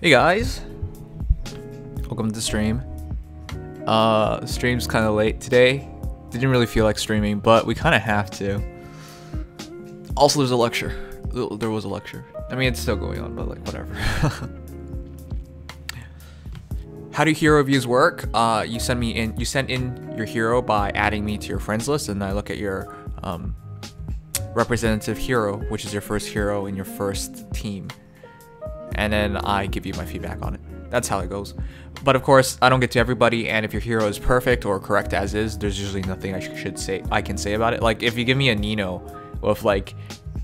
Hey guys, welcome to the stream. Stream's kind of late today. Didn't really feel like streaming, but we kind of have to. Also, there's a lecture. There was a lecture. I mean, it's still going on, but like whatever. How do hero reviews work? You send in your hero by adding me to your friends list, and I look at your representative hero, which is your first hero in your first team. And then I give you my feedback on it. That's how it goes. But of course, I don't get to everybody, and if your hero is perfect or correct as is, there's usually nothing I can say about it. Like if you give me a Nino with like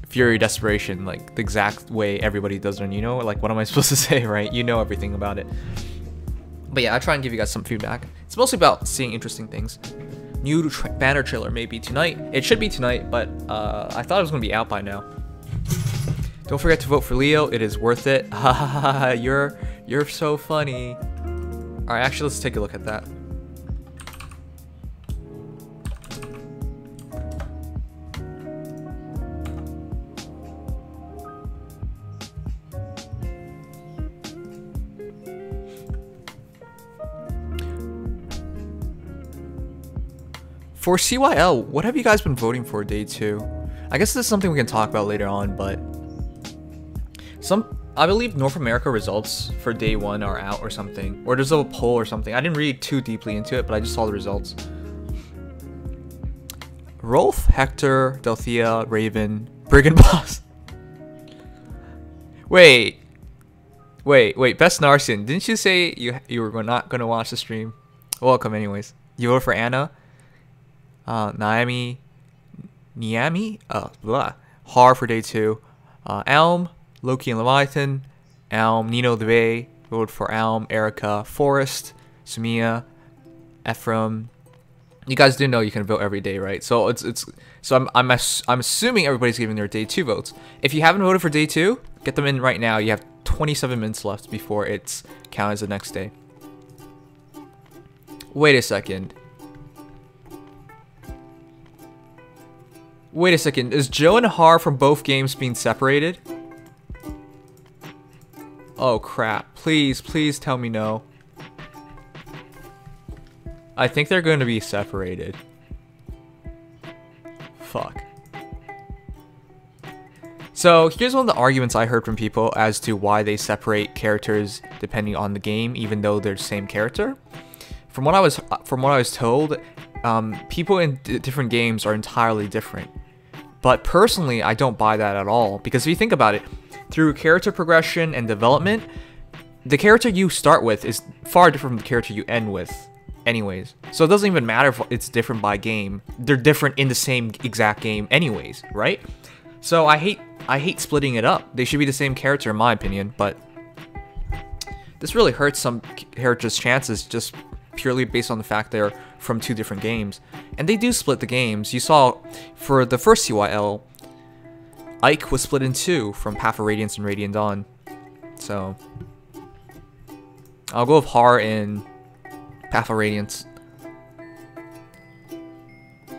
Fury Desperation, like the exact way everybody does their Nino, like what am I supposed to say, right? You know everything about it. But yeah, I try and give you guys some feedback. It's mostly about seeing interesting things. New banner trailer maybe tonight. It should be tonight, but I thought it was gonna be out by now. Don't forget to vote for Leo. It is worth it. You're so funny. All right, actually, let's take a look at that. For CYL, what have you guys been voting for day 2? I guess this is something we can talk about later on, but I believe North America results for day 1 are out or something, or there's a poll or something. I didn't read too deeply into it, but I just saw the results. Rolf, Hector, Delthea, Raven, Brigand Boss. Wait, Best Narcian, didn't you say you were not gonna watch the stream? Welcome anyways. You voted for Anna, Niami, Har for day 2, Elm, Loki and Leviathan, Elm, Nino the Bay, voted for Elm, Eirika, Forest, Sumia, Ephraim. You guys do know you can vote every day, right? So I'm assuming everybody's giving their day 2 votes. If you haven't voted for day 2, get them in right now. You have 27 minutes left before it's counted as the next day. Wait a second. Is Joe and Har from both games being separated? Oh crap, please tell me no. I think they're going to be separated. Fuck. So here's one of the arguments I heard from people as to why they separate characters depending on the game, even though they're the same character. From what I was told, people in different games are entirely different. But personally, I don't buy that at all, because if you think about it, through character progression and development, the character you start with is far different from the character you end with anyways. So it doesn't even matter if it's different by game. They're different in the same exact game anyways, right? So I hate splitting it up. They should be the same character in my opinion, but this really hurts some characters' chances just purely based on the fact they're from 2 different games. And they do split the games. You saw for the first CYL, Ike was split in 2 from Path of Radiance and Radiant Dawn. So I'll go with Har in Path of Radiance.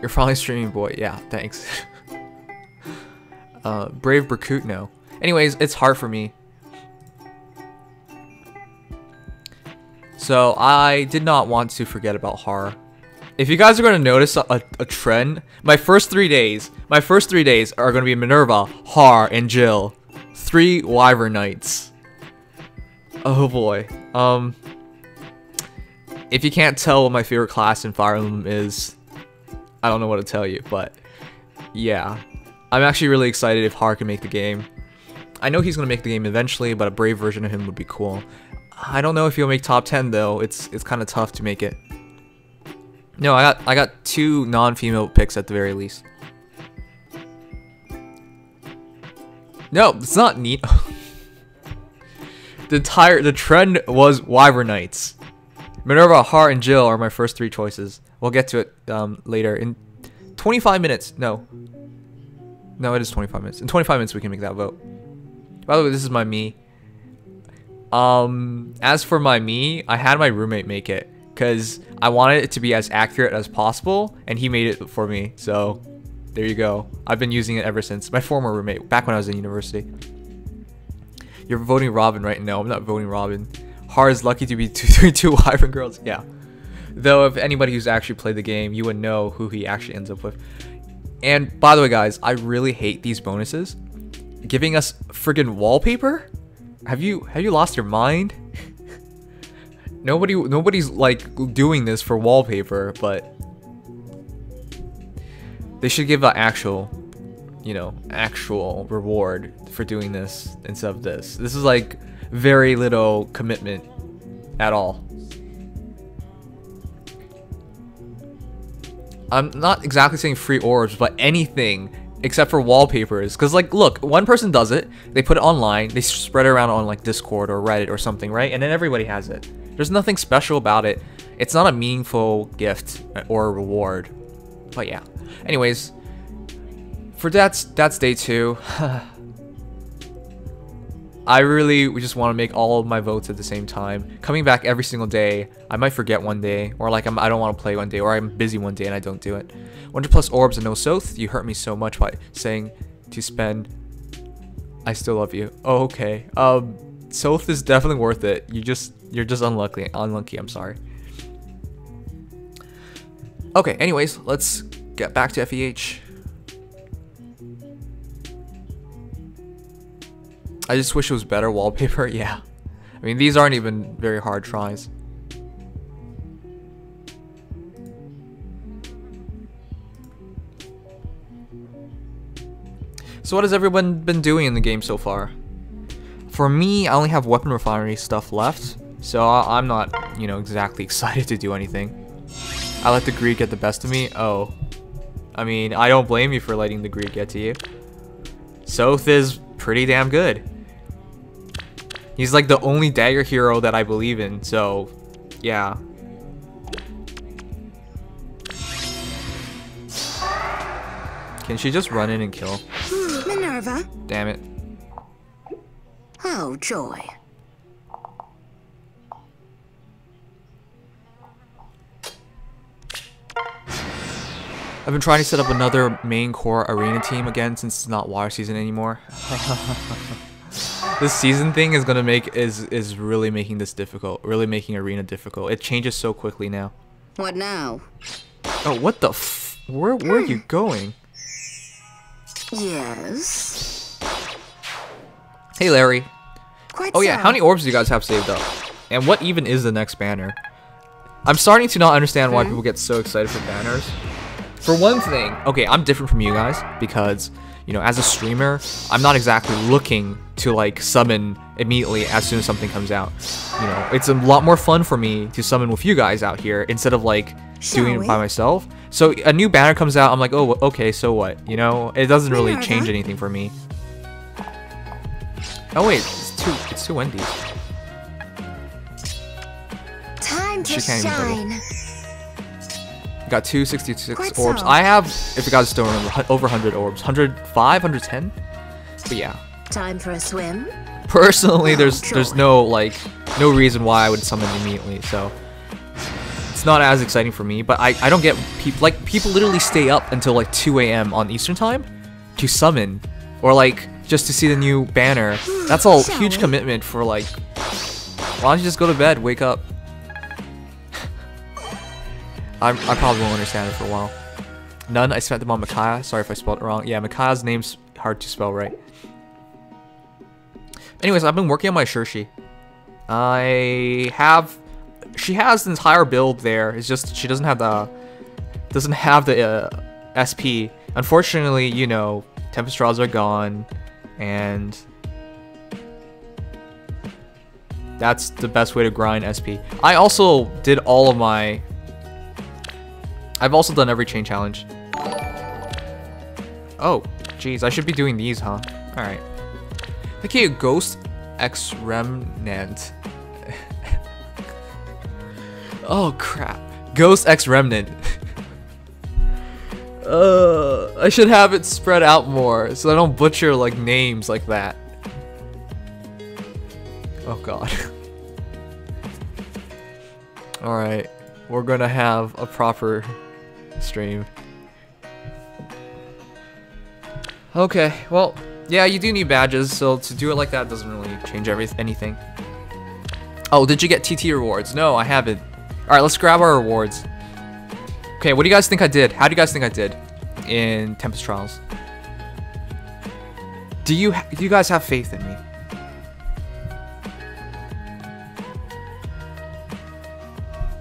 You're finally streaming, boy. Yeah, thanks. Brave Berkut, no. Anyways, it's hard for me. So I did not want to forget about Har. If you guys are going to notice a trend, my first 3 days are going to be Minerva, Har, and Jill. 3 Wyvern Knights. Oh boy. If you can't tell what my favorite class in Fire Emblem is, I don't know what to tell you, but yeah. I'm actually really excited if Har can make the game. I know he's going to make the game eventually, but a brave version of him would be cool. I don't know if he'll make top 10 though. It's kind of tough to make it. No, I got 2 non-female picks at the very least. No, it's not neat. The trend was Wyvern Knights. Minerva, Har, and Jill are my first 3 choices. We'll get to it later in 25 minutes. No, it is 25 minutes. In 25 minutes we can make that vote. By the way, this is my me. As for my me, I had my roommate make it because I wanted it to be as accurate as possible, and he made it for me. So there you go. I've been using it ever since. My former roommate, back when I was in university. You're voting Robin right now. I'm not voting Robin. Har is lucky to be 232 Wyvern girls. Yeah. Though if anybody who's actually played the game, you would know who he actually ends up with. And by the way, guys, I really hate these bonuses. Giving us friggin' wallpaper? Have you lost your mind? Nobody's like doing this for wallpaper, but they should give an actual, you know, actual reward for doing this instead of this. This is like very little commitment at all. I'm not exactly saying free orbs, but anything except for wallpapers. Because, like, look, one person does it, they put it online, they spread it around on, like, Discord or Reddit or something, right? And then everybody has it. There's nothing special about it. It's not a meaningful gift or a reward. But yeah. Anyways, for that's day 2. I really just want to make all of my votes at the same time. Coming back every single day, I might forget one day, or like I don't want to play one day, or I'm busy one day and I don't do it. 100 plus orbs and no Soth. You hurt me so much by saying to spend. I still love you. Oh, okay. Soth is definitely worth it. You're just unlucky. I'm sorry. Okay. Anyways, let's get back to FEH. I just wish it was better wallpaper. Yeah. I mean, these aren't even very hard tries. So what has everyone been doing in the game so far? For me, I only have weapon refinery stuff left, so I'm not, you know, exactly excited to do anything. I let the greed get the best of me. Oh. I mean, I don't blame you for letting the greed get to you. Soth is pretty damn good. He's like the only dagger hero that I believe in, so yeah. Can she just run in and kill? Minerva. Damn it. Oh, joy. I've been trying to set up another main core arena team again since it's not water season anymore. This season thing is gonna is really making this difficult, really making arena difficult. It changes so quickly now. What now? Oh, what the where are you going? Yes. Hey, Larry. Quite Oh yeah, so. how many orbs do you guys have saved up? And what even is the next banner? I'm starting to not understand why people get so excited for banners. For one thing, okay, I'm different from you guys because, you know, as a streamer, I'm not exactly looking to like summon immediately as soon as something comes out. You know, it's a lot more fun for me to summon with you guys out here instead of like doing it by myself. So a new banner comes out, I'm like, oh, okay, so what? You know, it doesn't really change anything for me. Oh wait, it's two Wendy's. Time to shine. Got 266 Quite orbs. so. I have, if you guys don't remember, over 100 orbs. 105, 110? But yeah. Time for a swim. Personally, Oh, there's no no reason why I would summon immediately, so it's not as exciting for me. But I don't get people people literally stay up until like 2 AM on Eastern time to summon, or like just to see the new banner. That's a huge commitment for like. Why don't you just go to bed, wake up? I probably won't understand it for a while. None. I spent them on Micaiah. Sorry if I spelled it wrong. Yeah, Micaiah's name's hard to spell right. Anyways, I've been working on my Shirshi. She has the entire build there. It's just she doesn't have the SP. Unfortunately, you know, Tempest Trials are gone, and that's the best way to grind SP. I also did all of my. I've also done every chain challenge. Oh, jeez, I should be doing these, huh? Alright. Thank you, Ghost X Remnant. Oh, crap. Ghost X Remnant. I should have it spread out more so I don't butcher, like, names like that. Oh, God. Alright. We're gonna have a proper stream. Okay, well, Yeah, you do need badges, so to do it like that doesn't really change anything. Oh, did you get TT rewards? No, I haven't. Alright, let's grab our rewards. Okay, what do you guys think I did? How do you guys think I did in Tempest Trials? Do you guys have faith in me?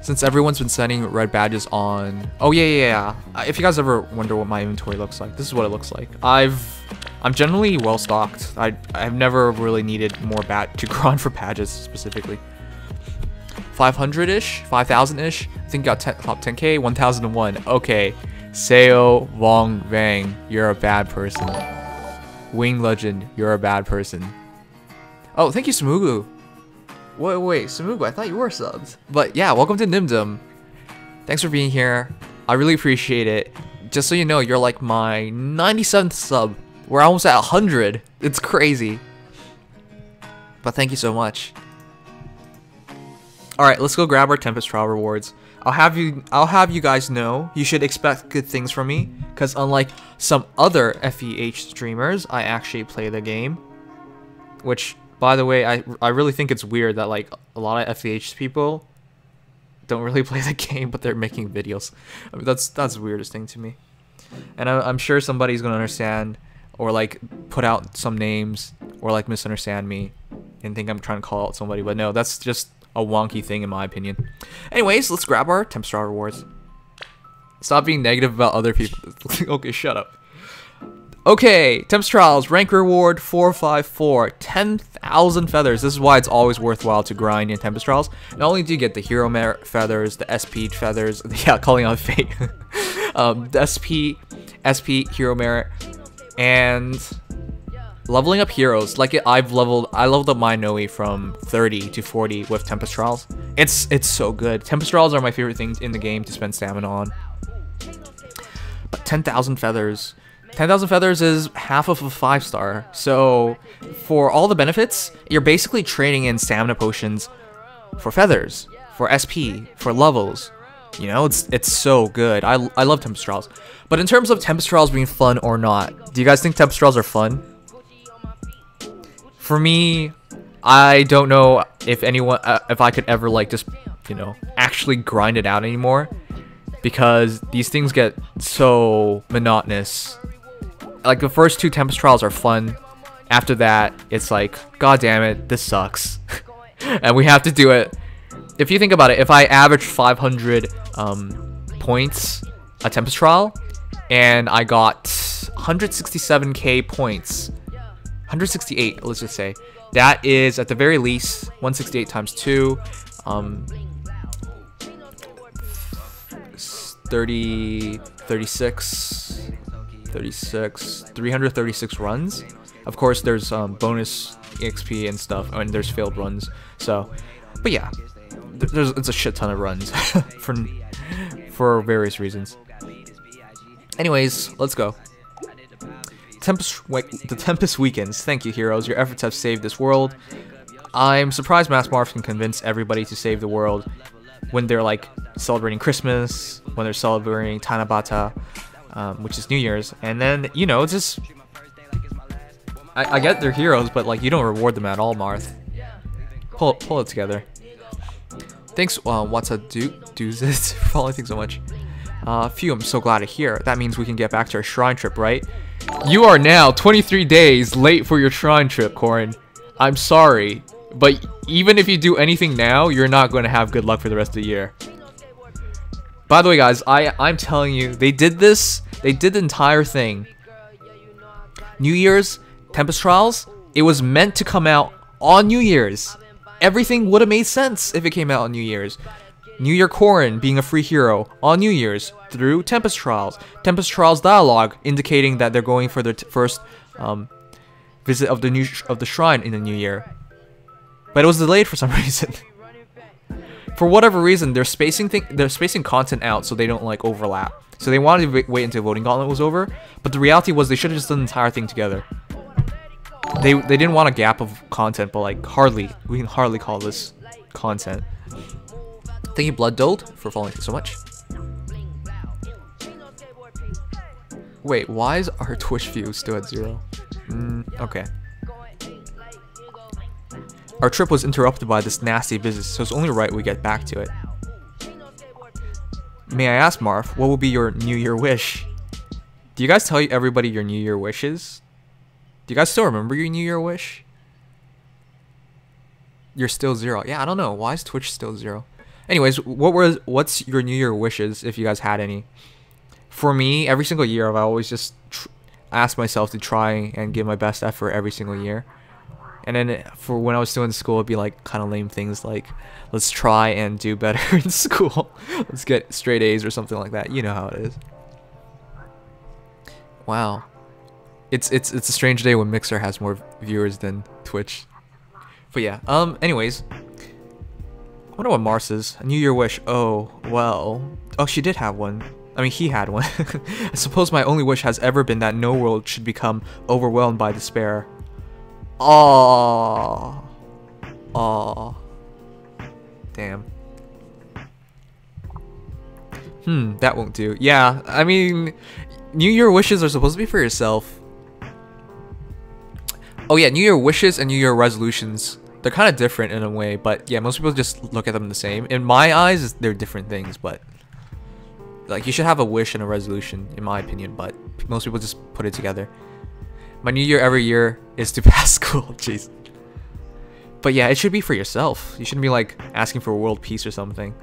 Since everyone's been sending red badges on... Oh, yeah. If you guys ever wonder what my inventory looks like, this is what it looks like. I'm generally well stocked. I've never really needed more to grind for badges specifically. 500-ish? 5,000-ish? I think you got top 10k? 1,001. Okay. Seo Wong Vang, you're a bad person. Wing Legend, you're a bad person. Oh, thank you, Smugu. Wait, Smugu, I thought you were subs. But yeah, welcome to Nimdom. Thanks for being here. I really appreciate it. Just so you know, you're like my 97th sub. We're almost at 100. It's crazy. But thank you so much. Alright, let's go grab our Tempest Trial rewards. I'll have you guys know you should expect good things from me, because unlike some other FEH streamers, I actually play the game. Which, by the way, I really think it's weird that like a lot of FEH people don't really play the game, but they're making videos. I mean, that's the weirdest thing to me. And I'm sure somebody's gonna understand, or like put out some names, or like misunderstand me and think I'm trying to call out somebody, but no, that's just a wonky thing in my opinion. Anyways, let's grab our Tempest Trial rewards. Stop being negative about other people. Okay, shut up. Okay, Tempest Trials, rank reward 454, 10,000 feathers. This is why it's always worthwhile to grind in Tempest Trials. Not only do you get the hero merit feathers, the SP feathers, yeah, calling out fate, the SP hero merit, and leveling up heroes. Like I leveled up my Noe from 30 to 40 with Tempest Trials. It's so good. Tempest Trials are my favorite things in the game to spend stamina on. But 10,000 feathers. 10,000 feathers is half of a 5-star. So for all the benefits, you're basically trading in stamina potions for feathers, for SP, for levels. You know, it's so good. I love Tempest Trials. But in terms of Tempest Trials being fun or not, do you guys think Tempest Trials are fun? For me, I don't know if if I could ever like just, you know, actually grind it out anymore, because these things get so monotonous. Like the first 2 Tempest Trials are fun. After that, it's like, god damn it, this sucks. And we have to do it. If you think about it, if I average 500 points a Tempest Trial, and I got 167k points, 168, let's just say, that is at the very least 168 times 2, 336 runs. Of course, there's bonus EXP and stuff, and there's failed runs. So, but yeah, it's a shit ton of runs for various reasons. Anyways, let's go. The Tempest Weekends. Thank you, heroes. Your efforts have saved this world. I'm surprised Mass Morph can convince everybody to save the world when they're like celebrating Christmas, when they're celebrating Tanabata, which is New Year's, and then, you know, it's just... I get they're heroes, but like you don't reward them at all, Marth. Pull it together. Thanks, what's a do's it for following things so much. Phew, I'm so glad to hear. That means we can get back to our shrine trip, right? You are now 23 days late for your shrine trip, Corin. I'm sorry, but even if you do anything now, you're not going to have good luck for the rest of the year. By the way, guys, I'm telling you, they did this. They did the entire thing. New Year's, Tempest Trials, it was meant to come out on New Year's. Everything would have made sense if it came out on New Year's. New Year Corin being a free hero on New Year's through Tempest Trials. Tempest Trials dialogue indicating that they're going for their first visit of the shrine in the new year. But it was delayed for some reason. For whatever reason, they're spacing content out so they don't like overlap. So they wanted to wait until Voting Gauntlet was over, but the reality was they should have just done the entire thing together. They didn't want a gap of content, but like we can hardly call this content. Thank you, Blood Dold, for following so much. Wait, why is our Twitch view still at 0? Okay. Our trip was interrupted by this nasty business, so it's only right we get back to it. May I ask, Myrrh, what will be your New Year wish? Do you guys tell everybody your New Year wishes? Do you guys still remember your New Year wish? You're still 0. Yeah, I don't know. Why is Twitch still 0? Anyways, what's your New Year wishes, if you guys had any? For me, every single year, I've always just asked myself to try and give my best effort every single year. And then for when I was still in school, it'd be like kind of lame things like, let's try and do better in school. Let's get straight A's or something like that. You know how it is. Wow. It's a strange day when Mixer has more viewers than Twitch. But yeah, anyways. I wonder what Mars' New Year wish. Oh, well. Oh, she did have one. I mean, he had one. I suppose my only wish has ever been that no world should become overwhelmed by despair. Aww. Aww. Damn. That won't do. Yeah, I mean, New Year wishes are supposed to be for yourself. Oh yeah, New Year wishes and New Year resolutions. They're kind of different in a way, but yeah, most people just look at them the same. In my eyes, they're different things, but like you should have a wish and a resolution, in my opinion, but most people just put it together. My New Year every year is to pass school. Jeez. But yeah, it should be for yourself. You shouldn't be like asking for world peace or something.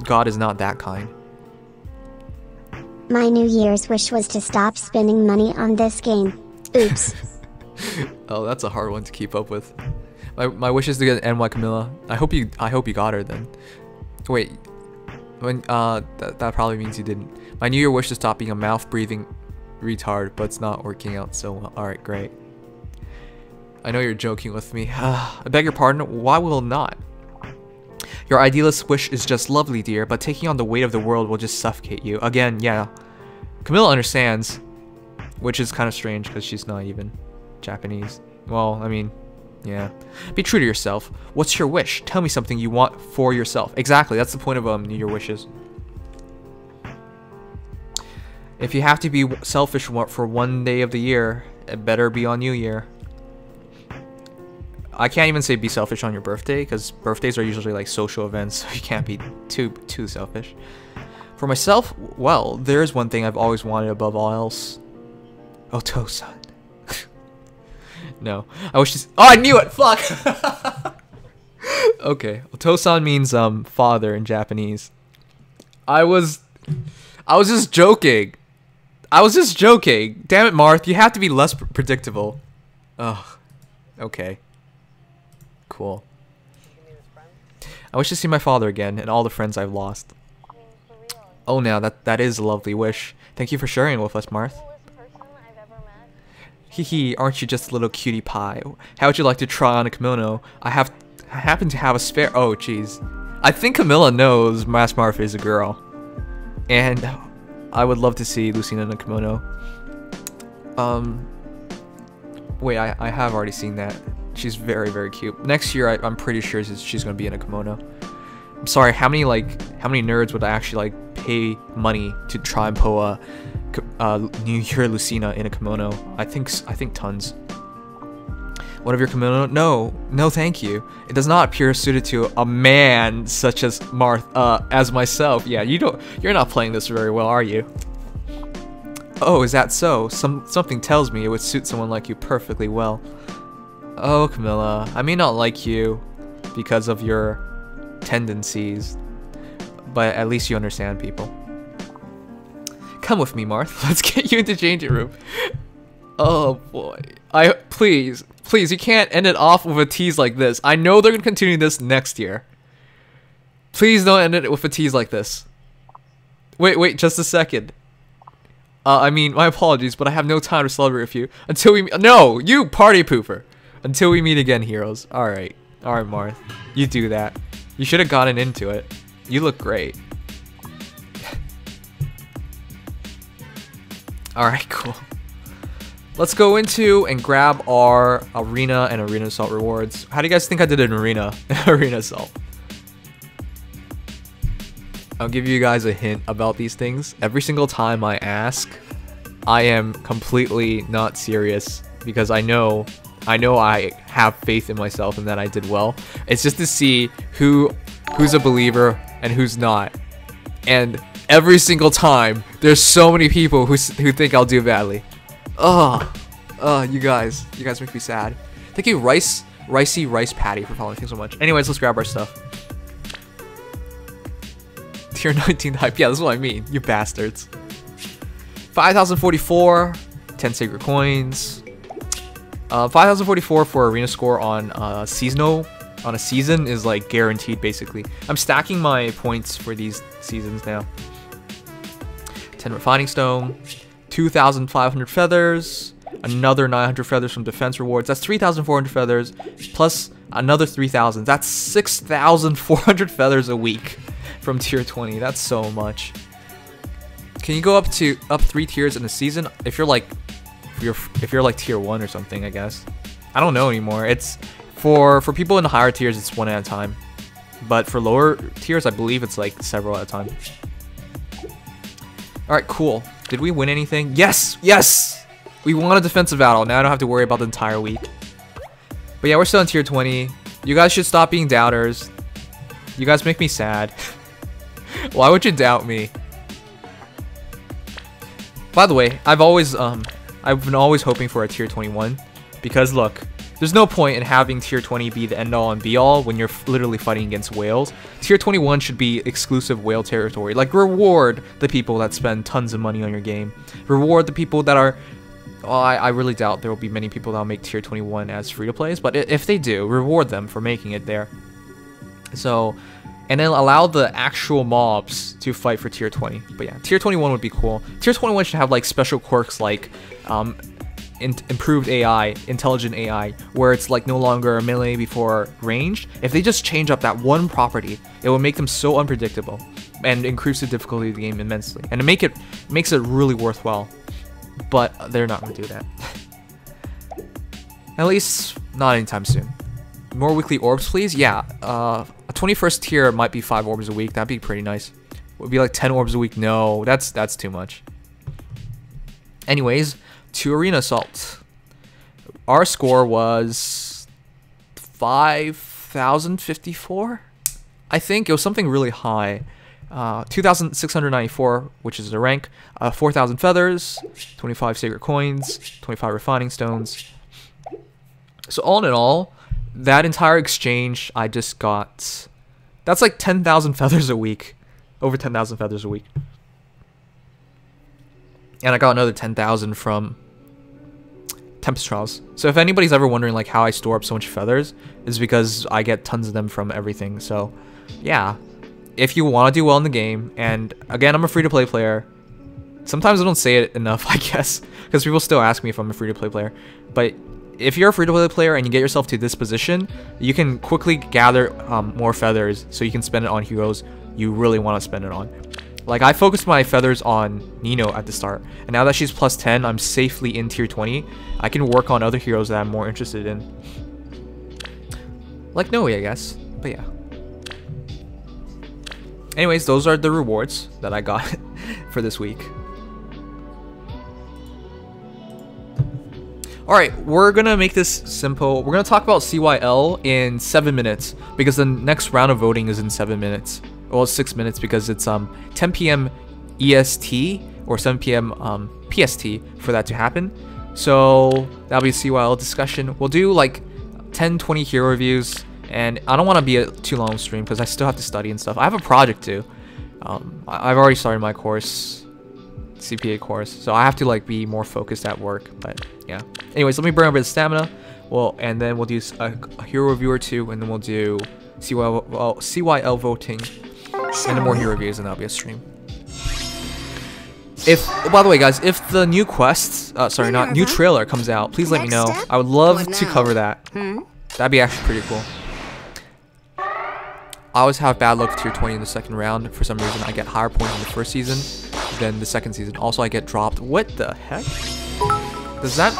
God is not that kind. My New Year's wish was to stop spending money on this game. Oops. Oh, that's a hard one to keep up with. My wish is to get NY Camilla. I hope you got her then. Wait. When that probably means you didn't. My New Year wish is to stop being a mouth breathing retard, but it's not working out so well. Alright, great. I know you're joking with me. I beg your pardon, why will it not? Your idealist wish is just lovely, dear, but taking on the weight of the world will just suffocate you. Again, yeah. Camilla understands, which is kind of strange because she's not even Japanese. Well, I mean, yeah. Be true to yourself. What's your wish? Tell me something you want for yourself. Exactly, that's the point of New Year wishes. If you have to be selfish for one day of the year, it better be on New Year. I can't even say be selfish on your birthday, because birthdays are usually like social events, so you can't be too selfish. For myself, well, there's one thing I've always wanted above all else. Oto-san. No. I wish to... Oh, I knew it! Fuck! Okay. Oto-san means father in Japanese. I was just joking. I was just joking. Damn it, Myrrh. You have to be less predictable. Ugh. Okay. Cool. I wish to see my father again and all the friends I've lost. Oh, now that is a lovely wish. Thank you for sharing it with us, Myrrh. Hee, aren't you just a little cutie pie? How would you like to try on a kimono? I happen to have a spare... Oh, jeez. I think Camilla knows Mass Myrrh is a girl. And I would love to see Lucina in a kimono. Wait, I have already seen that. She's very, very cute. Next year, I'm pretty sure she's going to be in a kimono. I'm sorry, how many nerds would actually, like, pay money to try and pull a New Year Lucina in a kimono? I think tons. One of your kimono? No, thank you. It does not appear suited to a man such as as myself. Yeah, you're not playing this very well, are you? Oh, is that so? Something tells me it would suit someone like you perfectly well. Oh, Camilla, I may not like you because of your tendencies, but at least you understand people. Come with me, Myrrh. Let's get you into changing room. Oh boy. Please, you can't end it off with a tease like this. I know they're gonna continue this next year. Please don't end it with a tease like this. Wait, just a second. I mean, my apologies, but I have no time to celebrate with you until we No, you party pooper. Until we meet again, heroes. Alright, Myrrh. You do that. You should have gotten into it. You look great. Alright, cool. Let's go into and grab our arena and arena assault rewards. How do you guys think I did in arena assault? I'll give you guys a hint about these things. Every single time I ask, I am completely not serious because I know I have faith in myself and that I did well. It's just to see who's a believer and who's not. And every single time, there's so many people who think I'll do badly. You guys make me sad. Thank you, Ricey Rice Patty, for following. Thanks so much. Anyways, let's grab our stuff. Tier 19 hype. Yeah, this is what I mean, you bastards. 5,044, 10 sacred coins. 5,044 for arena score on a season is like guaranteed basically. I'm stacking my points for these seasons now. 10 refining stone, 2,500 feathers, another 900 feathers from defense rewards. That's 3,400 feathers plus another 3,000. That's 6,400 feathers a week from tier 20. That's so much. Can you go up 3 tiers in a season if you're like tier 1 or something, I guess. I don't know anymore. It's for people in the higher tiers, it's 1 at a time. But for lower tiers, I believe it's like several at a time. Alright, cool. Did we win anything? Yes! Yes! We won a defensive battle. Now I don't have to worry about the entire week. But yeah, we're still in tier 20. You guys should stop being doubters. You guys make me sad. Why would you doubt me? By the way, I've been always hoping for a tier 21 because look, there's no point in having tier 20 be the end all and be all when you're literally fighting against whales. Tier 21 should be exclusive whale territory. Like, reward the people that spend tons of money on your game. Reward the people that are... Well, I really doubt there will be many people that will make tier 21 as free-to-plays, but if they do, reward them for making it there. So, and then allow the actual mobs to fight for tier 20. But yeah, tier 21 would be cool. Tier 21 should have like special quirks like improved AI, intelligent AI, where it's like no longer a melee before ranged. If they just change up that one property, it will make them so unpredictable and increase the difficulty of the game immensely. And it makes it really worthwhile. But they're not going to do that. At least not anytime soon. More weekly orbs, please? Yeah, a 21st tier might be 5 orbs a week. That'd be pretty nice. Would be like 10 orbs a week. No, that's too much. Anyways, to Arena Assault. Our score was 5,054? I think it was something really high. 2,694, which is the rank, 4,000 feathers, 25 sacred coins, 25 refining stones. So all in all, that entire exchange I just got, that's like 10,000 feathers a week, over 10,000 feathers a week. And I got another 10,000 from Tempest Trials. So if anybody's ever wondering like how I store up so much feathers, it's because I get tons of them from everything. So yeah. If you want to do well in the game, and again, I'm a free-to-play player. Sometimes I don't say it enough, I guess, because people still ask me if I'm a free-to-play player. But if you're a free-to-play player and you get yourself to this position, you can quickly gather more feathers so you can spend it on heroes you really want to spend it on. Like, I focused my feathers on Nino at the start, and now that she's plus 10, I'm safely in tier 20. I can work on other heroes that I'm more interested in. Like Noe, I guess, but yeah. Anyways, those are the rewards that I got for this week. Alright, we're gonna make this simple. We're gonna talk about CYL in 7 minutes because the next round of voting is in 7 minutes. Well, it's 6 minutes because it's 10 p.m. EST or 7 p.m. PST for that to happen. So that'll be a CYL discussion. We'll do like 10-20 hero reviews. And I don't want to be a too long stream because I still have to study and stuff. I have a project too. I've already started my course, CPA course, so I have to like be more focused at work. But yeah. Anyways, let me burn a bit of stamina. Well, and then we'll do a hero review or two, and then we'll do CYL voting, and then more hero reviews, and that'll be a stream. By the way, guys, if the new quest, new trailer comes out, please let me know. I would love to cover that. That'd be actually pretty cool. I always have bad luck with tier 20 in the second round. For some reason, I get higher points in the first season than the second season. Also, I get dropped. What the heck? Does that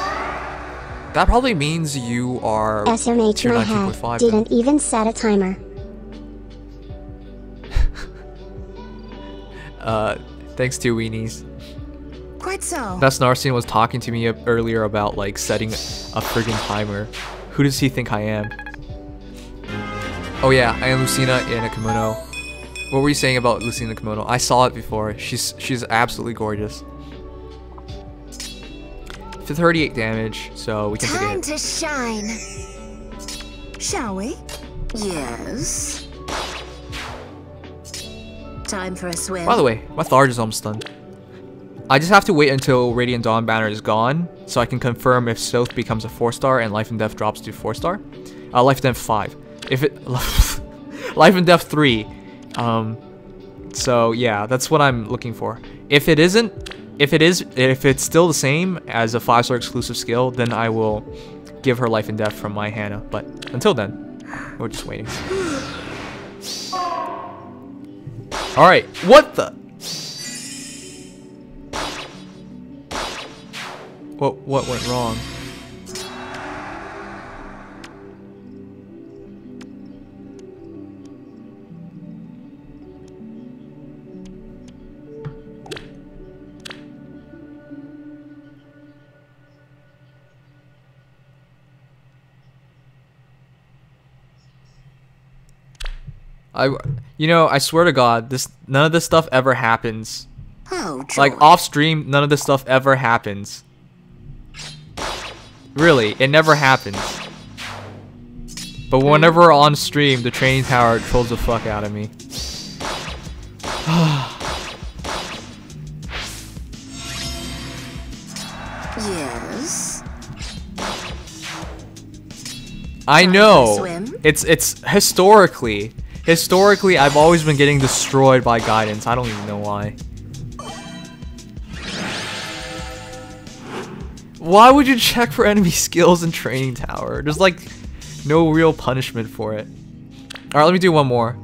probably means you are SMH tier my head 19.5. didn't even set a timer. Thanks to Weenies. Quite so. That Snarstein was talking to me earlier about like setting a friggin' timer. Who does he think I am? Oh yeah, I am Lucina in a kimono. What were you saying about Lucina in a kimono? I saw it before. She's absolutely gorgeous. 38 damage, so we can take a hit. Time to shine. Shall we? Yes. Time for a swim. By the way, my Tharge is almost done. I just have to wait until Radiant Dawn banner is gone, so I can confirm if Stealth becomes a 4-star and Life and Death drops to 4-star. Life and Death 5. If it Life and Death 3. So yeah, that's what I'm looking for. If it isn't, if it's still the same as a 5-star exclusive skill, then I will give her Life and Death from my Hannah. But until then, we're just waiting. All right, what the? What went wrong? You know, I swear to God, none of this stuff ever happens. Oh, like off stream, none of this stuff ever happens. Really, it never happens. But whenever we're on stream, the training tower trolls the fuck out of me. Yes. I know. It's historically, I've always been getting destroyed by guidance. I don't even know why. Why would you check for enemy skills in training tower? There's like no real punishment for it. All right, let me do one more.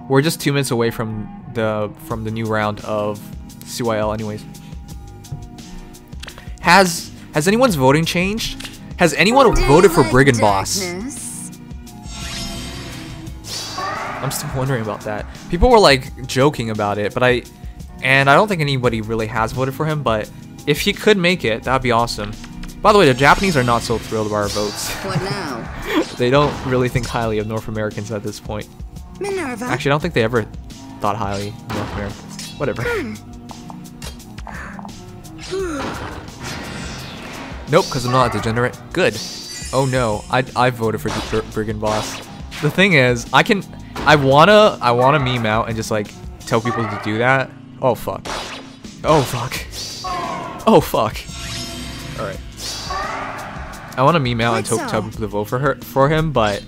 We're just 2 minutes away from the new round of CYL anyways. Has anyone's voting changed? Has anyone voted for Brigand Boss? I'm still wondering about that. People were like joking about it, but I don't think anybody really has voted for him, but if he could make it, that'd be awesome. By the way, the Japanese are not so thrilled by our votes. What now? They don't really think highly of North Americans at this point. Minerva. Actually, I don't think they ever thought highly of North Americans. Whatever. Nope, because I'm not a degenerate. Good. Oh no, I voted for Brigand Boss. The thing is, I wanna meme out and just like tell people to do that. Oh fuck. Oh fuck. Oh fuck. All right. I want to meme out and tell people to vote for him, but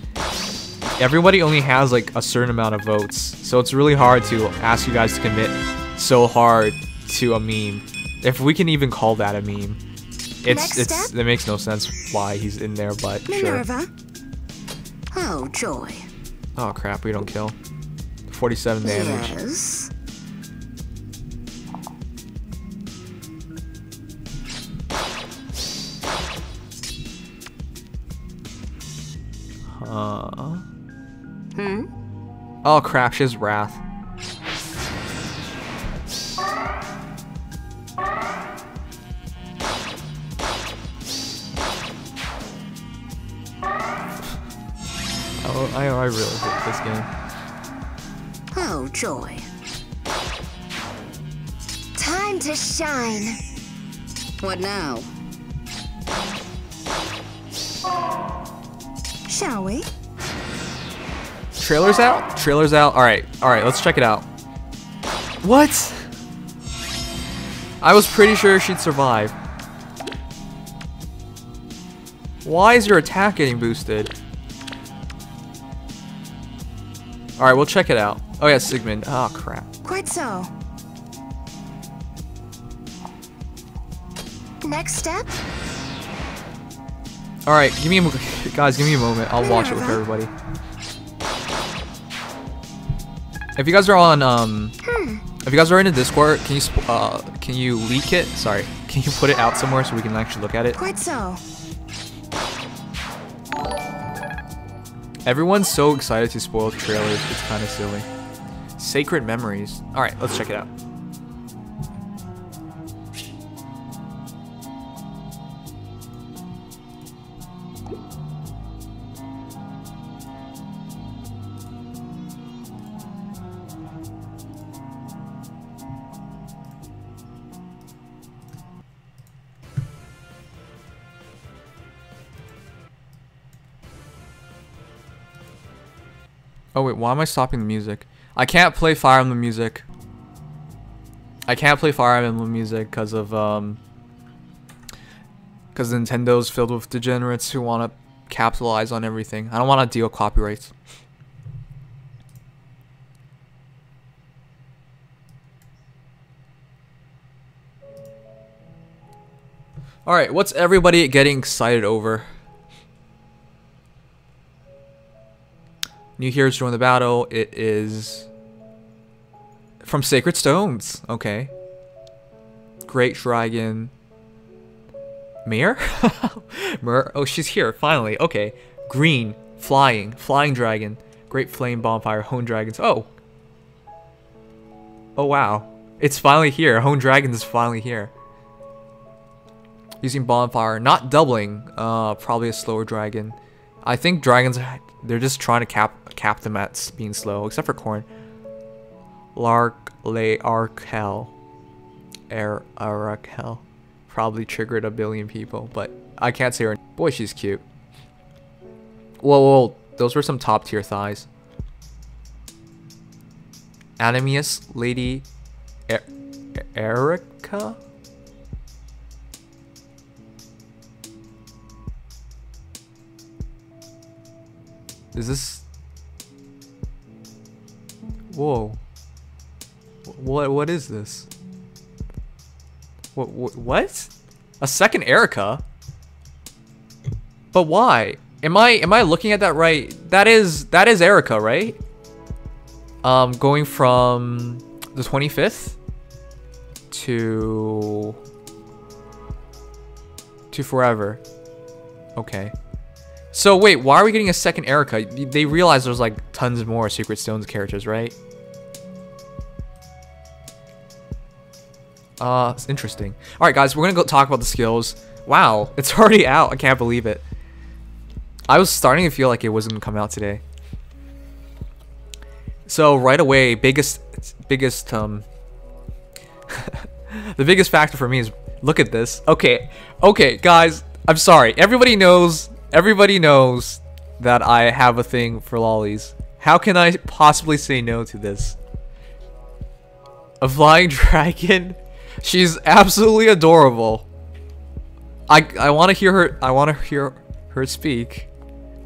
everybody only has like a certain amount of votes, so it's really hard to ask you guys to commit so hard to a meme. If we can even call that a meme, it makes no sense why he's in there, but Minerva. Sure. Oh joy. Oh crap, we don't kill. 47 damage. Yes. Oh crap, she has Wrath. I really hate this game. Oh joy. Time to shine. What now? Shall we? Trailer's out? Trailer's out. Alright, let's check it out. What? I was pretty sure she'd survive. Why is your attack getting boosted? Alright, we'll check it out. Oh yeah, Sigmund. Oh crap. Quite so. Next step? Alright, guys, give me a moment. I'll watch it with everybody. If you guys are on, if you guys are in the Discord, can you leak it? Sorry, can you put it out somewhere so we can actually look at it? Quite so. Everyone's so excited to spoil trailers, it's kind of silly. Sacred Memories. Alright, let's check it out. Oh wait, why am I stopping the music? I can't play Fire Emblem music. I can't play Fire Emblem music because of because Nintendo's filled with degenerates who want to capitalize on everything. I don't want to deal with copyrights. Alright, what's everybody getting excited over? New heroes join the battle. It is from Sacred Stones. Okay. Great Dragon. Myrrh? Myrrh. Oh, she's here, finally. Okay. Green. Flying. Flying Dragon. Great Flame Bonfire. Hone Dragons. Oh. Oh, wow. It's finally here. Hone Dragons is finally here. Using Bonfire. Not doubling. Probably a slower dragon. I think dragons, they're just trying to cap them at being slow. Except for Corn. Eirika. Probably triggered a billion people, but I can't say her. Boy, she's cute. Whoa, those were some top tier thighs. Nimious Lady Eirika? Is this... Whoa. What is this? What? A second Eirika? But why? Am I looking at that right? That is Eirika, right? Going from the 25th to forever. Okay. So wait, why are we getting a second Eirika? They realize there's like tons more Secret Stones characters, right? It's interesting. Alright guys, we're gonna go talk about the skills. Wow, it's already out. I can't believe it. I was starting to feel like it wasn't gonna come out today. So right away, biggest the biggest factor for me is, look at this. Okay, guys, I'm sorry. Everybody knows that I have a thing for lollies. How can I possibly say no to this? A flying dragon? She's absolutely adorable. I want to hear her speak.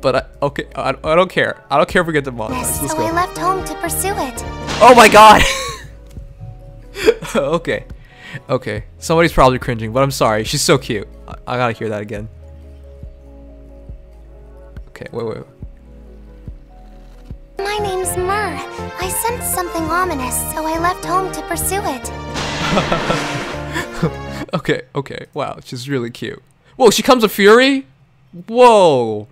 But okay, I don't care. I don't care if we get the monetize. Yes, So I left home to pursue it. Oh my god. Okay. Somebody's probably cringing, but I'm sorry. She's so cute. I gotta hear that again. Okay, wait. My name's Myrrh. I sensed something ominous, so I left home to pursue it. Okay. Wow, she's really cute. Whoa, she comes with Fury? Whoa.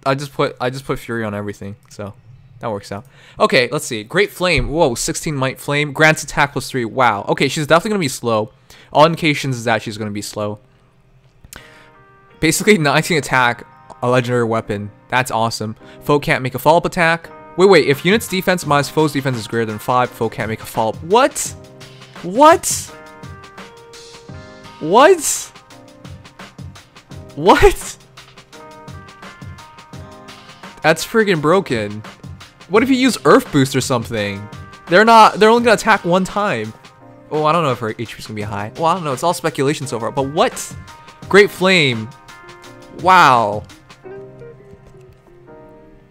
I just put Fury on everything, so that works out. Okay, let's see. Great Flame. Whoa, 16 Might Flame. Grants attack +3. Wow. Okay, she's definitely gonna be slow. All indications is that she's gonna be slow. Basically, 19 attack, a legendary weapon. That's awesome. Foe can't make a follow-up attack. Wait. If unit's defense minus foe's defense is greater than 5, foe can't make a follow-up. What? That's friggin' broken. What if you use Earth Boost or something? They're only gonna attack one time. Oh, I don't know if her HP's gonna be high. Well, I don't know. It's all speculation so far. But what? Great Flame. Wow.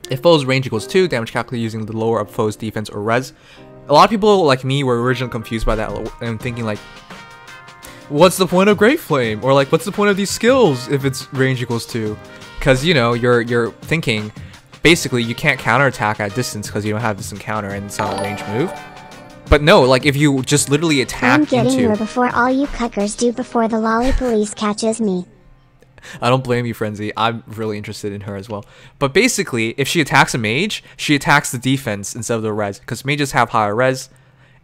If foe's range equals 2, damage calculated using the lower of foe's defense or res. A lot of people like me were originally confused by that and thinking like, what's the point of Great Flame? Or like, what's the point of these skills if it's range equals 2? Because, you know, you're thinking, basically, you can't counterattack at distance because you don't have distant counter and it's not a range move. But no, like, if you just literally attack I'm getting into... her before all you cuckers do, before the lolly police catches me. I don't blame you, Frenzy. I'm really interested in her as well. But basically, if she attacks a mage, she attacks the defense instead of the res. Because mages have higher res.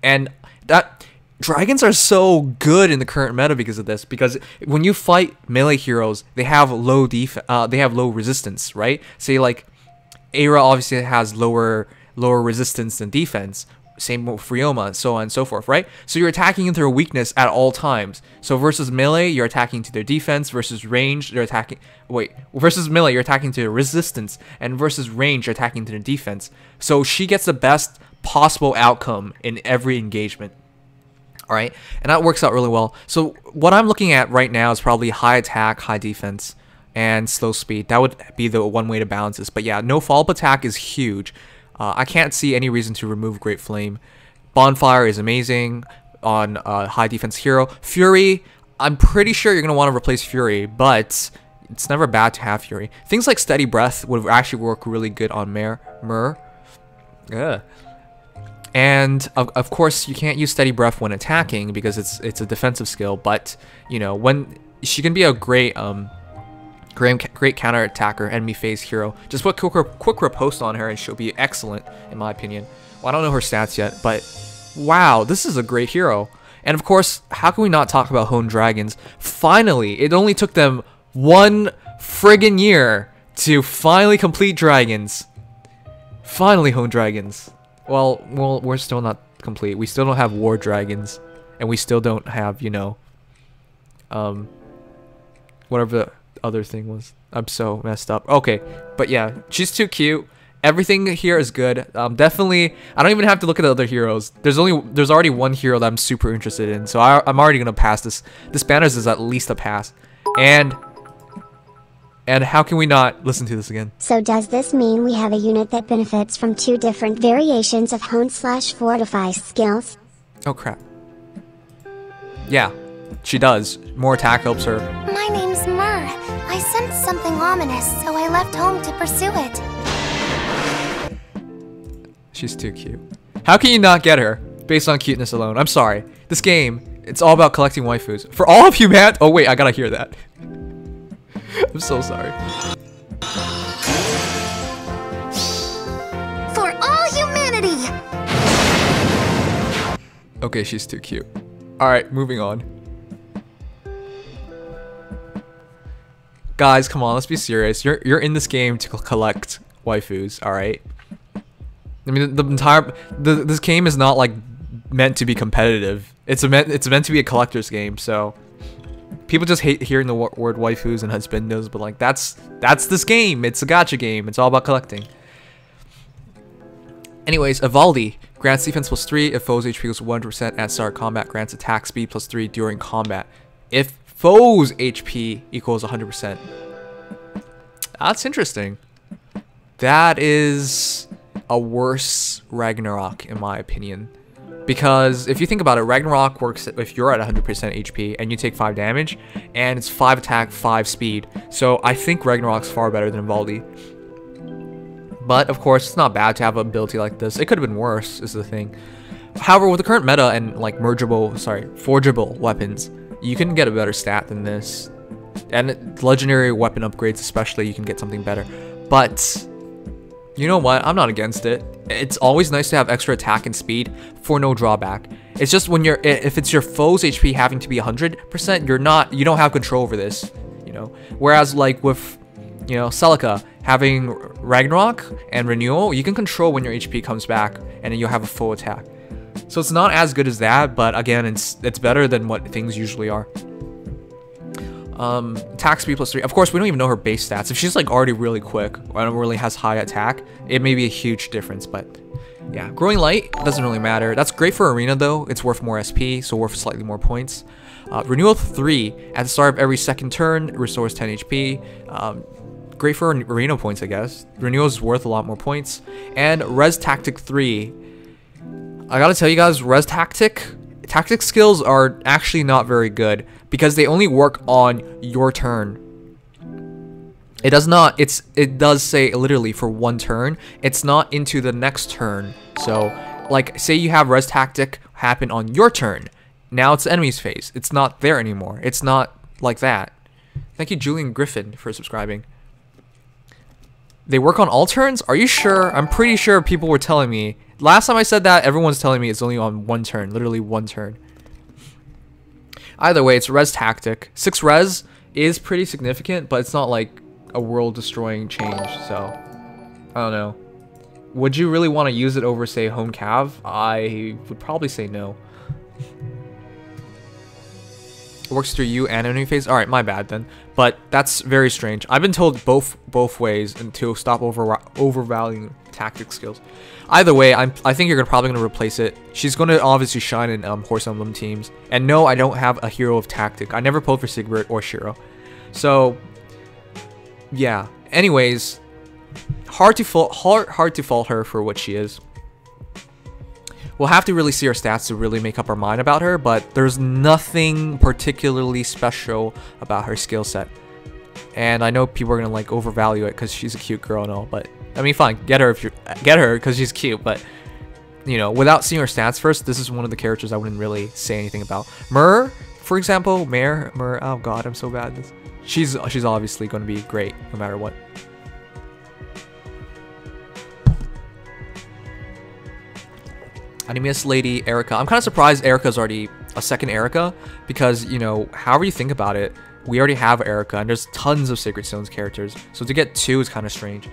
And that... Dragons are so good in the current meta because of this. Because when you fight melee heroes, they have low resistance, right? Say like Eira obviously has lower resistance than defense. Same with Ryoma, so on and so forth, right? So you're attacking into their weakness at all times. So versus melee, you're attacking to their defense. Versus range, you're attacking... Wait, versus melee, you're attacking to their resistance. And versus range, you're attacking to their defense. So she gets the best possible outcome in every engagement. Alright? And that works out really well. So what I'm looking at right now is probably high attack, high defense, and slow speed. That would be the one way to balance this. But yeah, no follow-up attack is huge. I can't see any reason to remove Great Flame. Bonfire is amazing on high defense hero. Fury, I'm pretty sure you're going to want to replace Fury, but it's never bad to have Fury. Things like Steady Breath would actually work really good on Myrrh. Yeah. And of course, you can't use Steady Breath when attacking because it's a defensive skill, but you know, when she can be a great great counter attacker, enemy phase hero. Just put quick riposte on her and she'll be excellent in my opinion. Well, I don't know her stats yet, but wow, this is a great hero. And of course, how can we not talk about Honed Dragons? Finally, it only took them 1 friggin' year to finally complete Dragons. Finally, Honed Dragons. Well, we're still not complete. We still don't have War Dragons, and we still don't have, you know, whatever the other thing was. I'm so messed up. Okay, but yeah, she's too cute. Everything here is good. Definitely, I don't even have to look at the other heroes. There's already one hero that I'm super interested in, so I'm already gonna pass this. This Banners is at least a pass, and how can we not listen to this again? So does this mean we have a unit that benefits from 2 different variations of Hone/Fortify skills? Oh crap. Yeah, she does. More attack helps her. My name's Myrrh. I sensed something ominous, so I left home to pursue it. She's too cute. How can you not get her based on cuteness alone? I'm sorry. This game, it's all about collecting waifus. For all of humanity. Oh wait, I gotta hear that. I'm so sorry. For all humanity! Okay, she's too cute. Alright, moving on. Guys, come on, let's be serious. You're in this game to collect waifus, alright? I mean, this game is not like meant to be competitive. It's meant to be a collector's game, so people just hate hearing the word waifus and husbandos, but like that's this game. It's a gacha game. It's all about collecting. Anyways, Evaldi grants defense +3 if foes HP equals 100% at start combat, grants attack speed +3 during combat if foes HP equals 100%. That's interesting. That is a worse Ragnarok in my opinion. Because if you think about it, Ragnarok works if you're at 100% HP and you take 5 damage, and it's 5 attack, 5 speed. So I think Ragnarok's far better than Evaldi. But of course, it's not bad to have an ability like this. It could have been worse, is the thing. However, with the current meta and like forgeable weapons, you can get a better stat than this. And legendary weapon upgrades especially, you can get something better. But you know what? I'm not against it. It's always nice to have extra attack and speed for no drawback. It's just when if it's your foe's HP having to be 100%, you don't have control over this, you know. Whereas like with, you know, Celica having Ragnarok and Renewal, you can control when your HP comes back and then you'll have a full attack. So it's not as good as that, but again, it's better than what things usually are. Attack speed +3. Of course, we don't even know her base stats. If she's like already really quick and really has high attack, it may be a huge difference, but yeah. Growing Light doesn't really matter. That's great for Arena though. It's worth more SP, so worth slightly more points. Renewal 3, at the start of every second turn, restores 10 HP. Great for Arena points, I guess. Renewal is worth a lot more points. And Res Tactic 3. I gotta tell you guys, Res Tactic skills are actually not very good because they only work on your turn. It does say literally for 1 turn. It's not into the next turn. So like say you have Res Tactic happen on your turn. Now it's the enemy's phase. It's not there anymore. It's not like that. Thank you, Julian Griffin, for subscribing. They work on all turns? Are you sure? I'm pretty sure people were telling me. Last time I said that, everyone's telling me it's only on 1 turn. Literally 1 turn. Either way, it's Res Tactic. 6 Res is pretty significant, but it's not like a world-destroying change, so I don't know. Would you really want to use it over, say, home cav? I would probably say no. Works through you and enemy phase. All right, my bad then. But that's very strange. I've been told both ways and to stop overvaluing tactic skills. Either way, I think you're probably gonna replace it. She's gonna obviously shine in Horse Emblem teams. And no, I don't have a hero of tactic. I never pulled for Sigbert or Shiro. So yeah. Anyways, hard to fault her for what she is. We'll have to really see her stats to really make up our mind about her, but there's nothing particularly special about her skill set. And I know people are gonna like overvalue it because she's a cute girl and all, but I mean, fine, get her because she's cute. But you know, without seeing her stats first, this is one of the characters I wouldn't really say anything about. Myrrh, for example, Myrrh. Oh god, I'm so bad at this. She's obviously going to be great no matter what. Nimious lady Eirika. I'm kind of surprised Eirika's already a second Eirika because, you know, however you think about it, we already have Eirika and there's tons of Sacred Stones characters. So to get 2 is kind of strange.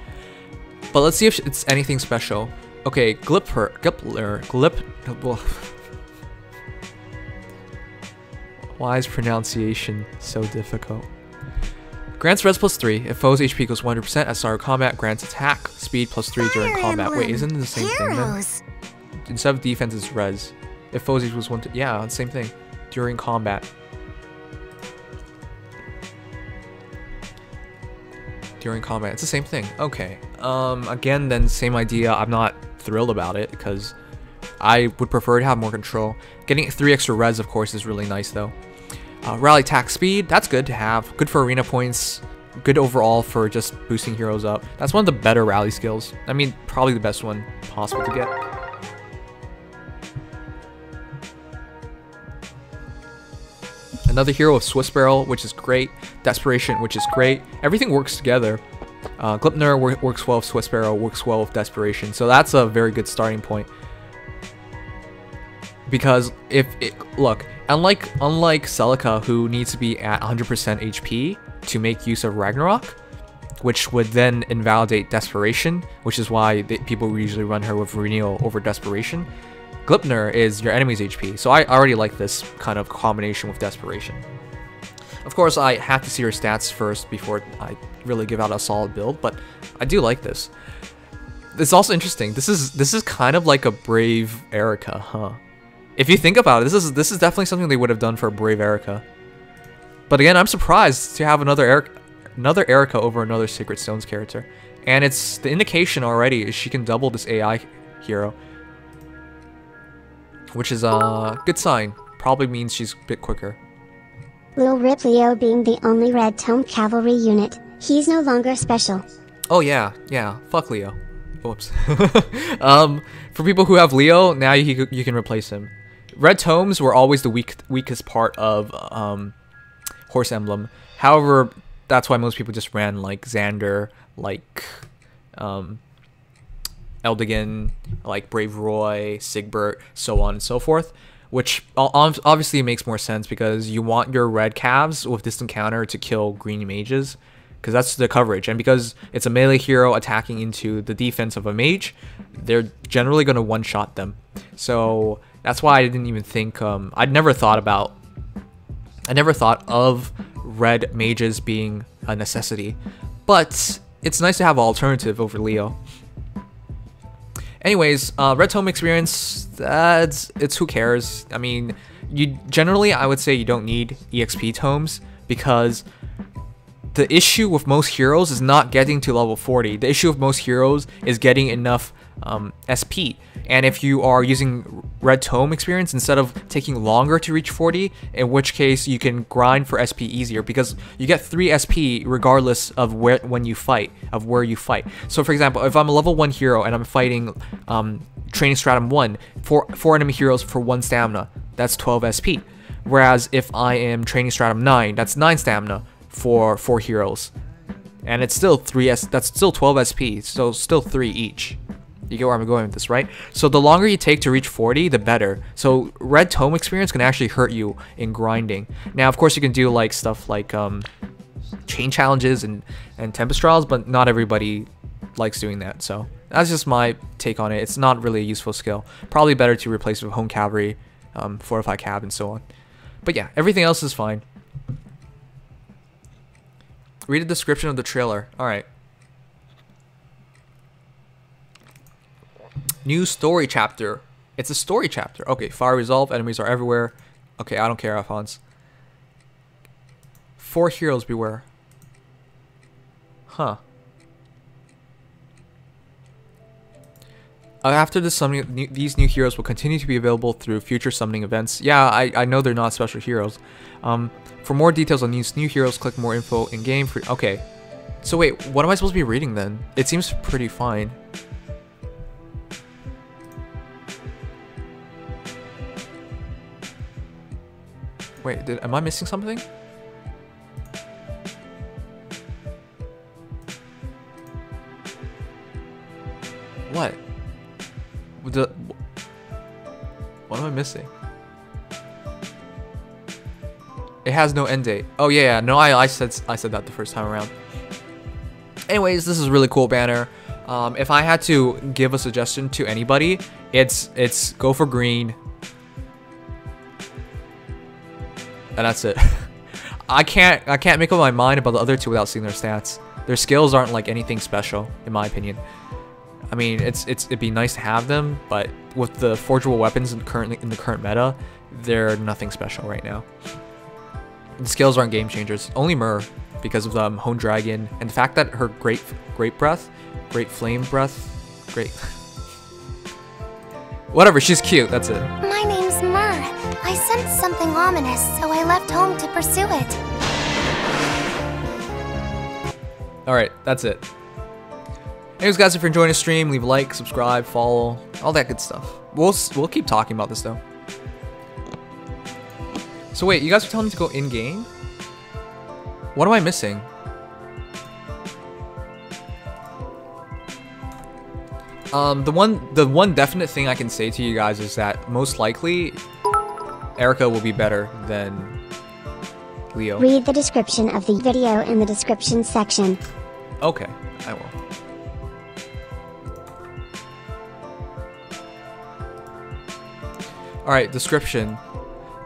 But let's see if it's anything special. Okay, Glipler. Why is pronunciation so difficult? Grants res +3 if foes HP goes 100% at start of combat. Grants attack speed +3 during combat. Wait, isn't it the same thing then? Instead of defense, it's res. If foes equals 1 to, yeah, same thing. During combat. During combat, it's the same thing. Okay. Again, then same idea. I'm not thrilled about it because I would prefer to have more control. Getting 3 extra res, of course, is really nice though. Rally attack speed, that's good to have. Good for arena points. Good overall for just boosting heroes up. That's one of the better rally skills. I mean, probably the best one possible to get. Another hero of Swiss Barrel, which is great. Desperation, which is great. Everything works together. Glipner works well with Swiss Barrel, works well with Desperation. So that's a very good starting point. Because look, unlike Celica, who needs to be at 100% HP to make use of Ragnarok, which would then invalidate Desperation, which is why people usually run her with Renewal over Desperation. Glipner is your enemy's HP, so I already like this kind of combination with Desperation. Of course, I have to see her stats first before I really give out a solid build, but I do like this. It's also interesting. This is kind of like a Brave Eirika, huh? If you think about it, this is definitely something they would have done for a Brave Eirika. But again, I'm surprised to have another Eirika over another Sacred Stones character, and it's the indication already is she can double this AI hero. Which is a good sign. Probably means she's a bit quicker. Lil Rip Leo being the only Red Tome cavalry unit, he's no longer special. Oh yeah, fuck Leo. Whoops. For people who have Leo, now you can replace him. Red Tomes were always the weakest part of Horse Emblem. However, that's why most people just ran like Xander, like Eldigan, like Brave Roy, Sigbert, so on and so forth, which obviously makes more sense because you want your red calves with distant counter to kill green mages, because that's the coverage, and because it's a melee hero attacking into the defense of a mage, they're generally going to one-shot them. So that's why I didn't even think, I never thought of red mages being a necessity, but it's nice to have an alternative over Leo. Anyways, Red Tome experience, it's who cares. I mean, I would say you don't need EXP tomes because the issue with most heroes is not getting to level 40. The issue with most heroes is getting enough SP. And if you are using Red Tome experience instead of taking longer to reach 40, in which case you can grind for SP easier because you get 3 SP regardless of where you fight. So for example, if I'm a level 1 hero and I'm fighting Training Stratum 1, 4 enemy heroes for 1 stamina, that's 12 SP. Whereas if I am Training Stratum 9, that's 9 stamina for 4 heroes. And it's still that's still 12 SP, so still 3 each. You get where I'm going with this, right? So the longer you take to reach 40, the better. So Red Tome experience can actually hurt you in grinding. Now, of course, you can do like stuff like chain challenges and Tempest Trials, but not everybody likes doing that. So That's just my take on it. It's not really a useful skill. Probably better to replace it with home cavalry, fortify cab, and so on. But yeah, everything else is fine. Read the description of the trailer. Alright. New story chapter. It's a story chapter. Okay, fire resolve. Enemies are everywhere. Okay, I don't care, Alphonse. 4 heroes beware. Huh. After the summoning, these new heroes will continue to be available through future summoning events. Yeah, I know they're not special heroes. For more details on these new heroes, click more info in game. Okay. So wait, what am I supposed to be reading then? It seems pretty fine. Wait, am I missing something? What? What am I missing? It has no end date. Oh yeah, no, I said that the first time around. Anyways, this is a really cool banner. If I had to give a suggestion to anybody, it's go for green. And that's it. I can't make up my mind about the other two without seeing their stats. Their skills aren't like anything special, in my opinion. I mean, it'd be nice to have them, but with the forgeable weapons in the current meta, they're nothing special right now. The skills aren't game changers. Only Myrrh, because of the Hone Dragon and the fact that her great flame breath, whatever. She's cute. That's it. My name's Myrrh. I sensed something ominous, so I left home to pursue it. All right, that's it. Anyways, guys, if you're enjoying the stream, leave a like, subscribe, follow, all that good stuff. We'll keep talking about this though. So wait, you guys are telling me to go in game? What am I missing? The one definite thing I can say to you guys is that most likely Eirika will be better than Leo. Read the description of the video in the description section. Okay, I will. Alright, description.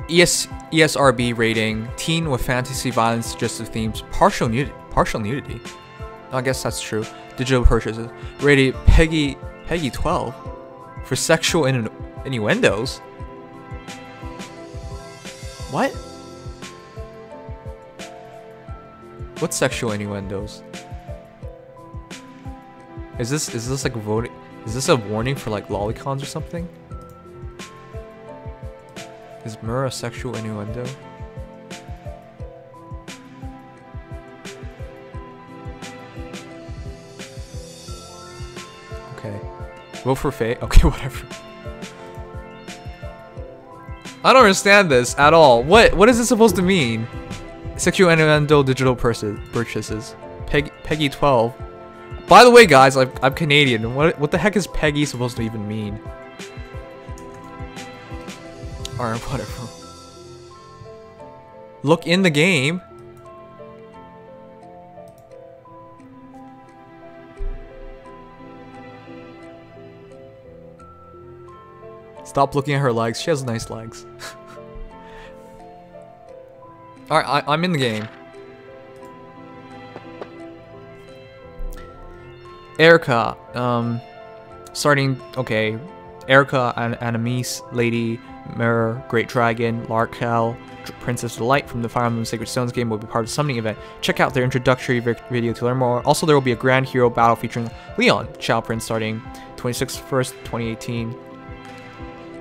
ESRB rating, teen with fantasy violence suggestive themes, partial nudity. I guess that's true. Digital purchases. Rated Peggy 12 for sexual innuendos. What? What's sexual innuendos? Is this like voting? Is this a warning for like lolicons or something? Is Myrrh a sexual innuendo? Okay. Vote for Fate? Okay, whatever. I don't understand this at all. What is this supposed to mean? Sexual innuendo digital purchases. Peggy 12. By the way, guys, I'm Canadian. What the heck is Peggy supposed to even mean? Or whatever. Look in the game. Stop looking at her legs. She has nice legs. Alright, I'm in the game. Eirika. Starting. Okay. Eirika, Nimious, Lady, Myrrh, Great Dragon, Larkel, Princess Delight from the Fire Emblem Sacred Stones game will be part of the summoning event. Check out their introductory video to learn more. Also, there will be a Grand Hero battle featuring Leon, Child Prince, starting 26th 1st, 2018.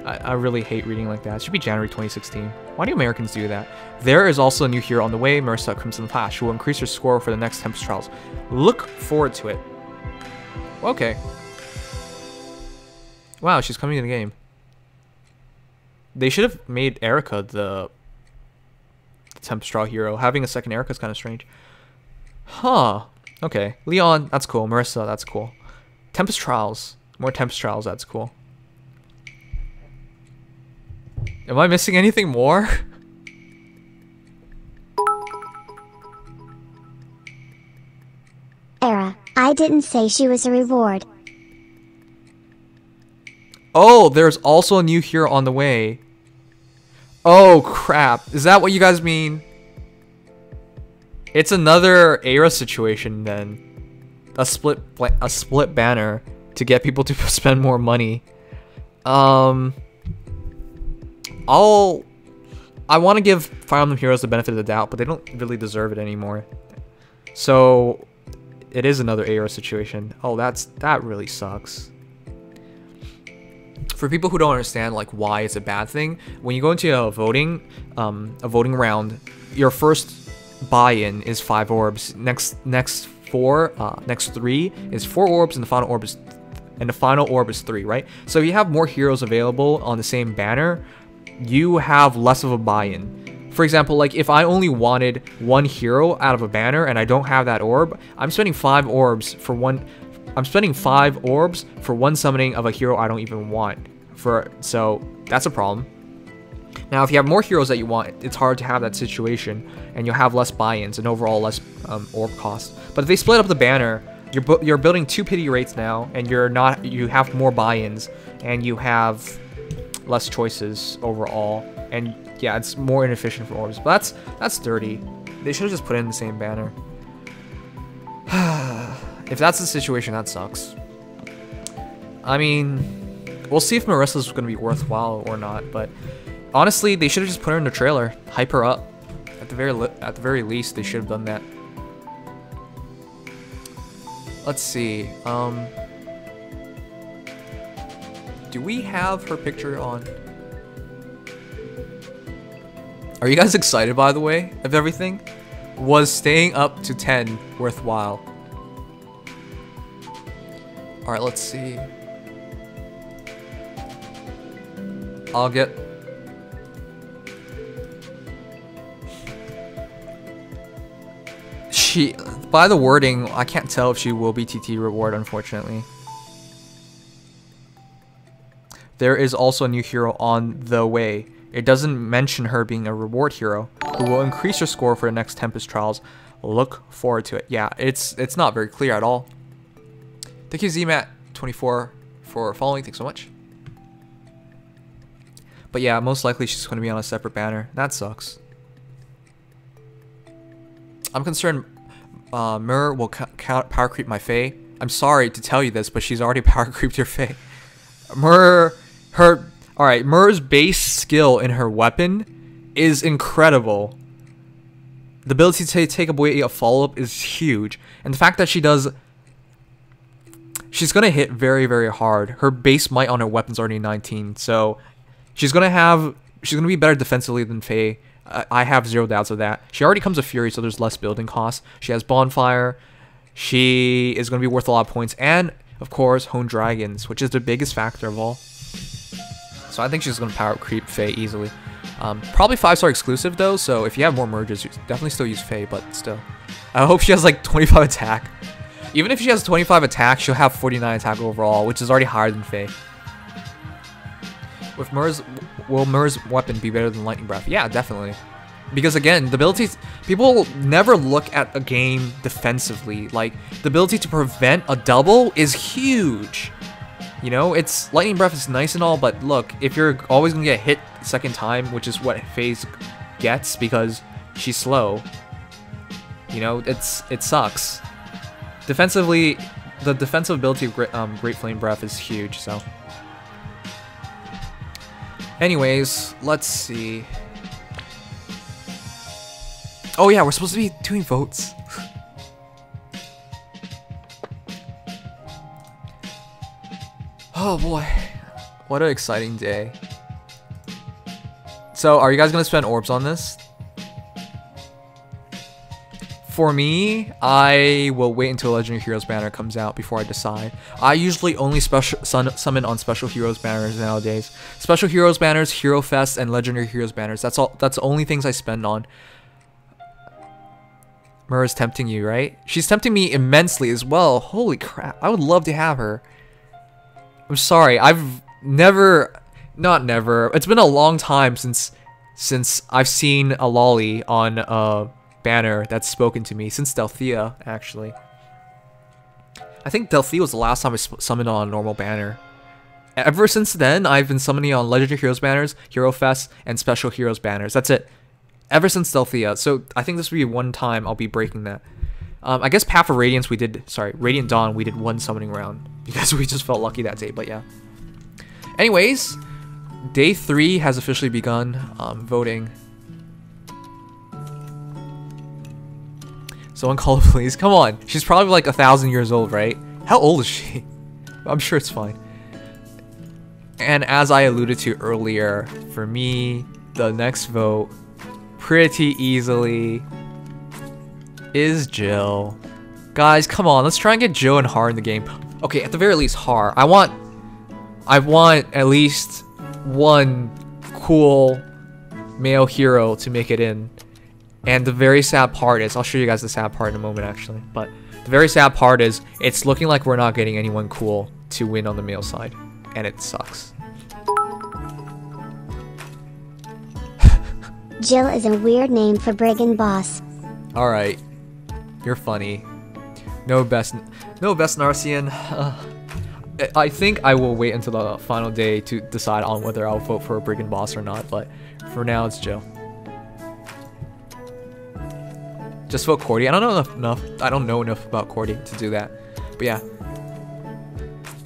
I really hate reading like that. It should be January 2016. Why do Americans do that? There is also a new hero on the way, Myrrh Crimson Flash, who will increase your score for the next Tempest Trials. Look forward to it. Okay. Wow, she's coming to the game. They should have made Eirika the Tempest Trial hero. Having a second Eirika is kind of strange. Huh. Okay. Leon, that's cool. Marissa, that's cool. Tempest Trials. More Tempest Trials, that's cool. Am I missing anything more? Era, I didn't say she was a reward. Oh, there's also a new hero on the way. Oh crap. Is that what you guys mean? It's another Eirika situation then. A split banner to get people to spend more money. I want to give Fire Emblem Heroes the benefit of the doubt, but they don't really deserve it anymore. So it is another Eirika situation. Oh, that really sucks. For people who don't understand like why it's a bad thing, when you go into a voting round, your first buy-in is 5 orbs. Next 3 is 4 orbs, and the final orb is 3, right? So if you have more heroes available on the same banner, you have less of a buy-in. For example, like if I only wanted 1 hero out of a banner and I don't have that orb, I'm spending 5 orbs for one. I'm spending 5 orbs for one summoning of a hero I don't even want. So that's a problem. Now, if you have more heroes that you want, it's hard to have that situation, and you'll have less buy-ins and overall less orb cost. But if they split up the banner, you're building 2 pity rates now, and you have more buy-ins, and you have less choices overall. And yeah, it's more inefficient for orbs. But that's dirty. They should have just put it in the same banner. If that's the situation, that sucks. I mean, we'll see if Marissa's going to be worthwhile or not, but honestly, they should have just put her in the trailer, hype her up. At the very least, they should have done that. Let's see. Do we have her picture on? Are you guys excited, by the way, of everything? Was staying up to 10 worthwhile? All right, let's see. I'll get. By the wording, I can't tell if she will be TT reward, unfortunately. There is also a new hero on the way. It doesn't mention her being a reward hero who will increase your score for the next Tempest Trials. Look forward to it. Yeah, it's not very clear at all. Thank you, ZMat24, for following. Thanks so much. But yeah, most likely she's going to be on a separate banner. That sucks. I'm concerned Myrrh will power creep my Fae. I'm sorry to tell you this, but she's already power creeped your Fae. Myrrh's base skill in her weapon is incredible. The ability to take away a follow-up is huge. And the fact that she's gonna hit very, very hard. Her base might on her weapon's already 19, so she's gonna be better defensively than Fae. I have zero doubts of that. She already comes with Fury, so there's less building costs. She has Bonfire. She is going to be worth a lot of points. And, of course, Hone Dragons, which is the biggest factor of all. So I think she's going to power creep Fae easily. Probably 5-star exclusive, though, so if you have more merges, definitely still use Fae, but still. I hope she has, like, 25 attack. Even if she has 25 attack, she'll have 49 attack overall, which is already higher than Fae. Will Myrrh's weapon be better than Lightning Breath? Yeah, definitely. Because again, the abilities, people never look at a game defensively. Like, the ability to prevent a double is huge. You know, it's Lightning Breath is nice and all, but look, if you're always gonna get hit second time, which is what Faze gets because she's slow, you know, it sucks. Defensively, the defensive ability of Great Flame Breath is huge, so. Anyways, let's see. Oh yeah, we're supposed to be doing votes. Oh boy, what an exciting day. So, are you guys gonna spend orbs on this? For me, I will wait until Legendary Heroes banner comes out before I decide. I usually only summon on Special Heroes banners nowadays. Special Heroes banners, Hero Fest, and Legendary Heroes banners. That's all. That's the only things I spend on. Myrrh's tempting you, right? She's tempting me immensely as well. Holy crap! I would love to have her. I'm sorry. I've never, not never. It's been a long time since I've seen a lolly on banner that's spoken to me, since Delthea, actually. I think Delthea was the last time I summoned on a normal banner. Ever since then, I've been summoning on Legendary Heroes banners, Hero Fest, and Special Heroes banners. That's it. Ever since Delphia. So I think this will be one time I'll be breaking that. I guess Path of Radiance we did, sorry, Radiant Dawn we did one summoning round. Because we just felt lucky that day, but yeah. Anyways, day 3 has officially begun voting. Someone call her, please. Come on. She's probably like 1,000 years old, right? How old is she? I'm sure it's fine. And as I alluded to earlier, for me, the next vote, pretty easily, is Jill. Guys, come on. Let's try and get Jill and Har in the game. Okay, at the very least, Har. I want at least one cool male hero to make it in. And the very sad part is, I'll show you guys the sad part in a moment actually, but the very sad part is, it's looking like we're not getting anyone cool to win on the male side, and it sucks. Jill is a weird name for brigand boss. Alright, you're funny. No best Narcian. I think I will wait until the final day to decide on whether I'll vote for a brigand boss or not, but for now it's Jill. Just vote Cordy. I don't know enough about Cordy to do that. But yeah.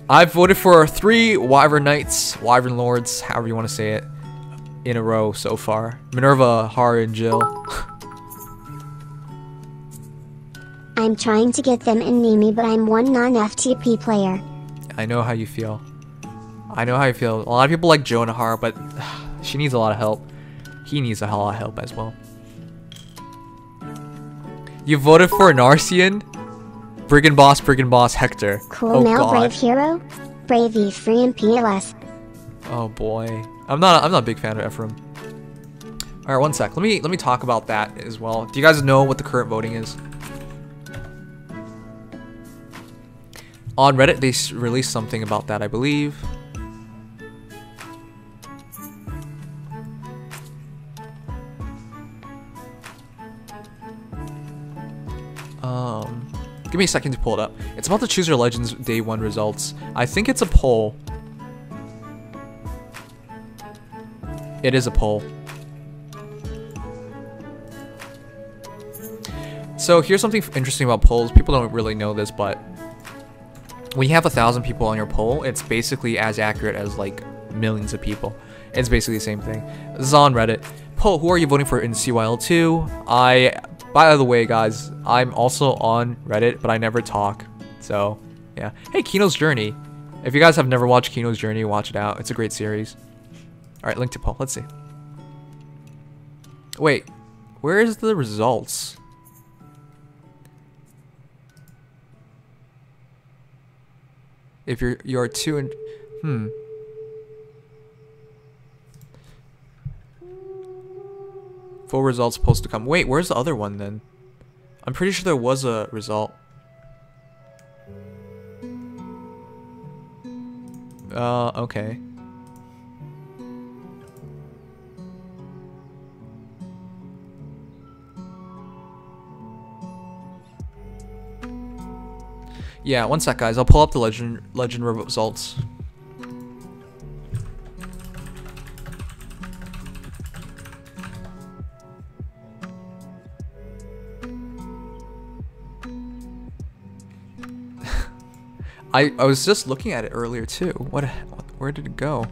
I've voted for 3 Wyvern Knights, Wyvern Lords, however you want to say it, in a row so far. Minerva, Har, and Jill. I'm trying to get them in Nimi, but I'm one non-FTP player. I know how you feel. I know how you feel. A lot of people like Jill and Har, but she needs a lot of help. He needs a lot of help as well. You voted for Narcian? Brigand boss, Hector. Cool male brave hero? Brave free and PLS. Oh boy. I'm not a big fan of Ephraim. Alright, one sec. Let me talk about that as well. Do you guys know what the current voting is? On Reddit, they released something about that, I believe. Give me a second to pull it up. It's about the Choose Your Legends Day 1 results. I think it's a poll. It is a poll. So here's something interesting about polls. People don't really know this, but when you have 1,000 people on your poll, it's basically as accurate as like millions of people. It's basically the same thing. This is on Reddit. Poll, who are you voting for in CYL 2? By the way, guys, I'm also on Reddit, but I never talk. So, yeah. Hey, Kino's Journey. If you guys have never watched Kino's Journey, watch it out. It's a great series. Alright, link to poll. Let's see. Wait, where is the results? If you're 2 and... Full results supposed to come. Wait, where's the other one then? I'm pretty sure there was a result. Okay. Yeah, one sec, guys. I'll pull up the legend results. I was just looking at it earlier too. Where did it go?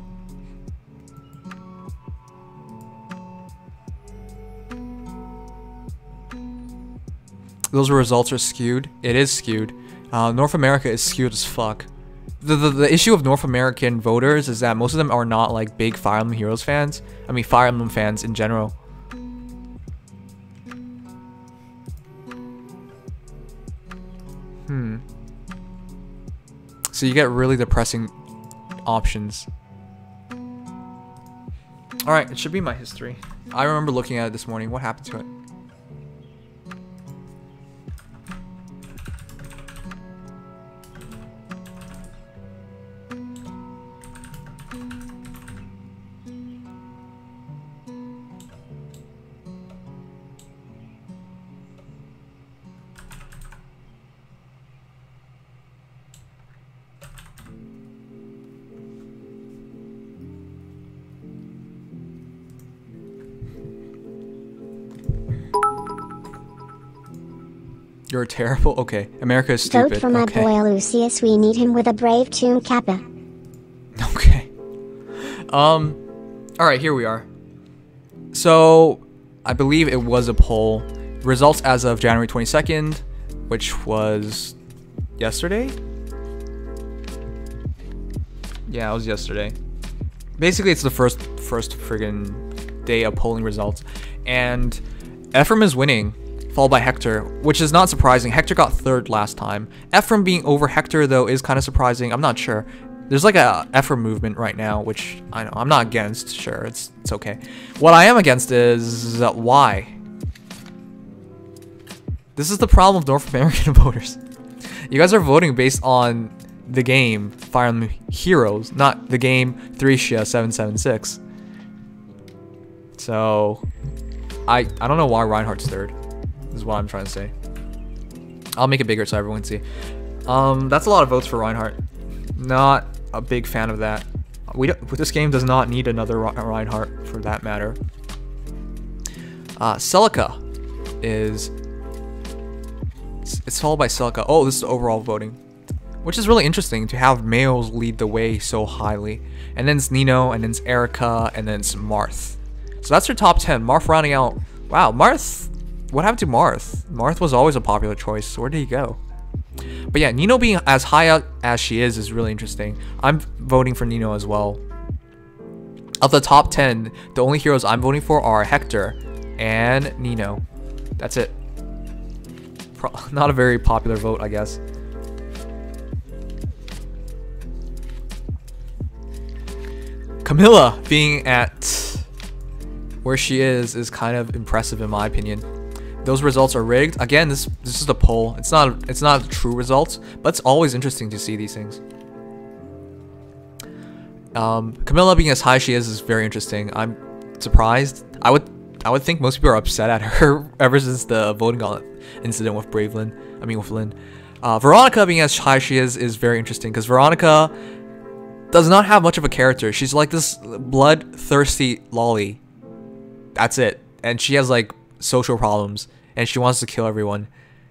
Those results are skewed. It is skewed. North America is skewed as fuck. The issue of North American voters is that most of them are not like big Fire Emblem Heroes fans. I mean Fire Emblem fans in general. So you get really depressing options. Alright, it should be my history. I remember looking at it this morning. What happened to it? You're terrible. Okay, America is stupid. Vote for my boy Lucius. We need him with a brave tomb kappa. Okay. Alright, here we are. So, I believe it was a poll. Results as of January 22nd, which was yesterday? Yeah, it was yesterday. Basically, it's the first friggin' day of polling results. And Ephraim is winning, followed by Hector, which is not surprising. Hector got third last time. Ephraim being over Hector, though, is kind of surprising. I'm not sure. There's like a Ephraim movement right now, which I know I'm not against. Sure, it's okay. What I am against is why. This is the problem with North American voters. You guys are voting based on the game Fire Emblem Heroes, not the game 3SHIA776. So I don't know why Reinhardt's third. Is what I'm trying to say. I'll make it bigger so everyone can see. That's a lot of votes for Reinhardt. Not a big fan of that. This game does not need another Reinhardt for that matter. Celica is... It's followed by Celica. Oh, this is overall voting. Which is really interesting to have males lead the way so highly. And then it's Nino, and then it's Eirika, and then it's Myrrh. So that's your top 10. Myrrh rounding out. Wow, Myrrh. What happened to Myrrh? Myrrh was always a popular choice. Where did he go? But yeah, Nino being as high up as she is really interesting. I'm voting for Nino as well. Of the top 10, the only heroes I'm voting for are Hector and Nino. That's it. Not a very popular vote, I guess. Camilla being at where she is kind of impressive in my opinion. Those results are rigged. Again, this is a poll. It's not true results, but it's always interesting to see these things. Camilla being as high as she is very interesting. I'm surprised. I would think most people are upset at her ever since the voting incident with Lynn. Veronica being as high as she is very interesting because Veronica does not have much of a character. She's like this bloodthirsty lolly. That's it. And she has like social problems and she wants to kill everyone.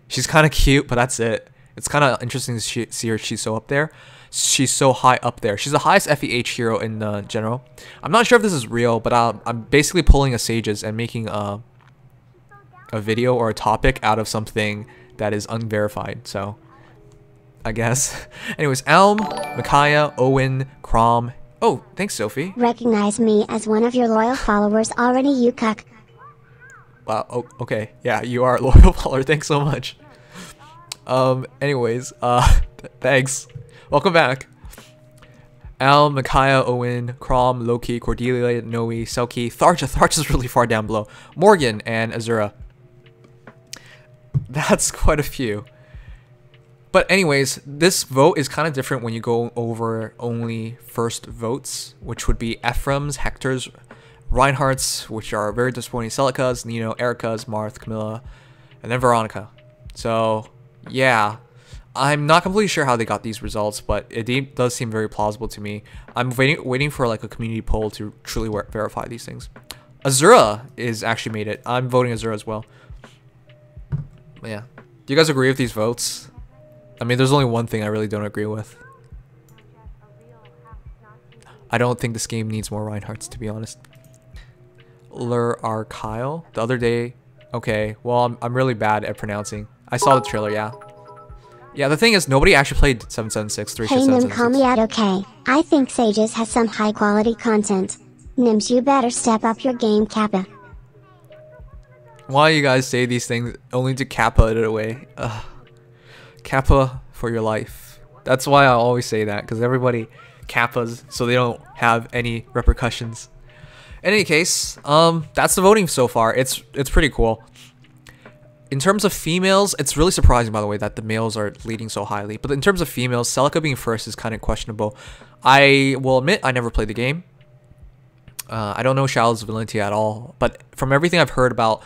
She's kind of cute, but that's it. It's kind of interesting to see her. She's so up there. She's so high up there. She's the highest FEH hero in general. I'm not sure if this is real, but I'm basically pulling a Sages and making a video or a topic out of something that is unverified. So I guess. Anyways, Elm, Micaiah, Owen, Crom. Oh, thanks, Sophie. Recognize me as one of your loyal followers already, you cuck. Wow, oh, okay. Yeah, you are a loyal follower. Thanks so much. Anyways, thanks. Welcome back. Al, Micaiah, Owen, Crom, Loki, Cordelia, Noe, Selkie, Tharja. Tharja's really far down below. Morgan, and Azura. That's quite a few. But anyways, this vote is kind of different when you go over only first votes, which would be Ephraim's, Hector's, Reinhardt's, which are very disappointing, Celica's, Nino, Eirika's, Myrrh, Camilla, and then Veronica. So, yeah. I'm not completely sure how they got these results, but it does seem very plausible to me. I'm waiting for like a community poll to truly verify these things. Azura is actually made it. I'm voting Azura as well. But yeah. Do you guys agree with these votes? I mean, there's only one thing I really don't agree with. I don't think this game needs more Reinhardts, to be honest. Kyle. The other day. Okay, well, I'm really bad at pronouncing. I saw the trailer, yeah. Yeah, the thing is, nobody actually played 776, 3 Hey Nim, call me out, okay? I think Sages has some high quality content. Nims, you better step up your game, Kappa. Why you guys say these things only to Kappa it away? Ugh. Kappa for your life. That's why I always say that, because everybody Kappas, so they don't have any repercussions. In any case, that's the voting so far. It's pretty cool. In terms of females, it's really surprising, by the way, that the males are leading so highly. But in terms of females, Celica being first is kind of questionable. I will admit I never played the game. I don't know Shallow's validity at all. But from everything I've heard about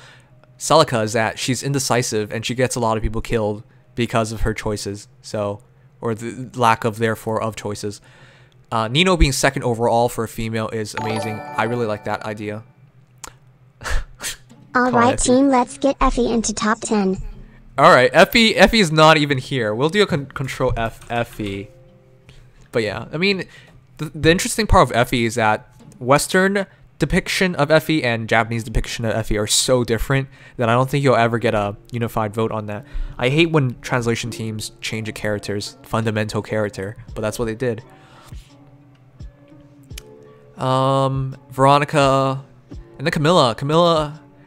Celica is that she's indecisive and she gets a lot of people killed because of her choices. So, or the lack of, therefore, of choices. Nino being second overall for a female is amazing. I really like that idea. Alright team, let's get Effie into top 10. Alright, Effie is not even here. We'll do a control F Effie. But yeah, I mean, the interesting part of Effie is that Western depiction of Effie and Japanese depiction of Effie are so different that I don't think you'll ever get a unified vote on that. I hate when translation teams change a character's fundamental character, but that's what they did. Veronica, and then Camilla,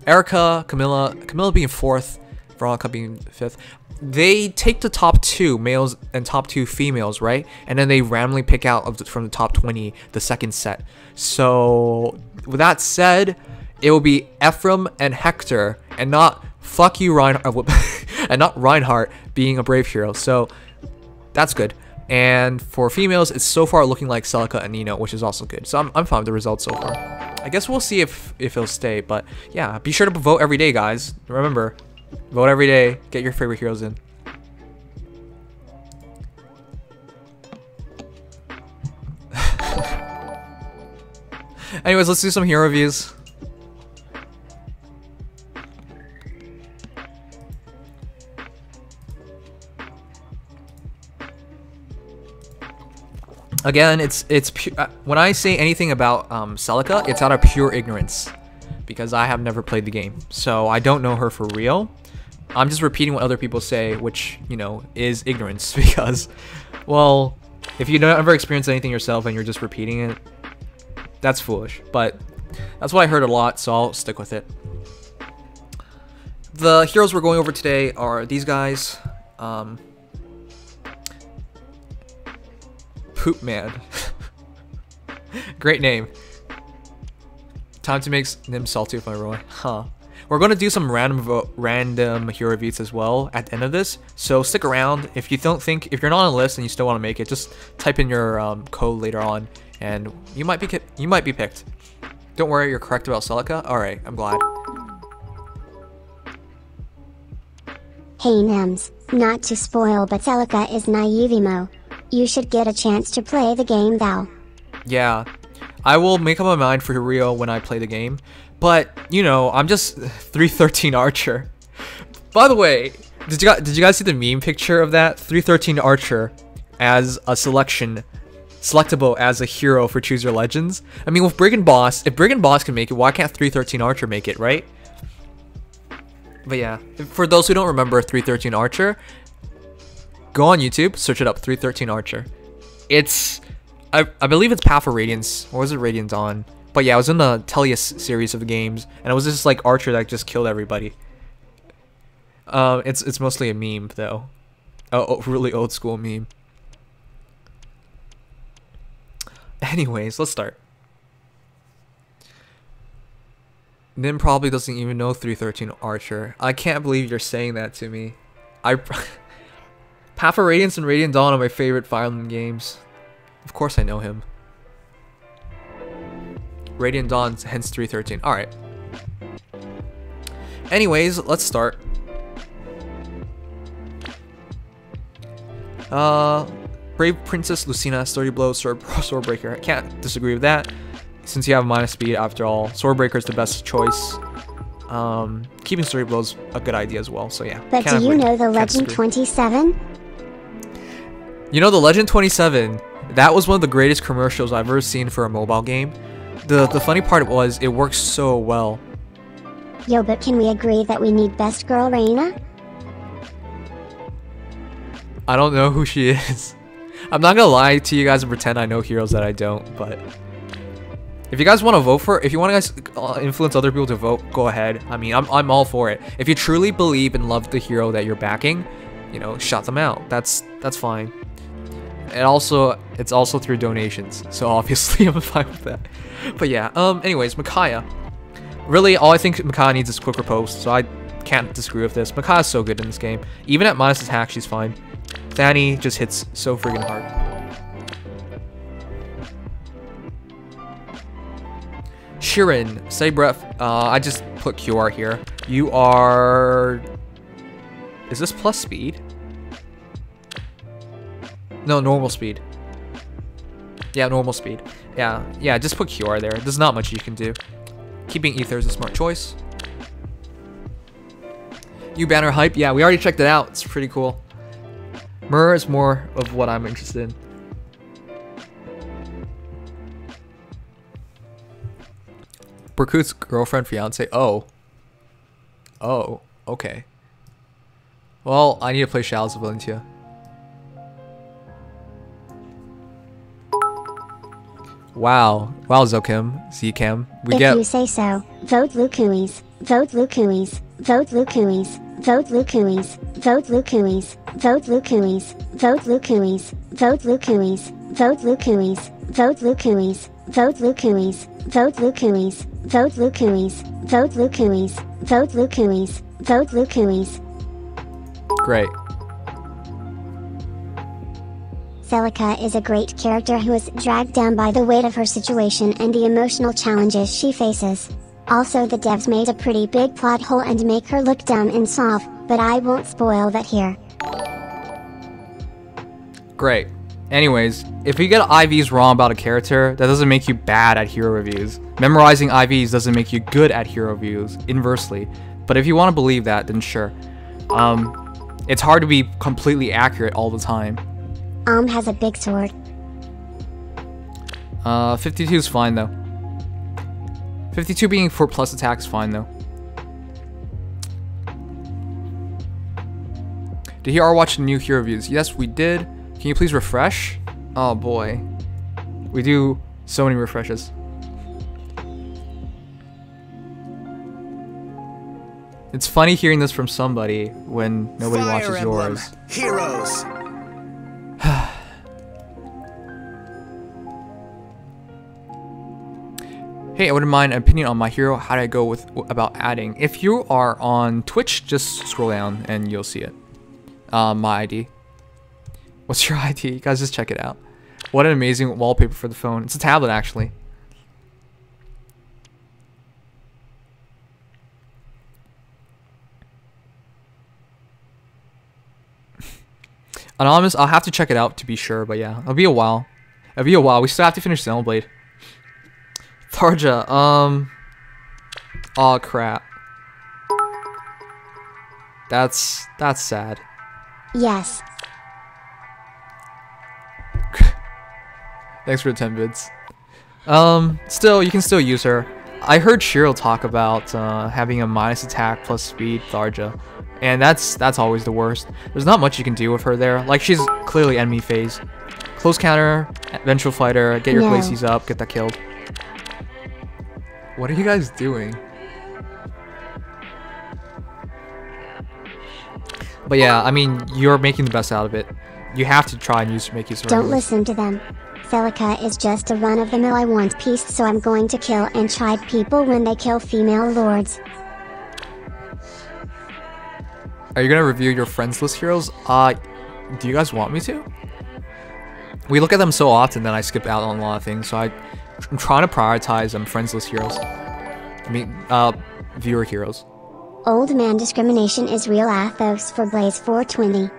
Eirika, Camilla being 4th, Veronica being 5th. They take the top 2 males and top 2 females, right? And then they randomly pick out from the top 20 the second set. So with that said, it will be Ephraim and Hector, and not fuck you Reinhardt, and not Reinhardt being a brave hero. So that's good. And for females, it's so far looking like Celica and Nino, which is also good. So I'm fine with the results so far. I guess we'll see if it'll stay, but yeah, be sure to vote every day, guys. Remember, vote every day. Get your favorite heroes in. Anyways, let's do some hero reviews. Again, it's when I say anything about Celica, it's out of pure ignorance, because I have never played the game, so I don't know her for real. I'm just repeating what other people say, which, you know, is ignorance, because, well, if you don't ever experience anything yourself and you're just repeating it, that's foolish. But that's what I heard a lot, so I'll stick with it. The heroes we're going over today are these guys. Poop Man. Great name. Time to make Nim salty with my Roy. Huh. We're going to do some random hero reviews as well at the end of this, so stick around. If you don't think, if you're not on a list and you still want to make it, just type in your code later on, and you might be picked. Don't worry, you're correct about Celica. All right, I'm glad. Hey Nems, not to spoil, but Celica is naivemo. You should get a chance to play the game thou. Yeah, I will make up my mind for real when I play the game, but you know, I'm just 313 Archer. By the way, did you guys see the meme picture of that 313 Archer as a selectable as a hero for Choose Your Legends? I mean, with Brigand Boss, if Brigand Boss can make it, why can't 313 Archer make it, right? But yeah, for those who don't remember 313 Archer, go on YouTube, search it up, 313 Archer. It's, I believe it's Path of Radiance, or was it Radiant Dawn? But yeah, it was in the Tellius series of games, and it was just like Archer that just killed everybody. It's mostly a meme though, a really old school meme. Anyways, let's start. Nim probably doesn't even know 313 Archer. I can't believe you're saying that to me. Path of Radiance and Radiant Dawn are my favorite Fire Emblem games. Of course I know him. Radiant Dawn, hence 313. Alright. Anyways, let's start. Brave Princess Lucina, Sturdy Blow, Swordbreaker. I can't disagree with that, since you have minus speed after all. Swordbreaker is the best choice. Keeping Sturdy Blow is a good idea as well, so yeah. But do you know the Legend 27? You know the Legend 27? That was one of the greatest commercials I've ever seen for a mobile game. The funny part was, it works so well. Yo, but can we agree that we need Best Girl Reina? I don't know who she is. I'm not gonna lie to you guys and pretend I know heroes that I don't, but if you guys want to vote for, if you want to guys influence other people to vote, go ahead. I mean, I'm all for it. If you truly believe and love the hero that you're backing, you know, shout them out. That's fine. And also, it's also through donations, so obviously I'm fine with that. But yeah, anyways, Micaiah. Really, all I think Micaiah needs is quick riposte, so I can't disagree with this. Micaiah's so good in this game. Even at minus attack, she's fine. Thani just hits so friggin' hard. Shirin, Steady Breath. I just put QR here. You are... Is this plus speed? No, normal speed. Yeah, normal speed. Yeah, just put QR there. There's not much you can do. Keeping Ether is a smart choice. New banner hype? Yeah, we already checked it out. It's pretty cool. Myrrh is more of what I'm interested in. Burkut's girlfriend, fiance. Oh. Oh, okay. Well, I need to play Shadows of Valentia. Wow. Wow, Zokim. Zcam. If you say so, vote Lukuis. Vote Lukuis. Vote Lukuis. Vote Lukuis. Vote Lukuis. Vote Lukuis. Vote Lukuis. Vote Lukuis. Vote Lukuis. Vote Lukuis. Vote Lukuis. Vote Lukuis. Vote Lukuis. Vote Lukuis. Vote Lukuis. Vote Lukuis. Great. Celica is a great character who is dragged down by the weight of her situation and the emotional challenges she faces. Also, the devs made a pretty big plot hole and make her look dumb and soft, but I won't spoil that here. Great. Anyways, if you get IVs wrong about a character, that doesn't make you bad at hero reviews. Memorizing IVs doesn't make you good at hero reviews, inversely. But if you want to believe that, then sure. It's hard to be completely accurate all the time. Has a big sword. 52 is fine though. 52 being for plus attack is fine though. Did you watch the new hero reviews? Yes, we did. Can you please refresh? Oh boy. We do so many refreshes. It's funny hearing this from somebody when nobody watches yours. Heroes. Hey, I wouldn't mind an opinion on my hero. How do I go with about adding? If you are on Twitch, just scroll down and you'll see it. My ID. What's your ID? You guys just check it out. What an amazing wallpaper for the phone. It's a tablet actually. Anonymous, I'll have to check it out to be sure, but yeah, it'll be a while. It'll be a while. We still have to finish Xenoblade. Tharja, oh crap. That's sad. Yes. Thanks for the 10 bits. Still, you can still use her. I heard Shiro talk about having a minus attack plus speed Tharja, and that's always the worst. There's not much you can do with her there. Like, she's clearly enemy phase. Close counter, vengeful fighter, get your Glacies up, get that killed. What are you guys doing? But yeah, I mean, you're making the best out of it. You have to try and make use of it. Don't listen to them. Celica is just a run-of-the-mill I want piece, so I'm going to kill and chide people when they kill female lords. Are you gonna review your friends list heroes? Do you guys want me to? We look at them so often that I skip out on a lot of things, so I'm trying to prioritize friends list heroes. I mean, viewer heroes. Old man discrimination is real Athos for Blaze 420.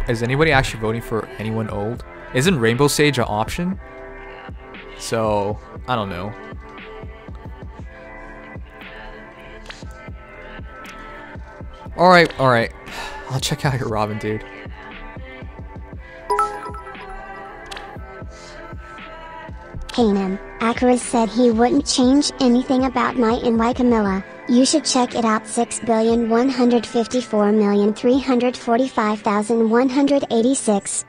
Is anybody actually voting for anyone old? Isn't Rainbow Sage an option? So, I don't know. Alright. I'll check out your Robin, dude. Hey Nim, Akaris said he wouldn't change anything about Might and Why Camilla. You should check it out. 6,154,345,186.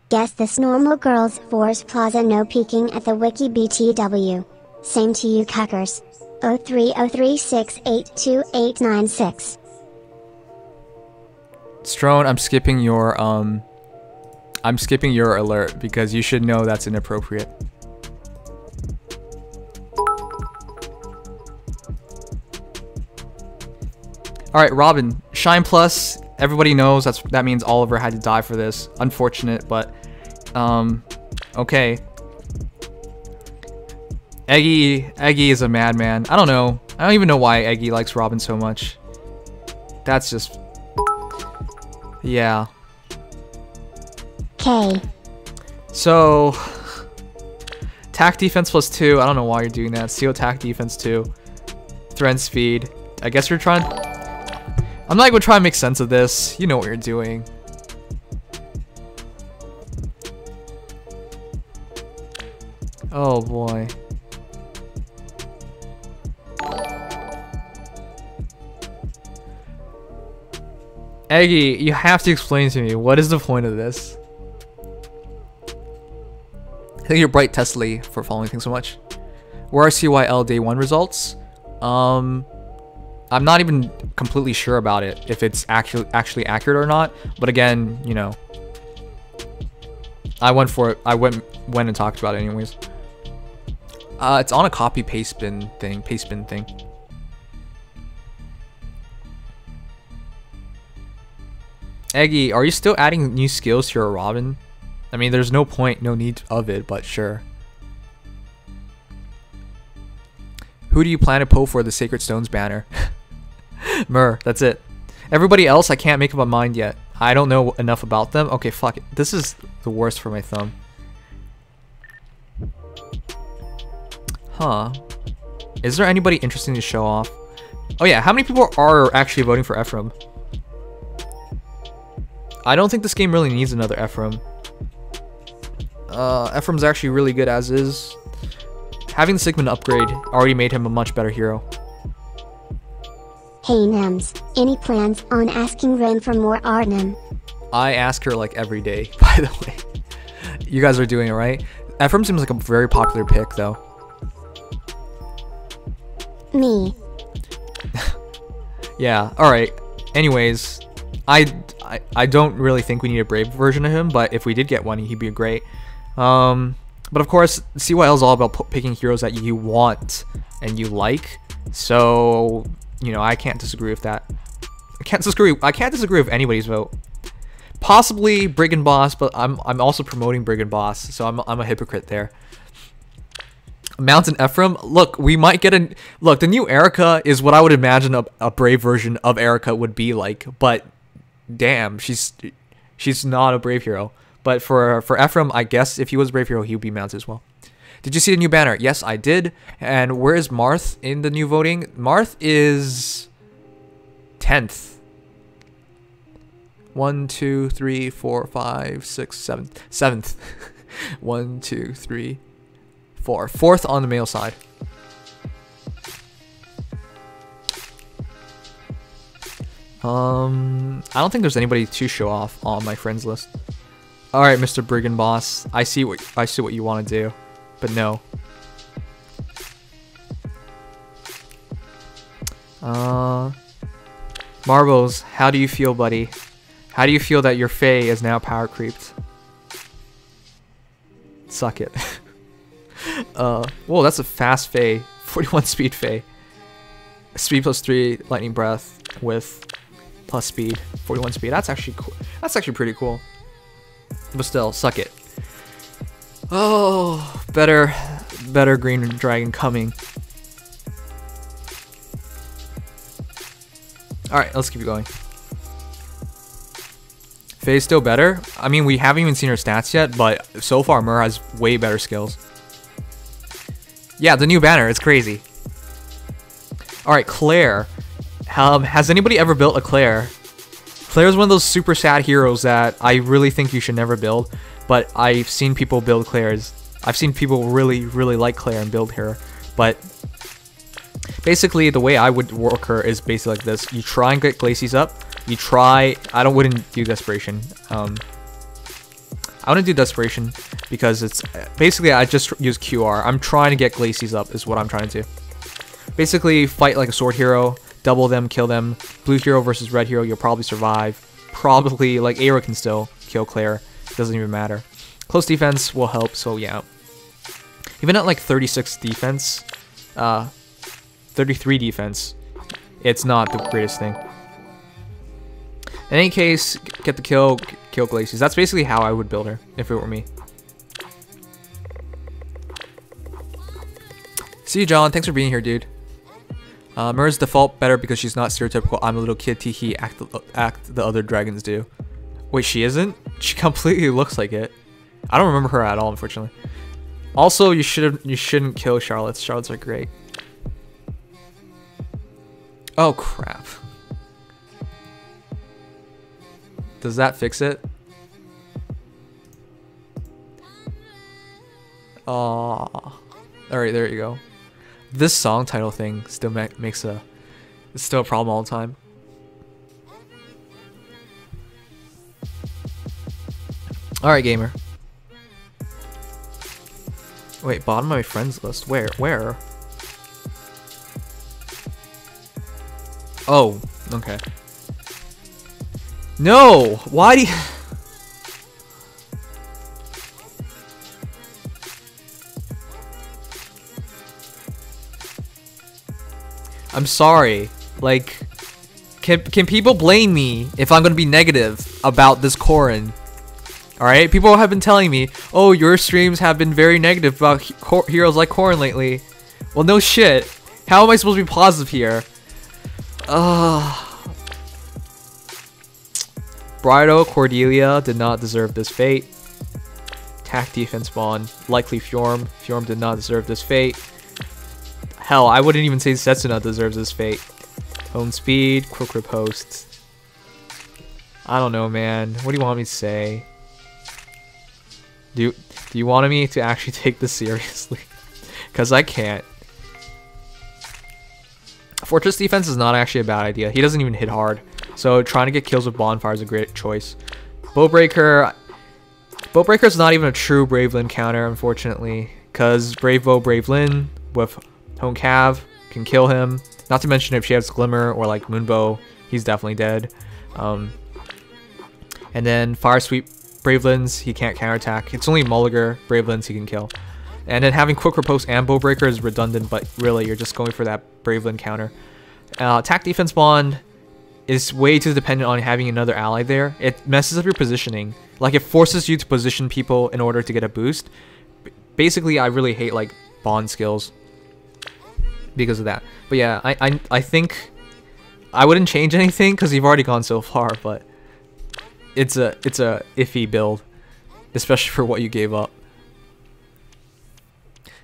Guess this normal girls Force Plaza no peeking at the wiki BTW. Same to you cuckers. 0303682896. Strone, I'm skipping your alert because you should know that's inappropriate. Alright, Robin. Shine Plus. Everybody knows that means Oliver had to die for this. Unfortunate, but okay. Eggy is a madman. I don't know. I don't even know why Eggy likes Robin so much. That's just... yeah. Okay. So... Attack defense +2. I don't know why you're doing that. Seal attack defense 2. Threat speed. I guess you're trying... I'm not gonna try and make sense of this. You know what you're doing. Oh boy. Eggy, you have to explain to me, what is the point of this? I think you're bright Tesla for following things so much. Where are CYL day 1 results? I'm not even completely sure about it, if it's actually accurate or not. But again, you know, I went for it. I went and talked about it anyways. It's on a copy paste bin thing. Eggy, are you still adding new skills to your Robin? I mean, there's no point, no need of it, but sure. Who do you plan to pull for the Sacred Stones banner? Myrrh, that's it. Everybody else, I can't make up my mind yet. I don't know enough about them. Okay, fuck it. This is the worst for my thumb. Huh. Is there anybody interesting to show off? Oh yeah, how many people are actually voting for Ephraim? I don't think this game really needs another Ephraim. Ephraim's actually really good as is. Having the Sigmund upgrade already made him a much better hero. Hey Nems, any plans on asking Ren for more Arnhem? I ask her like every day, by the way. You guys are doing it right. Ephraim seems like a very popular pick though. Me. Yeah, alright. Anyways, I don't really think we need a brave version of him, but if we did get one, he'd be great. But of course, CYL is all about picking heroes that you want and you like. So, you know, I can't disagree with that. I can't disagree with anybody's vote. Possibly Brigand Boss, but I'm also promoting Brigand Boss, so I'm a hypocrite there. Mountain Ephraim, look, we might get a look. The new Eirika is what I would imagine a brave version of Eirika would be like, but damn, she's not a brave hero. But for Ephraim, I guess if he was a brave hero, he would be mounted as well. Did you see the new banner? Yes, I did. And where is Myrrh in the new voting? Myrrh is 10th. 1, 2, 3, 4, 5, 6, 7. 7th. 1, 2, 3, 4. 4th on the male side. I don't think there's anybody to show off on my friends list. All right, Mr. Brigand Boss, I see what you want to do, but no. Marbles, how do you feel, buddy? How do you feel that your Fae is now power creeped? Suck it. Whoa, that's a fast Fae. 41 speed Fae. Speed +3, lightning breath with plus speed. 41 speed. That's actually cool. That's actually pretty cool. But still, suck it. Oh, better green dragon coming. Alright, let's keep going. Faye's still better. I mean, we haven't even seen her stats yet, but so far Myrrh has way better skills. Yeah, the new banner, it's crazy. Alright, Claire. Has anybody ever built a Claire? Claire's one of those super sad heroes that I really think you should never build, but I've seen people build Claires. I've seen people really like Claire and build her, but basically the way I would work her is basically like this. You try and get Glacies up. You try, wouldn't do Desperation. I wouldn't do Desperation because it's basically I just use QR. I'm trying to get Glacies up is what I'm trying to do. Basically fight like a sword hero, double them, kill them. Blue hero versus red hero, you'll probably survive. Probably, like, Eirika can still kill Claire. Doesn't even matter. Close defense will help, so yeah. Even at like 36 defense, 33 defense, it's not the greatest thing. In any case, get the kill Glacies. That's basically how I would build her, if it were me. See you, John. Thanks for being here, dude. Myrrh's default better because she's not stereotypical I'm a little kid teehee act the other dragons do. Wait, she isn't? She completely looks like it. I don't remember her at all, unfortunately. Also, you shouldn't kill Charlottes. Charlottes are great. Oh crap. Does that fix it? Alright, there you go. This song title thing still makes it's still a problem all the time. Alright, gamer. Wait, bottom of my friends list. Where? Oh, okay. No! Why do you... I'm sorry. Like, can people blame me if I'm gonna be negative about this Corrin? Alright, people have been telling me, oh, your streams have been very negative about heroes like Corrin lately. Well, no shit. How am I supposed to be positive here? Brido, Cordelia did not deserve this fate. Attack defense bond, likely Fjorm. Fjorm did not deserve this fate. Hell, I wouldn't even say Setsuna deserves this fate. Own speed, quick riposte. I don't know, man. What do you want me to say? Do you want me to actually take this seriously? Because I can't. Fortress defense is not actually a bad idea. He doesn't even hit hard. So trying to get kills with bonfire is a great choice. Bowbreaker is not even a true Brave Lyn counter, unfortunately. Because Brave Bow, Brave Lyn with Hone Cav can kill him. Not to mention if she has Glimmer or like Moonbow, he's definitely dead. And then Fire Sweep Brave Lyns, he can't counterattack. It's only Mulligar Brave Lyns he can kill. And then having Quick Riposte and Bowbreaker is redundant, but really you're just going for that Brave Lyn counter. Attack defense bond is way too dependent on having another ally there. It messes up your positioning. Like, it forces you to position people in order to get a boost. Basically, I really hate like bond skills because of that. But yeah, I think I wouldn't change anything because you've already gone so far, but it's a iffy build, especially for what you gave up.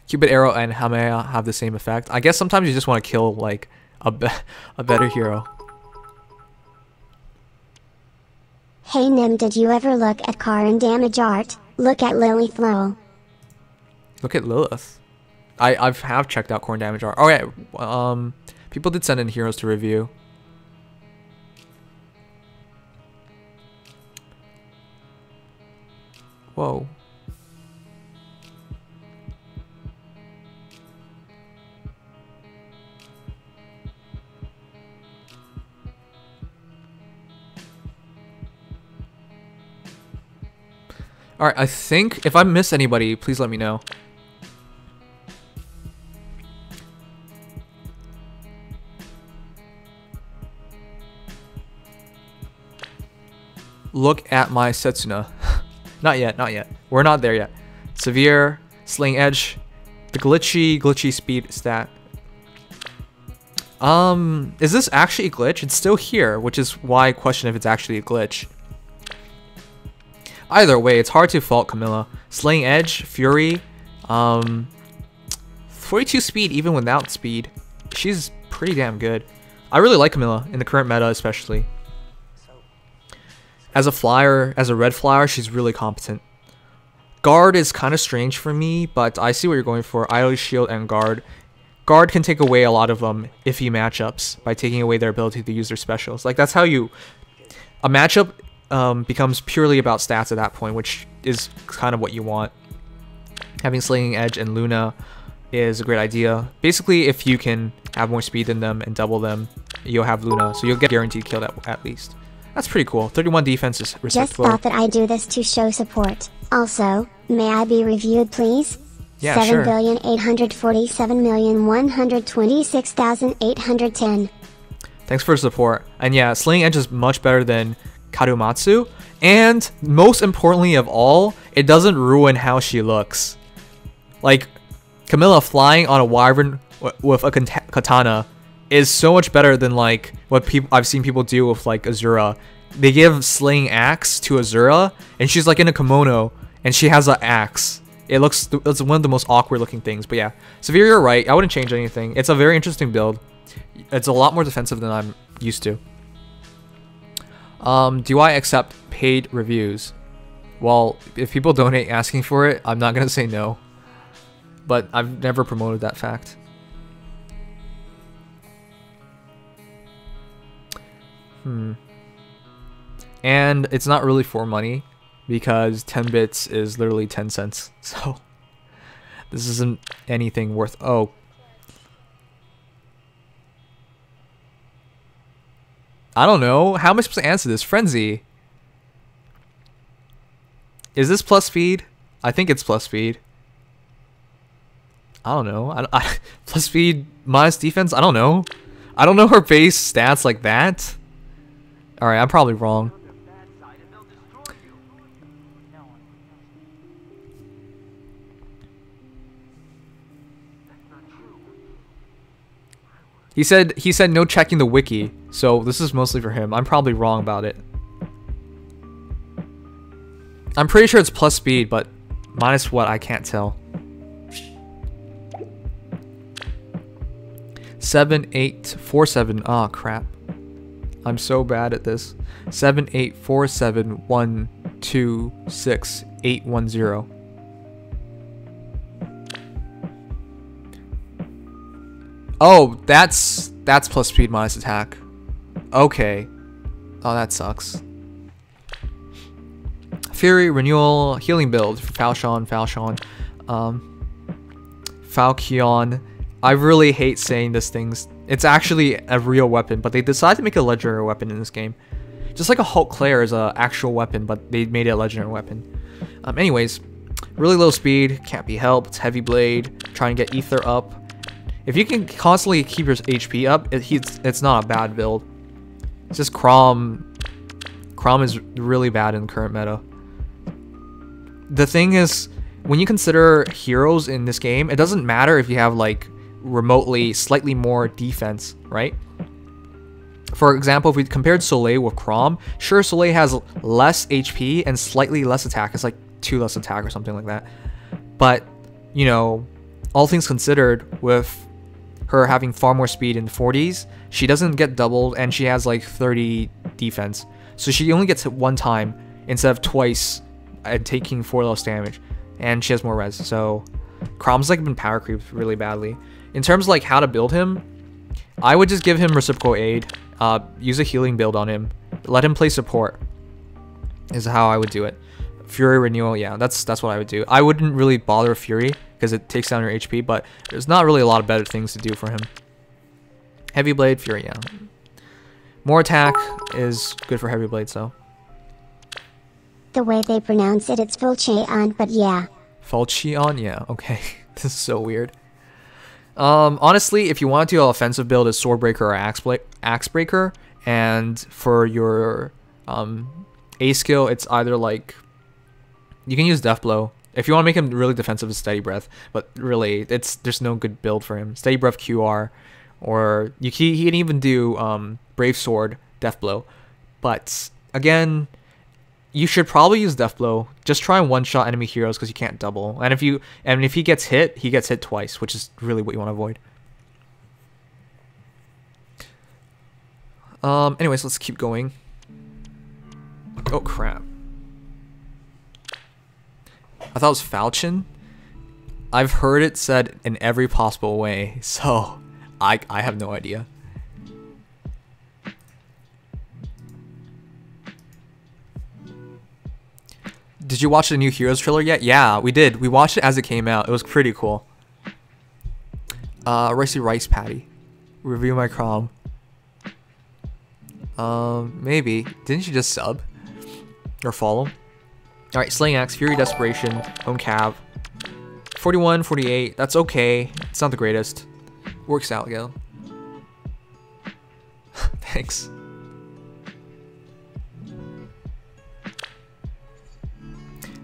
Cupid Arrow and Hamea have the same effect. I guess sometimes you just want to kill like a better hero. Hey Nim, did you ever look at Corrin damage art? Look at Lilith Lowell. Look at Lilith. I have checked out Corrin damage art. Oh yeah, people did send in heroes to review. Whoa. Alright, I think if I miss anybody, please let me know. Look at my Setsuna. Not yet, not yet. We're not there yet. Severe, Slaying Edge, the glitchy speed stat. Is this actually a glitch? It's still here, which is why I question if it's actually a glitch. Either way, it's hard to fault Camilla. Slaying Edge, Fury, 42 speed even without speed. She's pretty damn good. I really like Camilla in the current meta, especially. As a flyer, as a red flyer, she's really competent. Guard is kind of strange for me, but I see what you're going for. Idle Shield and Guard. Guard can take away a lot of iffy matchups by taking away their ability to use their specials. Like, that's how you... A matchup becomes purely about stats at that point, which is kind of what you want. Having Slaying Edge and Luna is a great idea. Basically, if you can have more speed than them and double them, you'll have Luna, so you'll get guaranteed kill at least. That's pretty cool. 31 defense is respectable. Just thought that I'd do this to show support. Also, may I be reviewed, please? Yeah, sure. 7,847,126,810. Thanks for the support. And yeah, Slaying Edge is much better than Karumatsu. And most importantly of all, it doesn't ruin how she looks. Like, Camilla flying on a wyvern with a katana is so much better than like what I've seen people do with like Azura. They give Slaying Axe to Azura, and she's like in a kimono, and she has an axe. It's one of the most awkward looking things. But yeah, Severe, you're right. I wouldn't change anything. It's a very interesting build. It's a lot more defensive than I'm used to. Do I accept paid reviews? Well, if people donate asking for it, I'm not gonna say no. But I've never promoted that fact. And it's not really for money, because 10 bits is literally 10 cents. So this isn't anything worth... Oh. I don't know. How am I supposed to answer this? Frenzy. Is this plus speed? I think it's plus speed. I don't know. Plus speed minus defense? I don't know. I don't know her base stats like that. Alright, I'm probably wrong. He said no checking the wiki, so this is mostly for him. I'm probably wrong about it. I'm pretty sure it's plus speed, but minus what, I can't tell. 7847. Oh crap. I'm so bad at this. 7847126810. Oh, that's plus speed minus attack. Okay. Oh, that sucks. Fury, Renewal, Healing build for Falchion. Falchion. I really hate saying this things. It's actually a real weapon, but they decided to make a legendary weapon in this game. Just like a Hulk Claire is an actual weapon, but they made it a legendary weapon. Anyways, really low speed, can't be helped. Heavy blade, trying to get ether up. If you can constantly keep your HP up, it's not a bad build. It's just Chrom. Chrom is really bad in the current meta. The thing is, when you consider heroes in this game, it doesn't matter if you have like remotely slightly more defense, right? For example, if we compared Soleil with Chrom, sure, Soleil has less HP and slightly less attack. It's like 2 less attack or something like that. But, you know, all things considered, with her having far more speed in 40s, she doesn't get doubled and she has like 30 defense. So she only gets hit 1 time instead of twice and taking 4 less damage. And she has more res. So Chrom's like been power creeped really badly. In terms of like how to build him, I would just give him reciprocal aid. Use a healing build on him. Let him play support. Is how I would do it. Fury Renewal, yeah, that's what I would do. I wouldn't really bother with Fury because it takes down your HP, but there's not really a lot of better things to do for him. Heavy Blade, Fury, yeah. More attack is good for Heavy Blade, so. The way they pronounce it, it's Falchion, but yeah. Falchion, yeah, okay. This is so weird. Honestly, if you want to do an offensive build, is Swordbreaker or Axebreaker, and for your A skill, it's either like you can use Death Blow. If you want to make him really defensive, it's Steady Breath, but really, there's no good build for him. Steady Breath QR, or he can even do Brave Sword, Death Blow. But again, you should probably use Death Blow. Just try and one-shot enemy heroes because you can't double. And if he gets hit twice, which is really what you want to avoid. Anyways, let's keep going. Oh crap. I thought it was Falchion. I've heard it said in every possible way, so I have no idea. Did you watch the new Heroes trailer yet? Yeah, we did. We watched it as it came out. It was pretty cool. Ricey Rice Patty. Review my Chrom. Maybe. Didn't you just sub? Or follow? Alright, Slaying Axe, Fury Desperation, Home Cav. 41, 48. That's okay. It's not the greatest. Works out, Gale. Thanks.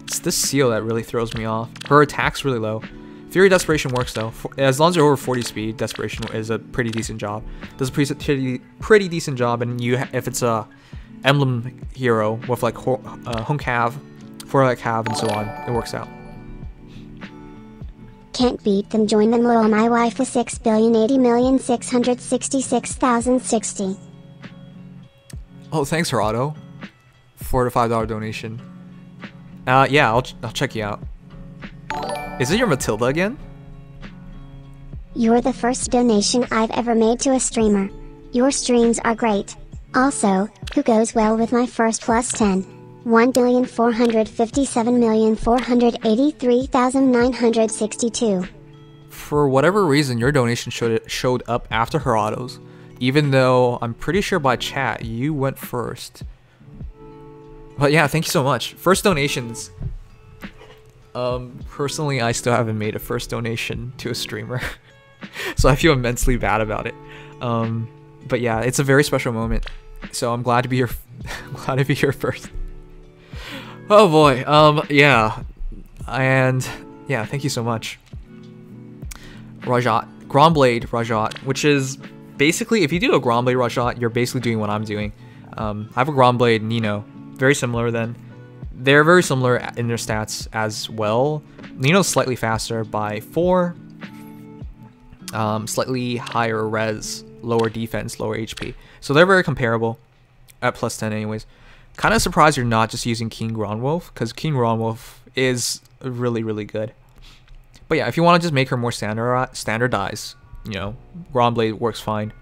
It's this seal that really throws me off. Her attack's really low. Fury Desperation works though. As long as you're over 40 speed, Desperation is a pretty decent job. Does a pretty decent job, and if it's a Emblem hero with like Home Cav, 4 like Cav, and so on, it works out. can't beat them, join them. Lol, my wife is 6,080,666,060. Oh, thanks, Gerardo, for the $5 donation. Yeah, I'll check you out. Is it your Matilda again? You're the first donation I've ever made to a streamer. Your streams are great. Also, who goes well with my first plus 10? 1,457,483,962. For whatever reason, your donation showed up after Gerardo's, even though I'm pretty sure by chat you went first. But yeah, thank you so much. First donations. Personally, I still haven't made a first donation to a streamer, so I feel immensely bad about it. But yeah, it's a very special moment, so I'm glad to be your glad to be here first. Oh boy, yeah, and yeah, thank you so much. Rajat, Gromblade Rajat, which is basically, if you do a Gromblade Rajat, you're basically doing what I'm doing. I have a Gromblade Nino, very similar then. They're very similar in their stats as well. Nino's slightly faster by 4, slightly higher res, lower defense, lower HP. So they're very comparable at plus 10 anyways. Kind of surprised you're not just using King Gronwolf, because King Gronwolf is really, really good. But yeah, if you want to just make her more standardized, you know, Gromblade works fine.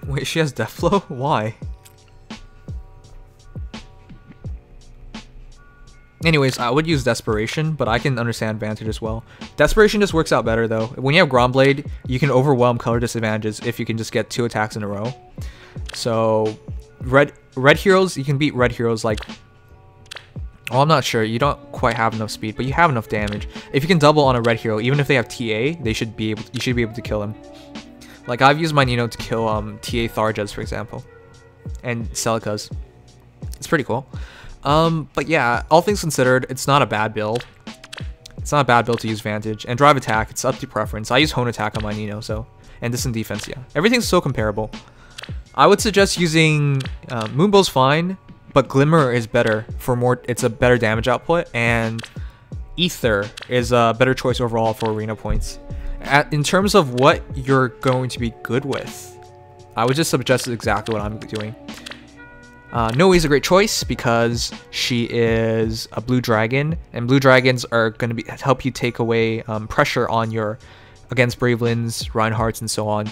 Wait, she has Deathflow? Why? Anyways, I would use Desperation, but I can understand Vantage as well. Desperation just works out better though. When you have Gromblade, you can overwhelm color disadvantages if you can just get 2 attacks in a row. So, red heroes, you can beat red heroes like... Oh, I'm not sure. You don't quite have enough speed, but you have enough damage. If you can double on a red hero, even if they have TA, you should be able to kill them. Like, I've used my Nino to kill TA Tharjas, for example. And Celica's. It's pretty cool. But yeah, all things considered, it's not a bad build. It's not a bad build to use Vantage. And Drive Attack, it's up to preference. I use Hone Attack on my Nino, so... And Distant Defense, yeah. Everything's so comparable. I would suggest using... Moonbow's fine, but Glimmer is better for more... It's a better damage output, and... Ether is a better choice overall for arena points. In terms of what you're going to be good with, I would just suggest exactly what I'm doing. Noe is a great choice because she is a blue dragon, and blue dragons are going to help you take away pressure on your against Bravelins, Reinhardts, and so on.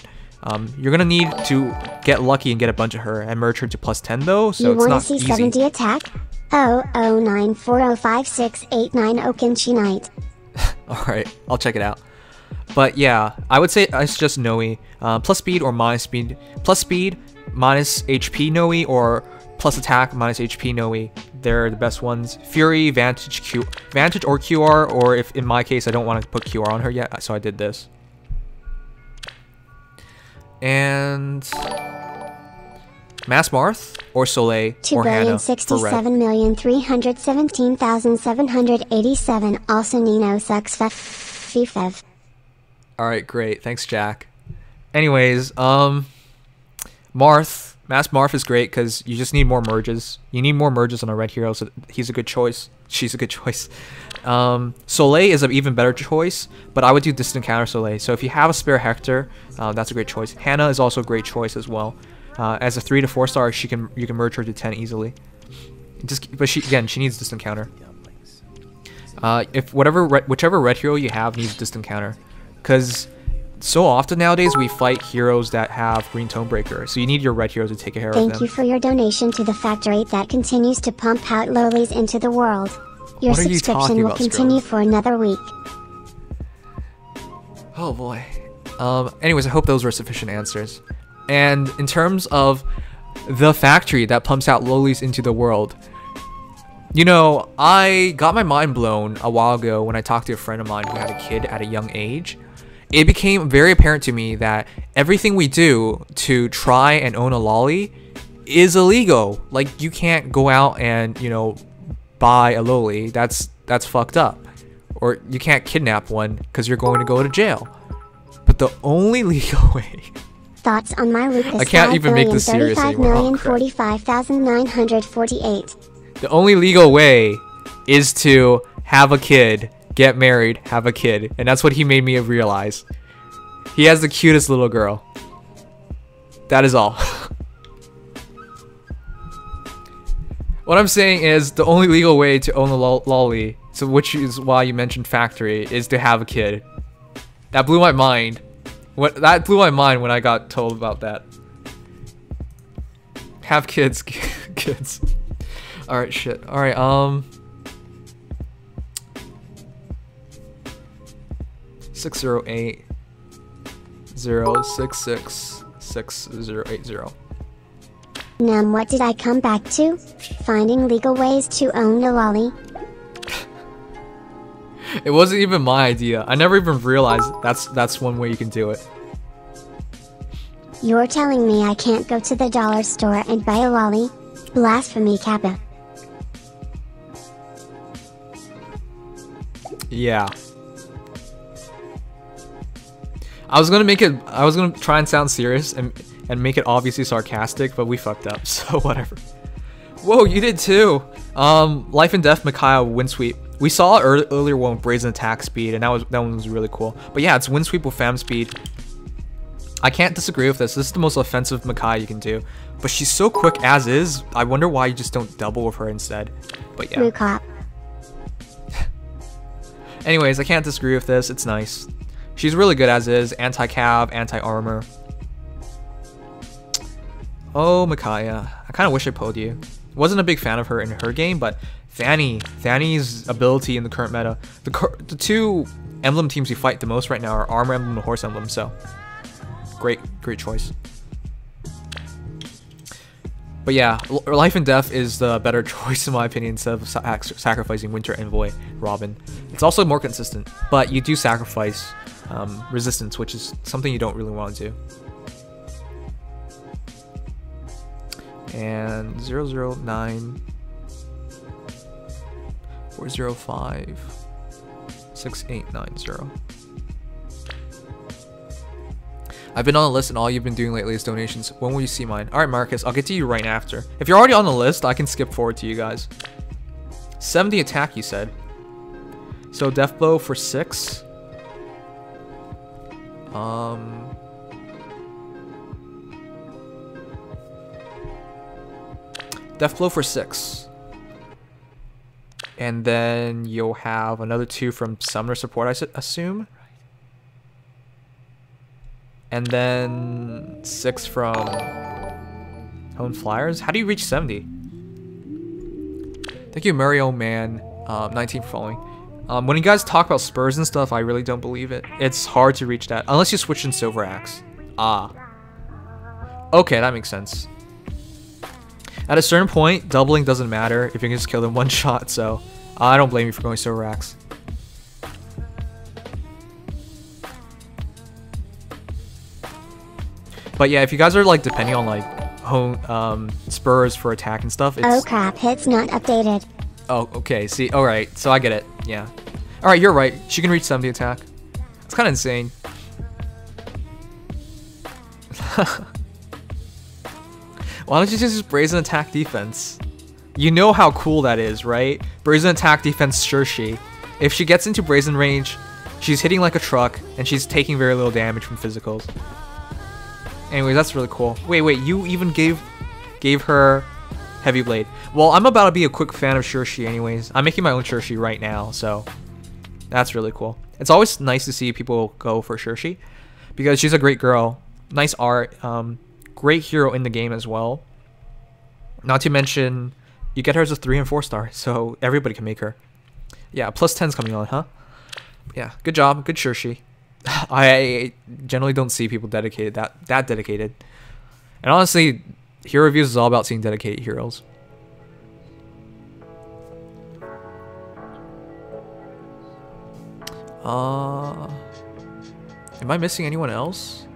You're gonna need to get lucky and get a bunch of her and merge her to plus 10 though, so it's not easy. You want to see 70 attack? 009405689 Okinchi Knight. Alright, I'll check it out. But yeah, I would say I suggest Noe. Plus speed or minus speed. Plus speed, minus HP Noe, or plus attack, minus HP Noe. They're the best ones. Fury, Vantage, Vantage or QR, or if in my case I don't want to put QR on her yet, so I did this. And Mass Marth or Soleil or Hannah for red. 2,067,317,787. Also Nino sucks FIFEV. Alright, great. Thanks, Jack. Anyways, Marth. Mass Marth is great because you just need more merges. You need more merges on a red hero, so he's a good choice. She's a good choice. Soleil is an even better choice, but I would do Distant Counter Soleil. So if you have a spare Hector, that's a great choice. Hannah is also a great choice as well. As a 3 to 4 star, you can merge her to 10 easily. But she needs Distant Counter. If whichever red hero you have needs Distant Counter, because so often nowadays we fight heroes that have Green Tonebreaker, so you need your red hero to take care of them. Thank you for your donation to the factory that continues to pump out lolies into the world. Your subscription will continue for another week. Oh boy. Anyways, I hope those were sufficient answers. And in terms of the factory that pumps out lolies into the world, you know, I got my mind blown a while ago when I talked to a friend of mine who had a kid at a young age. It became very apparent to me that everything we do to try and own a lolly is illegal. Like, you can't go out and, you know, buy a loli. That's fucked up. Or you can't kidnap one because you're going to go to jail. But the only legal way Thoughts on my Lucas? I can't even make this serious anymore. Oh, crap. 45,948. The only legal way is to have a kid, get married, have a kid. And that's what he made me realize. He has the cutest little girl. That is all. What I'm saying is the only legal way to own a lolly, so which is why you mentioned factory, is to have a kid. That blew my mind. That blew my mind when I got told about that. Have kids, kids. All right, shit. All right, 608 066 6080. What did I come back to? Finding legal ways to own a lolly? It wasn't even my idea. I never even realized that's one way you can do it. You're telling me I can't go to the dollar store and buy a lolly? Blasphemy, Kappa. Yeah. I was gonna try and sound serious and make it obviously sarcastic, but we fucked up, so whatever. Whoa, you did too! Life and Death Micaiah Windsweep. We saw earlier one with Brazen Attack Speed, and that one was really cool. But yeah, it's Windsweep with Fam Speed. I can't disagree with this. This is the most offensive Micaiah you can do. But she's so quick as is, I wonder why you just don't double with her instead. But yeah. Anyways, I can't disagree with this. It's nice. She's really good as is. Anti-cav, anti-armor. Oh, Micaiah. I kind of wish I pulled you. Wasn't a big fan of her in her game, but Fanny's ability in the current meta. The two emblem teams you fight the most right now are Armor Emblem and Horse Emblem, so great choice. But yeah, Life and Death is the better choice in my opinion instead of sacrificing Winter Envoy Robin. It's also more consistent, but you do sacrifice resistance, which is something you don't really want to do. And 009 405 6890. I've been on the list and all you've been doing lately is donations. When will you see mine? Alright, Marcus, I'll get to you right after. If you're already on the list, I can skip forward to you guys. 70 attack, you said. So Death Blow for 6. Death Blow for 6. And then you'll have another 2 from Summoner Support, I assume. And then 6 from Hone Flyers. How do you reach 70? Thank you, Mario Man, 19 for following. When you guys talk about spurs and stuff, I really don't believe it. It's hard to reach that unless you switch in Silver Axe. Ah. Okay, that makes sense. At a certain point, doubling doesn't matter if you can just kill them one shot, so I don't blame you for going Silver Axe. But yeah, if you guys are like depending on like spurs for attack and stuff, it's... Oh crap, hit's not updated. Oh, okay, see, alright, so I get it, yeah. Alright, you're right, she can reach 70 attack. It's kind of insane. Why don't you just Brazen Attack Defense? You know how cool that is, right? Brazen Attack Defense Shirshi. If she gets into Brazen range, she's hitting like a truck, and she's taking very little damage from physicals. Anyways, that's really cool. Wait, you even gave her Heavy Blade. Well, I'm about to be a quick fan of Shirshi anyways. I'm making my own Shirshi right now, so that's really cool. It's always nice to see people go for Shirshi, because she's a great girl. Nice art. Great hero in the game as well. Not to mention, you get her as a 3 and 4 star, so everybody can make her. Yeah, plus 10's coming on, huh? Yeah, good job, good Shirshi. I generally don't see people dedicated that dedicated. And honestly, hero reviews is all about seeing dedicated heroes. Am I missing anyone else?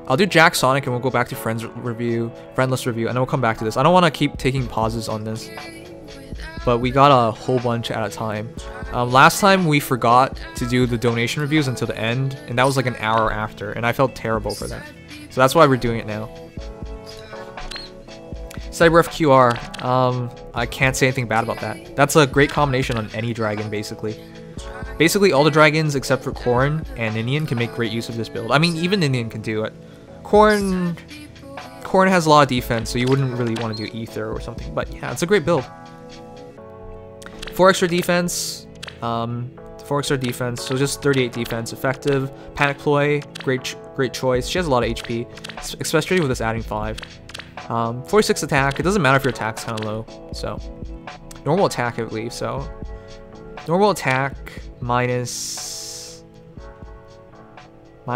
I'll do Jack Sonic and we'll go back to friendless review, and then we'll come back to this. I don't want to keep taking pauses on this, but we got a whole bunch at a time. Last time we forgot to do the donation reviews until the end, and that was like an hour after, and I felt terrible for that. So that's why we're doing it now. Steady Breath QR. I can't say anything bad about that. That's a great combination on any dragon, basically. Basically, all the dragons except for Corrin and Ninian can make great use of this build. I mean, even Ninian can do it. Corrin has a lot of defense, so you wouldn't really want to do Ether or something. But yeah, it's a great build. 4 extra defense. 4 extra defense, so just 38 defense. Effective. Panic Ploy, great choice. She has a lot of HP, especially with this adding 5. 46 attack. It doesn't matter if your attack's kind of low. So normal attack, I believe. So normal attack minus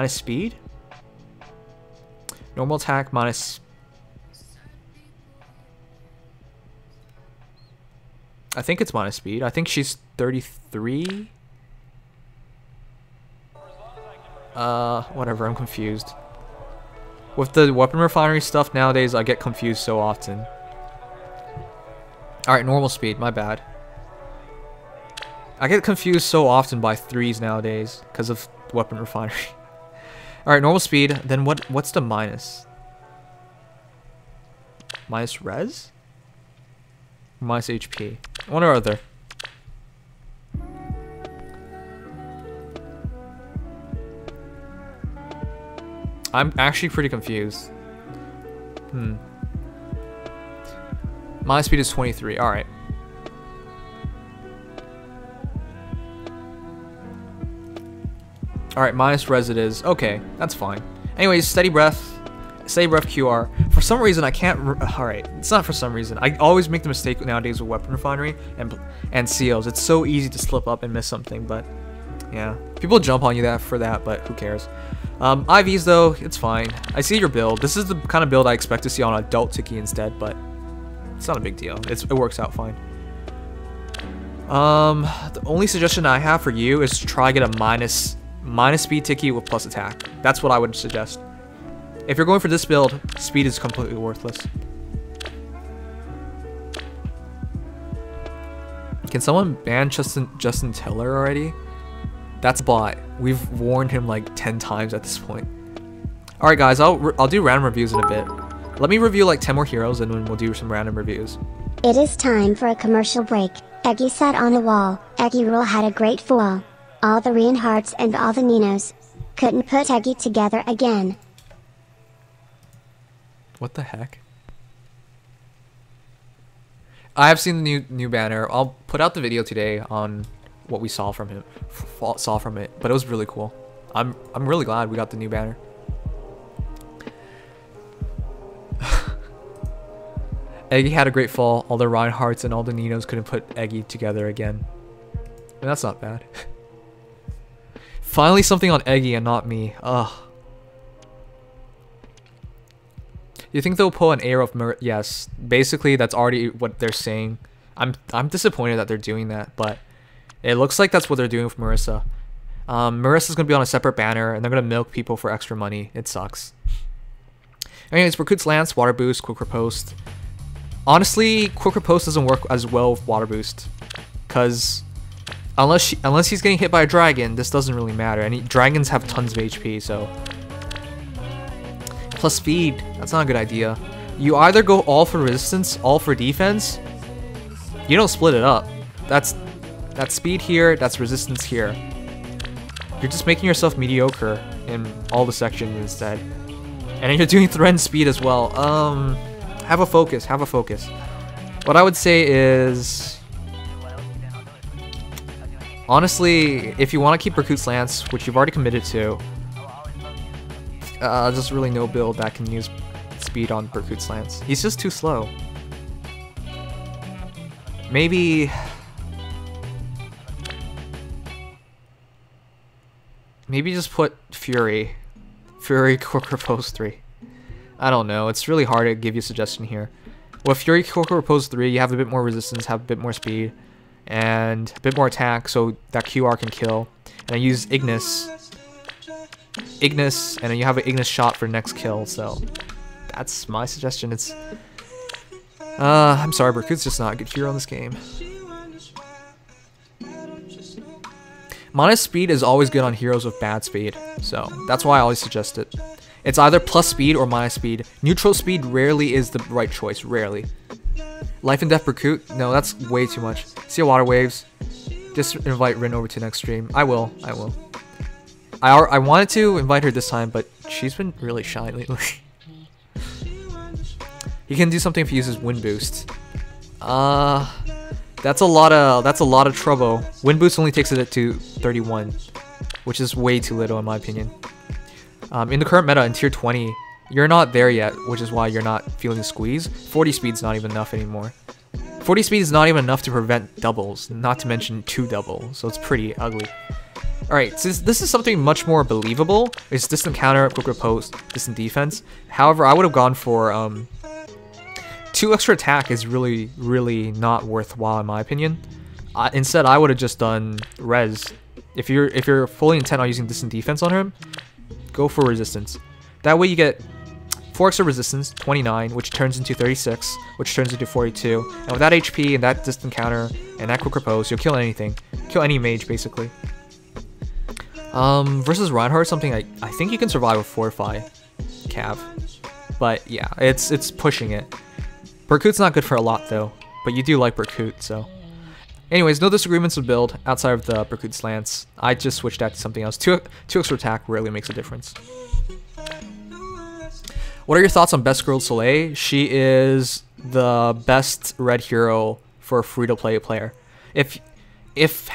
speed. Normal attack minus. I think it's minus speed. I think she's 33. Whatever. I'm confused. With the weapon refinery stuff nowadays, I get confused so often. Alright, normal speed, my bad. I get confused so often by 3s nowadays because of weapon refinery. Alright, normal speed, then what's the minus? Minus res? Minus HP. One or other. I'm actually pretty confused. My speed is 23. Alright. Alright, minus res it is. Okay, that's fine. Anyways, steady breath QR. For some reason, I can't. Alright, it's not for some reason. I always make the mistake nowadays with weapon refinery and CYLs. It's so easy to slip up and miss something, but yeah. People jump on you for that, but who cares? IVs though, it's fine. I see your build. This is the kind of build I expect to see on adult Tiki instead, but it's not a big deal. It works out fine. The only suggestion I have for you is to try get a minus speed Tiki with plus attack. That's what I would suggest. If you're going for this build, speed is completely worthless. Can someone ban Justin Tiller already? That's bot. We've warned him like 10 times at this point. Alright guys, I'll do random reviews in a bit. Let me review like 10 more heroes and then we'll do some random reviews. It is time for a commercial break. Eggy sat on the wall. Eggy Rule had a great fall. All the Reinhardts and all the Ninos couldn't put Eggy together again. What the heck? I have seen the new banner. I'll put out the video today on what we saw from it, but it was really cool. I'm really glad we got the new banner. Eggy had a great fall. All the Reinhardts and all the Ninos couldn't put Eggy together again. And that's not bad. Finally something on Eggy and not me. Ugh. You think they'll pull an air of Myrrh? Yes. Basically, that's already what they're saying. I'm disappointed that they're doing that, but it looks like that's what they're doing with Marissa. Marissa's going to be on a separate banner, and they're going to milk people for extra money. It sucks. Anyways, Recruit's Lance, Water Boost, Quick Riposte. Honestly, Quick Riposte doesn't work as well with Water Boost. Because unless he's getting hit by a dragon, this doesn't really matter. And dragons have tons of HP, so... Plus speed, that's not a good idea. You either go all for resistance, all for defense. You don't split it up. That's speed here, that's resistance here. You're just making yourself mediocre in all the sections instead. And then you're doing threat and speed as well. Have a focus, have a focus. What I would say is... Honestly, if you want to keep Recruit's Lance, which you've already committed to, there's really no build that can use speed on Recruit's Lance. He's just too slow. Maybe just put Fury Quick Riposte 3. I don't know, it's really hard to give you a suggestion here. With Fury Quick Riposte 3, you have a bit more resistance, have a bit more speed, and a bit more attack, so that QR can kill. And I use Ignis, and then you have an Ignis shot for next kill, so that's my suggestion. It's I'm sorry, Recruit's just not a good hero in this game. Minus speed is always good on heroes with bad speed, so that's why I always suggest it. It's either plus speed or minus speed. Neutral speed rarely is the right choice, rarely. Life and Death Berkut? No, that's way too much. See Water Waves. Just invite Rin over to next stream. I will. I wanted to invite her this time, but she's been really shy lately. He can do something if he uses Wind Boost. That's a lot of trouble. Wind Boost only takes it to 31, which is way too little in my opinion. In the current meta in tier 20, you're not there yet, which is why you're not feeling the squeeze. 40 speed's not even enough anymore. 40 speed is not even enough to prevent doubles, not to mention 2 doubles, so it's pretty ugly. Alright, so this is something much more believable. It's distant counter, quick riposte, distant defense. However, I would have gone for 2 extra attack is really not worthwhile in my opinion. Instead, I would have just done res. If you're fully intent on using distant defense on him, go for resistance. That way you get 4 extra resistance, 29, which turns into 36, which turns into 42. And with that HP and that distant counter and that quick riposte, you'll kill anything. Kill any mage basically. Versus Reinhardt, something I think you can survive with Fortify Cav. But yeah, it's pushing it. Berkut's not good for a lot though, but you do like Berkut, so. Anyways, no disagreements with build outside of the Berkut slants. I just switched that to something else. 2 extra attack rarely makes a difference. What are your thoughts on Best Girl Soleil? She is the best red hero for a free-to-play player. If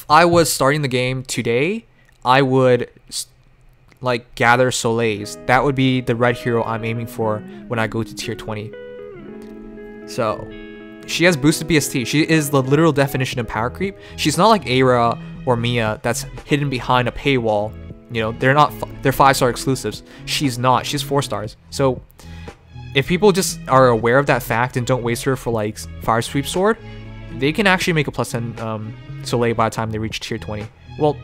I was starting the game today, I would like gather Soleils. That would be the red hero I'm aiming for when I go to tier 20. So, she has boosted BST. She is the literal definition of power creep. She's not like Eirika or Mia that's hidden behind a paywall. You know, they're 5-star exclusives. She's not. She's 4 stars. So, if people just are aware of that fact and don't waste her for like Fire Sweep Sword, they can actually make a plus 10 Soleil by the time they reach tier 20. Well,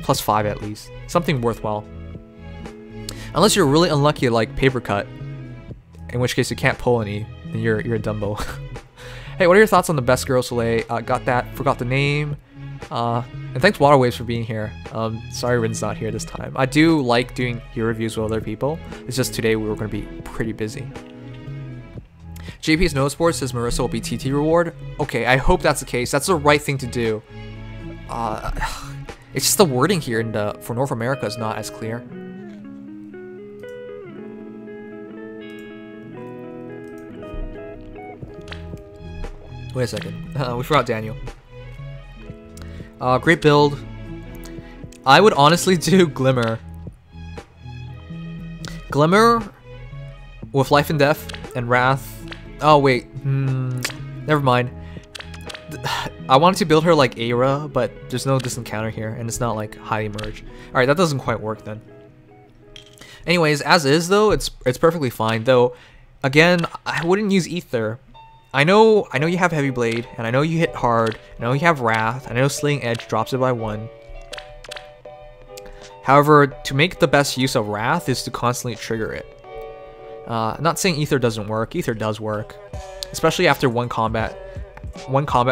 plus 5 at least. Something worthwhile. Unless you're really unlucky like Paper Cut, in which case you can't pull any, then you're a Dumbo. Hey, what are your thoughts on the Best Girl Soleil? Got that, forgot the name. And thanks Waterwaves for being here. Sorry Rin's not here this time. I do like doing hero reviews with other people. It's just today we were going to be pretty busy. JP's No Sports says Marissa will be TT reward. Okay, I hope that's the case. That's the right thing to do. It's just the wording here in for North America is not as clear. Wait a second. We forgot Daniel. Great build. I would honestly do Glimmer. Glimmer with Life and Death and Wrath. Oh wait, never mind. I wanted to build her like Eirika, but there's no distant counter here, and it's not like highly merge. All right, that doesn't quite work then. Anyways, as is though, it's perfectly fine. Though, again, I wouldn't use Ether. I know you have Heavy Blade, and I know you hit hard. I know you have Wrath. I know Slaying Edge drops it by 1. However, to make the best use of Wrath is to constantly trigger it. I'm not saying Ether doesn't work. Ether does work, especially after one combat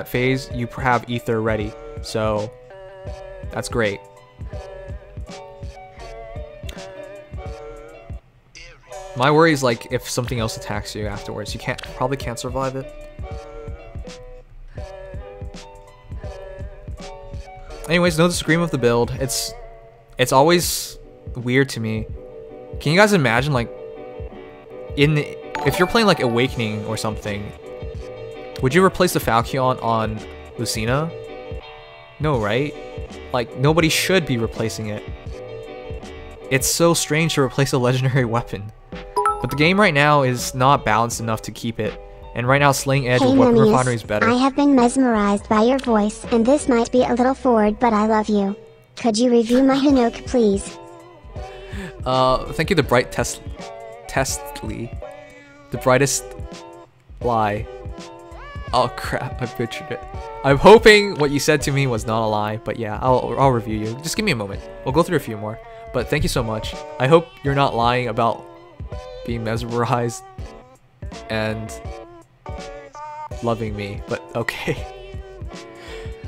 phase. You have Ether ready, so that's great. My worry is like if something else attacks you afterwards, you probably can't survive it. Anyways, no disagreement with the build. It's always weird to me. Can you guys imagine like if you're playing like Awakening or something, would you replace the Falchion on Lucina? No, right? Like nobody should be replacing it. It's so strange to replace a legendary weapon. But the game right now is not balanced enough to keep it. And right now Slaying Edge with Weapon Refinery is better. I have been mesmerized by your voice, and this might be a little forward, but I love you. Could you review my Hinook, please? Thank you, the Bright Testly. The Brightest Lie. Oh crap, I butchered it. I'm hoping what you said to me was not a lie, but yeah, I'll review you. Just give me a moment. We'll go through a few more. But thank you so much. I hope you're not lying about being mesmerized and loving me, but okay.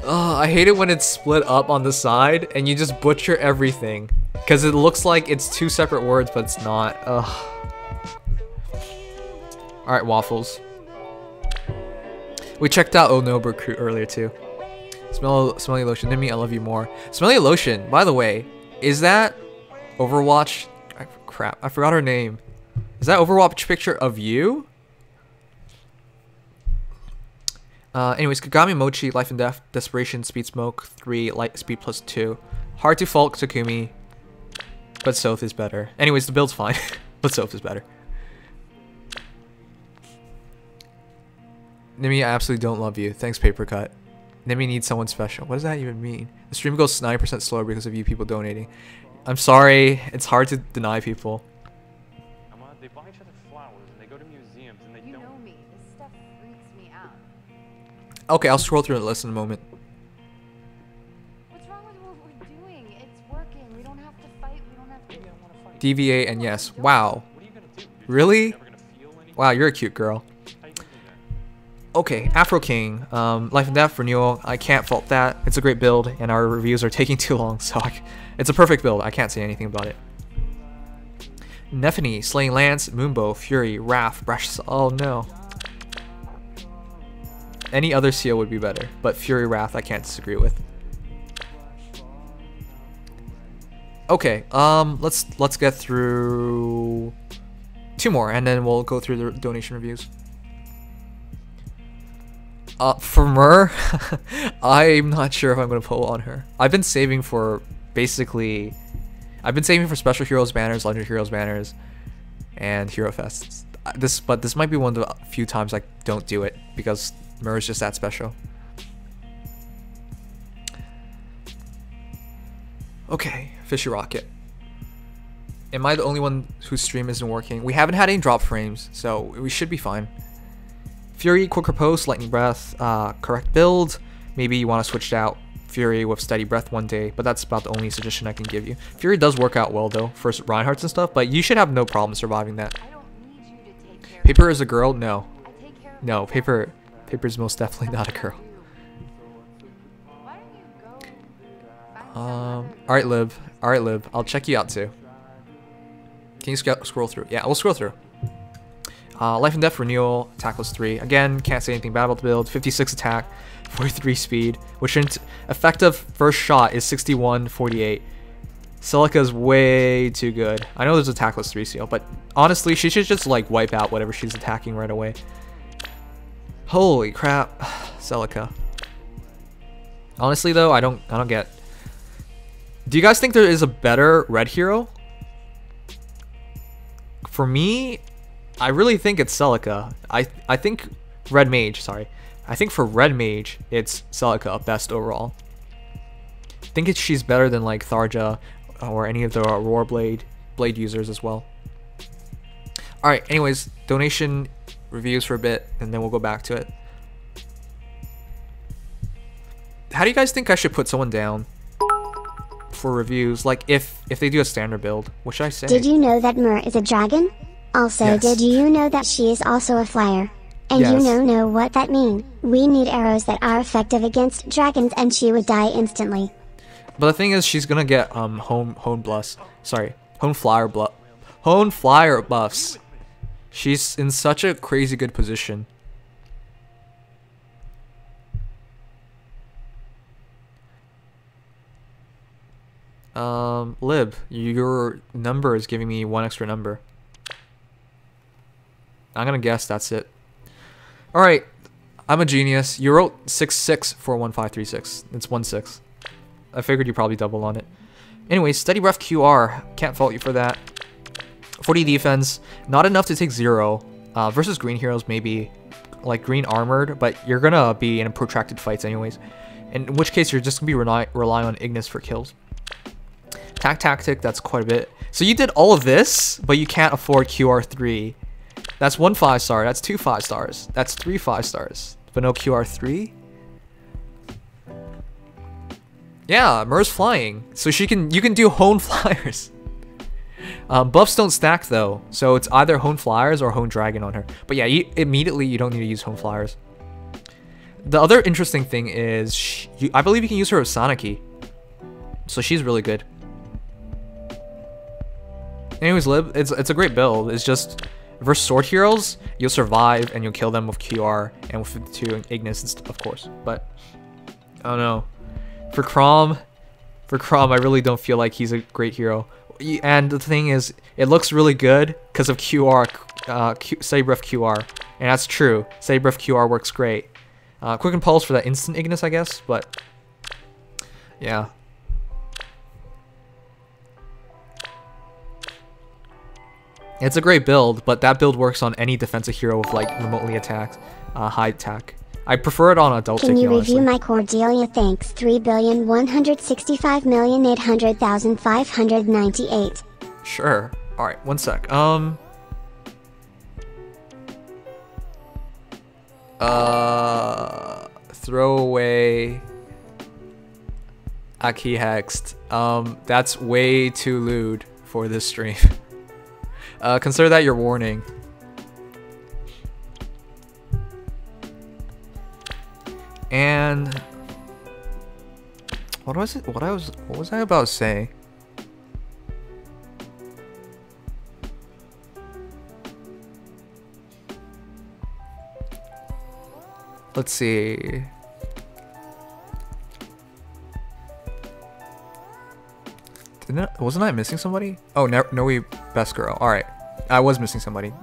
I hate it when it's split up on the side and you just butcher everything. Because it looks like it's two separate words, but it's not. Ugh. Alright, waffles. We checked out Oh No Recruit earlier too. Smelly lotion. Nimi, I love you more. Smelly lotion, by the way, is that Overwatch? Crap, I forgot her name. Is that Overwatch picture of you? Anyways, Kagami Mochi, Life and Death, Desperation, Speed Smoke, 3, Light Speed plus 2. Hard to fault Takumi, but Soth is better. Anyways, the build's fine, but Soth is better. Nimi, I absolutely don't love you. Thanks, Paper Cut. Nimi needs someone special. What does that even mean? The stream goes 9% slower because of you people donating. I'm sorry, it's hard to deny people. They buy each other flowers and they go to museums and they don't. You know me. This stuff freaks me out. Okay, I'll scroll through the list in a moment. What's wrong with what we're doing? It's working. We don't have to fight. We don't have to. Maybe I want to fight. DVA and yes. Wow. What are you gonna do? Really? Never gonna feel anything? Wow, you're a cute girl. How you gonna do Okay, Afro King, Life and Death Renewal. I can't fault that. It's a great build, and our reviews are taking too long, so it's a perfect build. I can't say anything about it. Nephany, Slaying Lance, Moonbow, Fury, Wrath, Brash. Oh no. Any other seal would be better, but Fury, Wrath, I can't disagree with. Okay, let's get through 2 more, and then we'll go through the donation reviews. For Myrrh, I'm not sure if I'm gonna pull on her. I've been saving for Special Heroes banners, Legendary Heroes banners, and Hero Fests. But this might be one of the few times I don't do it because Myrrh is just that special. Okay, Fishy Rocket. Am I the only one whose stream isn't working? We haven't had any drop frames, so we should be fine. Fury, Quicker Post, Lightning Breath, correct build. Maybe you want to switch out Fury with Steady Breath one day, but that's about the only suggestion I can give you. Fury does work out well though for Reinhardt's and stuff, but you should have no problem surviving that. I don't need you to take care Paper is a girl? No. I take care of No, Paper's most definitely not a girl. Why don't you go find some Alright, Lib. Alright, Lib. I'll check you out too. Can you scroll through? Yeah, we'll scroll through. Life and Death Renewal, attack plus 3. Again, can't say anything bad about the build. 56 attack, 43 speed, which effective first shot is 61-48. Celica is way too good. I know there's attack plus 3 seal, but honestly, she should just like wipe out whatever she's attacking right away. Holy crap, Celica. Honestly though, I don't get. Do you guys think there is a better red hero? For me, I really think it's Celica. I think Red Mage, sorry. I think for Red Mage, it's Celica best overall. I think she's better than like Tharja or any of the Aurora Blade users as well. Alright, anyways, donation reviews for a bit, and then we'll go back to it. How do you guys think I should put someone down for reviews? Like if they do a standard build, what should I say? Did you know that Myrrh is a dragon? Also, Yes. did you know that she is also a flyer? And Yes. you know what that means. We need arrows that are effective against dragons and she would die instantly. But the thing is, she's gonna get hone flyer buffs. She's in such a crazy good position. Lib, your number is giving me 1 extra number. I'm gonna guess that's it. Alright, I'm a genius. You wrote 66-41536. It's 16. I figured you probably doubled on it. Anyways, Steady Breath QR. Can't fault you for that. 40 defense. Not enough to take 0. Versus green heroes, maybe like green armored, but you're gonna be in protracted fights anyways. In which case, you're just gonna be relying on Ignis for kills. Tactic, that's quite a bit. So you did all of this, but you can't afford QR3. That's 1 5-star. That's 2 5-stars. That's 3 5-stars. But no QR3. Yeah, Myrrh's flying, so you can do Hone Flyers. Buffs don't stack though, so it's either Hone Flyers or Hone Dragon on her. But yeah, immediately you don't need to use Hone Flyers. The other interesting thing is, I believe you can use her as Sanaki. So she's really good. Anyways, Lib, it's a great build. It's just, versus sword heroes, you'll survive and you'll kill them with QR and with 52 and Ignis, of course. But, I don't know. For Chrom, I really don't feel like he's a great hero. And the thing is, it looks really good because of QR, Steady Breath QR. And that's true. Steady Breath QR works great. Quick Impulse for that instant Ignis, I guess, but yeah. It's a great build, but that build works on any defensive hero with like remotely attacked, high attack. I prefer it on adult. Can you review my Cordelia? Thanks. 3,165,800,598. Sure. All right. One sec. Throw away Aki Hexed. That's way too lewd for this stream. Consider that your warning. And what was I about to say? Let's see. Wasn't I missing somebody? Oh, Noe best girl. All right, I was missing somebody.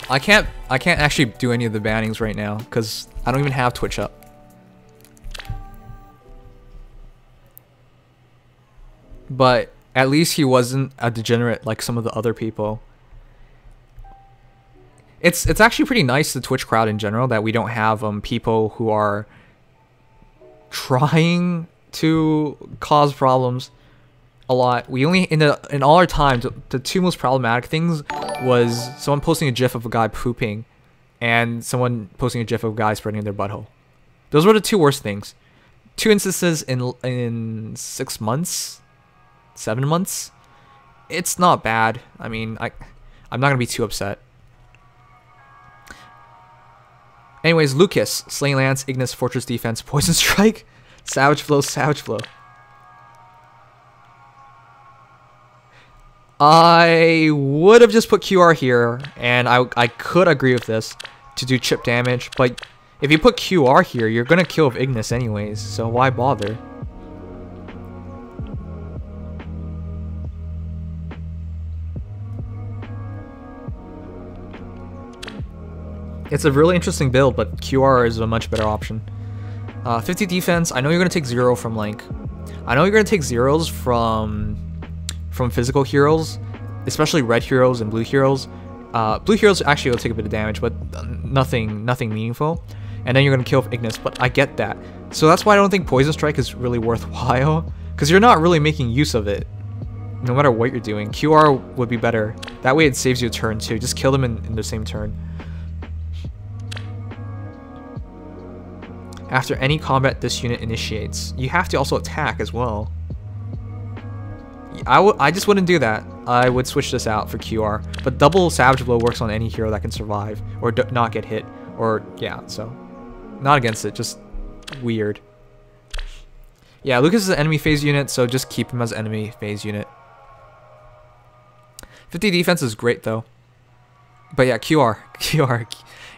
I can't actually do any of the bannings right now because I don't even have Twitch up. But at least he wasn't a degenerate like some of the other people. It's actually pretty nice, the Twitch crowd in general, that we don't have people who are trying to cause problems a lot. We only in all our time, the two most problematic things was someone posting a gif of a guy pooping and someone posting a gif of a guy spreading their butthole. Those were the two worst things. 2 instances in 6 months, 7 months. It's not bad. I mean, I'm not gonna be too upset. Anyways, Lucas, Slaying Lance, Ignis, Fortress Defense, Poison Strike, Savage Flow, Savage Flow. I would have just put QR here, and I could agree with this to do chip damage, but if you put QR here, you're gonna kill with Ignis anyways, so why bother? It's a really interesting build, but QR is a much better option. 50 defense. I know you're gonna take 0 from like, I know you're gonna take 0s from physical heroes, especially red heroes and blue heroes. Blue heroes actually will take a bit of damage, but nothing meaningful. And then you're gonna kill with Ignis, but I get that. So that's why I don't think Poison Strike is really worthwhile, because you're not really making use of it. No matter what you're doing, QR would be better. That way it saves you a turn too. Just kill them in the same turn. After any combat this unit initiates, you have to also attack as well. I just wouldn't do that. I would switch this out for QR. But double Savage Blow works on any hero that can survive or not get hit. Or, yeah, so. Not against it, just weird. Yeah, Lucas is an enemy phase unit, so just keep him as enemy phase unit. 50 defense is great, though. But yeah, QR.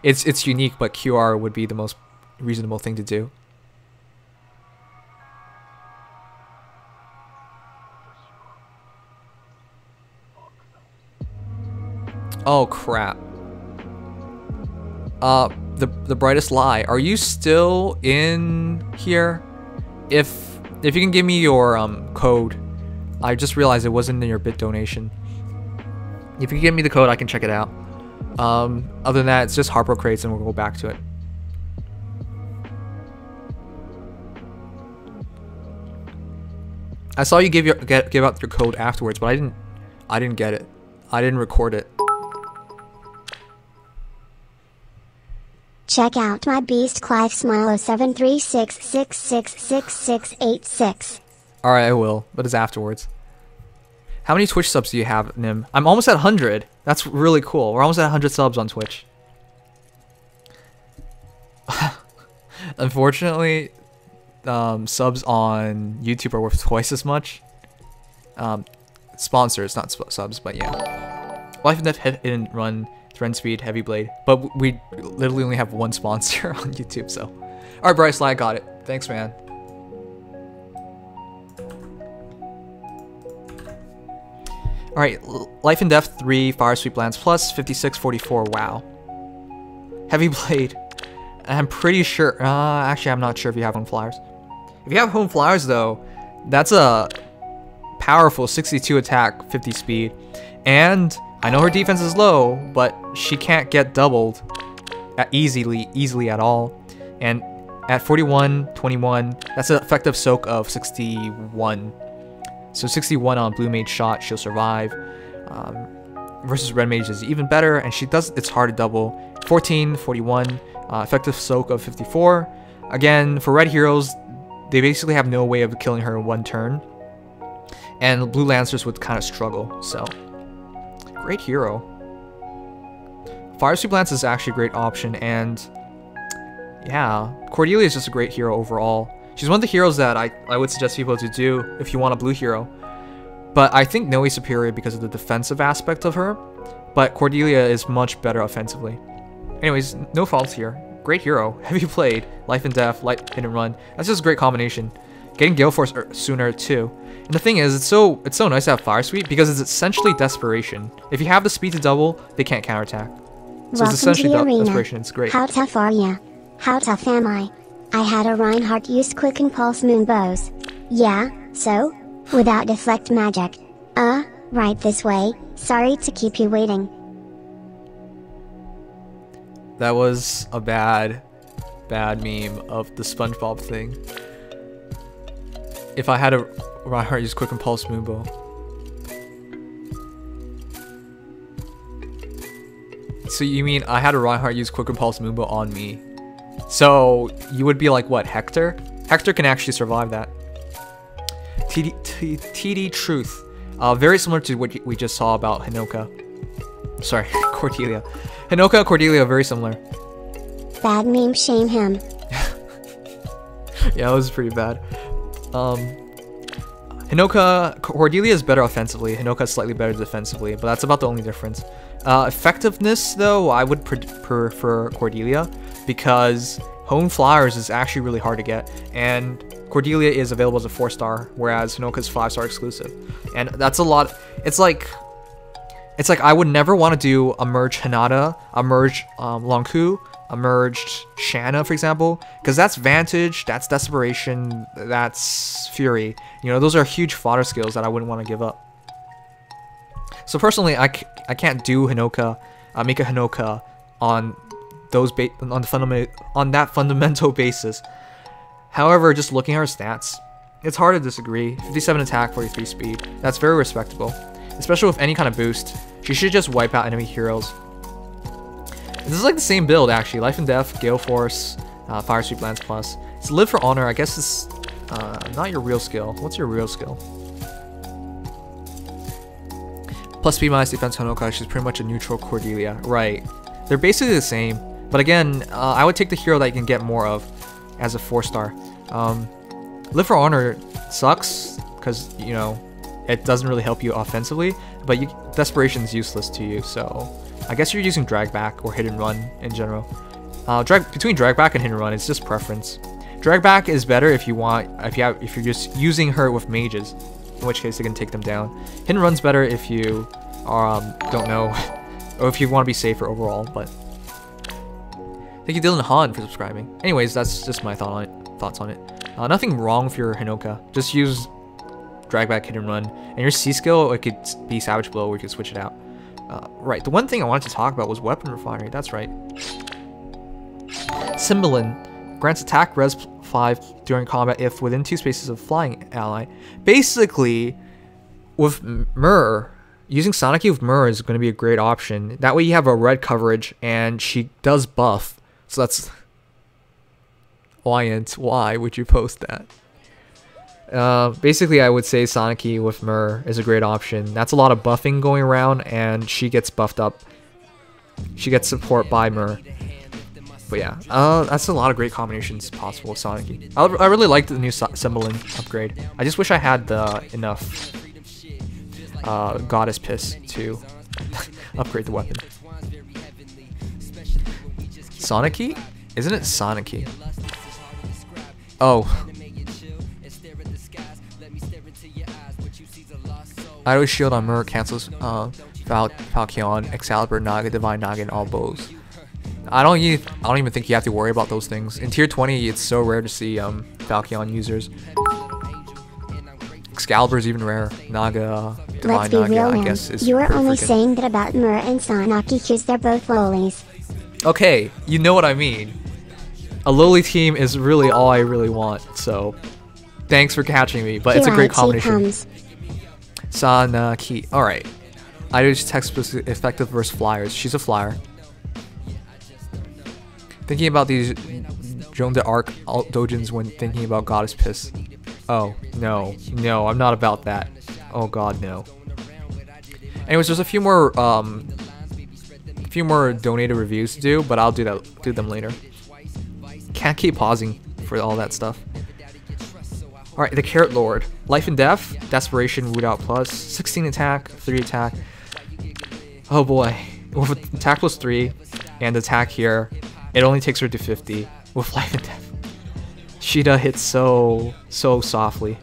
It's unique, but QR would be the most reasonable thing to do. Oh crap. The brightest lie. Are you still in here? If you can give me your code. I just realized it wasn't in your bit donation. If you give me the code, I can check it out. Other than that, it's just Harpo crates and we'll go back to it. I saw you give out your code afterwards, but I didn't get it. I didn't record it. Check out my beast Clive Smile 0736666686. Alright, I will, but it's afterwards. How many Twitch subs do you have, Nim? I'm almost at 100. That's really cool. We're almost at 100 subs on Twitch. Unfortunately, subs on YouTube are worth twice as much. Sponsors, not subs, but yeah. Life and Death Hit and Run, Thread Speed, Heavy Blade. But we literally only have one sponsor on YouTube, so. Alright, Bryce, I got it. Thanks, man. Alright, Life and Death 3, Fire Sweep Lance Plus, 5644, wow. Heavy Blade. I'm pretty sure, actually I'm not sure if you have Home Flyers. If you have Home Flyers though, that's a powerful 62 attack, 50 speed. And I know her defense is low, but she can't get doubled easily at all. And at 41, 21, that's an effective soak of 61. So 61 on Blue Mage shot, she'll survive. Versus Red Mage is even better, and it's hard to double. 14, 41, effective soak of 54. Again, for Red Heroes, they basically have no way of killing her in one turn. And Blue Lancers would kind of struggle, so. Great hero. Fire Sweep Lance is actually a great option, and yeah, Cordelia is just a great hero overall. She's one of the heroes that I would suggest people to do if you want a blue hero. But I think Noe's superior because of the defensive aspect of her, but Cordelia is much better offensively. Anyways, no faults here. Great hero. Heavy Blade, Life and Death, Light Hit and Run. That's just a great combination. Getting Gale Force sooner too. And the thing is, it's so nice to have Fire Sweep because it's essentially desperation. If you have the speed to double, they can't counterattack. So it's essentially desperation. It's great. How tough are ya? How tough am I? I had a Reinhardt use Quick and Pulse Moon Bows. Yeah, so? Without Deflect Magic. Right this way. Sorry to keep you waiting. That was a bad meme of the SpongeBob thing. If I had a Reinhardt use Quick and Pulse Moonbow. So you mean I had a Reinhardt use Quick and Pulse Moonbow on me? So you would be like what, Hector? Hector can actually survive that. TD Truth. Very similar to what we just saw about Hinoka. Sorry, Cordelia. Hinoka and Cordelia, very similar. Bad meme, shame him. Yeah, that was pretty bad. Cordelia is better offensively. Hinoka is slightly better defensively, but that's about the only difference. Effectiveness, though, I would prefer Cordelia because Home Flyers is actually really hard to get, and Cordelia is available as a 4-star, whereas Hinoka is 5-star exclusive, and that's a lot. It's like I would never want to do a merged Hinata, a merged Longku, a merged Shanna, for example, because that's Vantage, that's Desperation, that's Fury. You know, those are huge fodder skills that I wouldn't want to give up. So personally, I can't do Hinoka, make a Hinoka on that fundamental basis. However, just looking at her stats, it's hard to disagree. 57 attack, 43 speed. That's very respectable, especially with any kind of boost. She should just wipe out enemy heroes. This is like the same build actually. Life and Death, Gale Force, Fire Sweep Lance Plus. It's Live for Honor. I guess it's not your real skill. What's your real skill? Plus speed minus defense Hinoka. She's pretty much a neutral Cordelia. Right. They're basically the same. But again, I would take the hero that you can get more of as a 4-star. Live for Honor sucks because, you know, it doesn't really help you offensively, but Desperation is useless to you, so I guess you're using Drag Back or Hit and Run in general. Between Drag Back and Hit and Run, it's just preference. Drag Back is better if you're just using her with mages, in which case they can take them down. Hit and Run's better if you don't know, or if you want to be safer overall, but thank you Dylan Hahn for subscribing. Anyways, that's just my thoughts on it. Nothing wrong with your Hinoka. Just use Drag Back, Hit and Run. And your C skill, it could be Savage Blow, or you could switch it out. Right, the one thing I wanted to talk about was Weapon Refinery. That's right. Cymbalin grants attack res 5 during combat if within 2 spaces of flying ally. Basically, with Myrrh, using Sonic with Myrrh is going to be a great option. That way you have a red coverage, and she does buff. So that's... Why would you post that? Basically, I would say Sonic with Myrrh is a great option. That's a lot of buffing going around, and she gets buffed up. She gets support by Myrrh. But yeah, that's a lot of great combinations possible with Sonic. I really liked the new Symboling upgrade. I just wish I had enough Goddess Piss to upgrade the weapon. Sonic-y? Isn't it Sonic-y? Oh. Idaho's shield on Myrrh cancels Falchion, Excalibur, Naga, Divine Naga, and all bows. I don't even think you have to worry about those things. In tier 20, it's so rare to see Falchion users. Excalibur's even rare. Naga, Divine Let's be Naga, real I now. guess is You are pretty only freaking- saying that about Myrrh and Sonic because they're both lolies. Okay, you know what I mean. A lowly team is really all I really want, so thanks for catching me, but it's a great combination. Sonic. Alright. I just text effective versus flyers. She's a flyer. Thinking about these Joan d'Arc alt dojins when thinking about Goddess Piss. Oh, no. No, I'm not about that. Oh god, no. Anyways, there's a few more donated reviews to do, but I'll do them later. Can't keep pausing for all that stuff. Alright, the Carrot Lord. Life and Death, Desperation, Root Out Plus, 16 attack, 3 attack. Oh boy. With attack plus 3 and attack here, it only takes her to 50 with Life and Death. Sheeta hits so softly.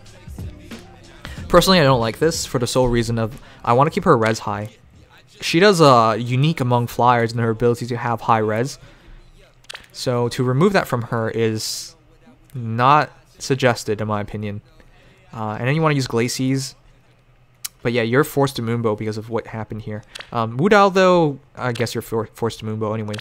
Personally, I don't like this for the sole reason of I want to keep her res high. Sheeta's unique among flyers in her ability to have high res. So to remove that from her is not suggested in my opinion. And then you want to use Glacies. But yeah, you're forced to Moonbow because of what happened here. Wudao though, I guess you're forced to Moonbow anyways.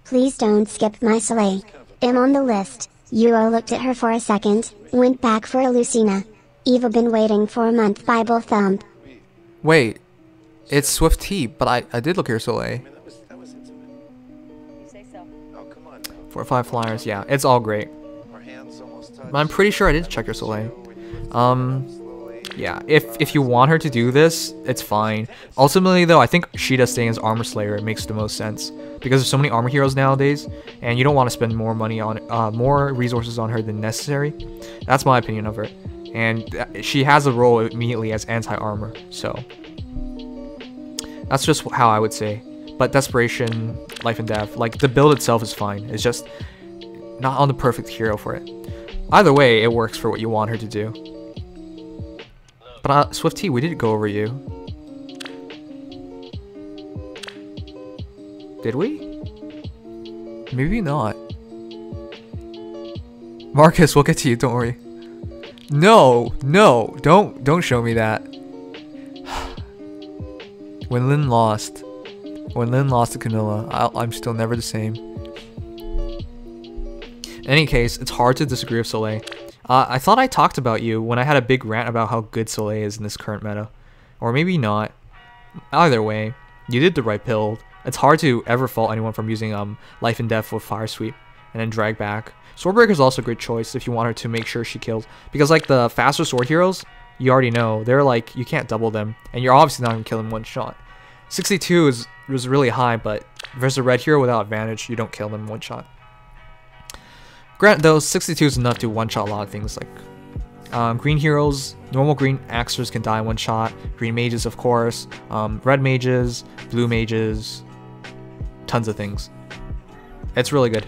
Please don't skip my Soleil. I'm on the list. Euro looked at her for a second, went back for a Lucina. Eva been waiting for a month, Bible thump. Wait, it's Swift T, but I did look at your Soleil. That was intimate. You say so. Oh, come on. 4 or 5 flyers, yeah, it's all great. Our hands almost touched. I'm pretty sure I did check your Soleil. Yeah, if you want her to do this, it's fine. Ultimately though, I think Sheeta staying as Armor Slayer, it makes the most sense. Because there's so many armor heroes nowadays, and you don't want to spend more money on more resources on her than necessary. That's my opinion of her. And she has a role immediately as anti-armor, so that's just how I would say. But Desperation, Life and Death, like the build itself is fine. It's just not on the perfect hero for it. Either way, it works for what you want her to do. But Swift T, we did go over you. Did we? Maybe not. Marcus, we'll get to you, don't worry. No, don't show me that. When Lynn lost to Camilla, I'm still never the same. In any case, it's hard to disagree with Soleil. I thought I talked about you when I had a big rant about how good Soleil is in this current meta. Or maybe not. Either way, you did the right build. It's hard to ever fault anyone from using Life and Death with Fire Sweep and then drag back. Swordbreaker is also a great choice if you want her to make sure she kills. Because like the faster sword heroes, you already know, they're like, you can't double them. And you're obviously not going to kill them one shot. 62 was really high, but versus a red hero without advantage, you don't kill them one shot. Grant though, 62 is enough to one-shot a lot of things like green heroes, normal green axers can die one shot, green mages of course, red mages, blue mages, tons of things. It's really good.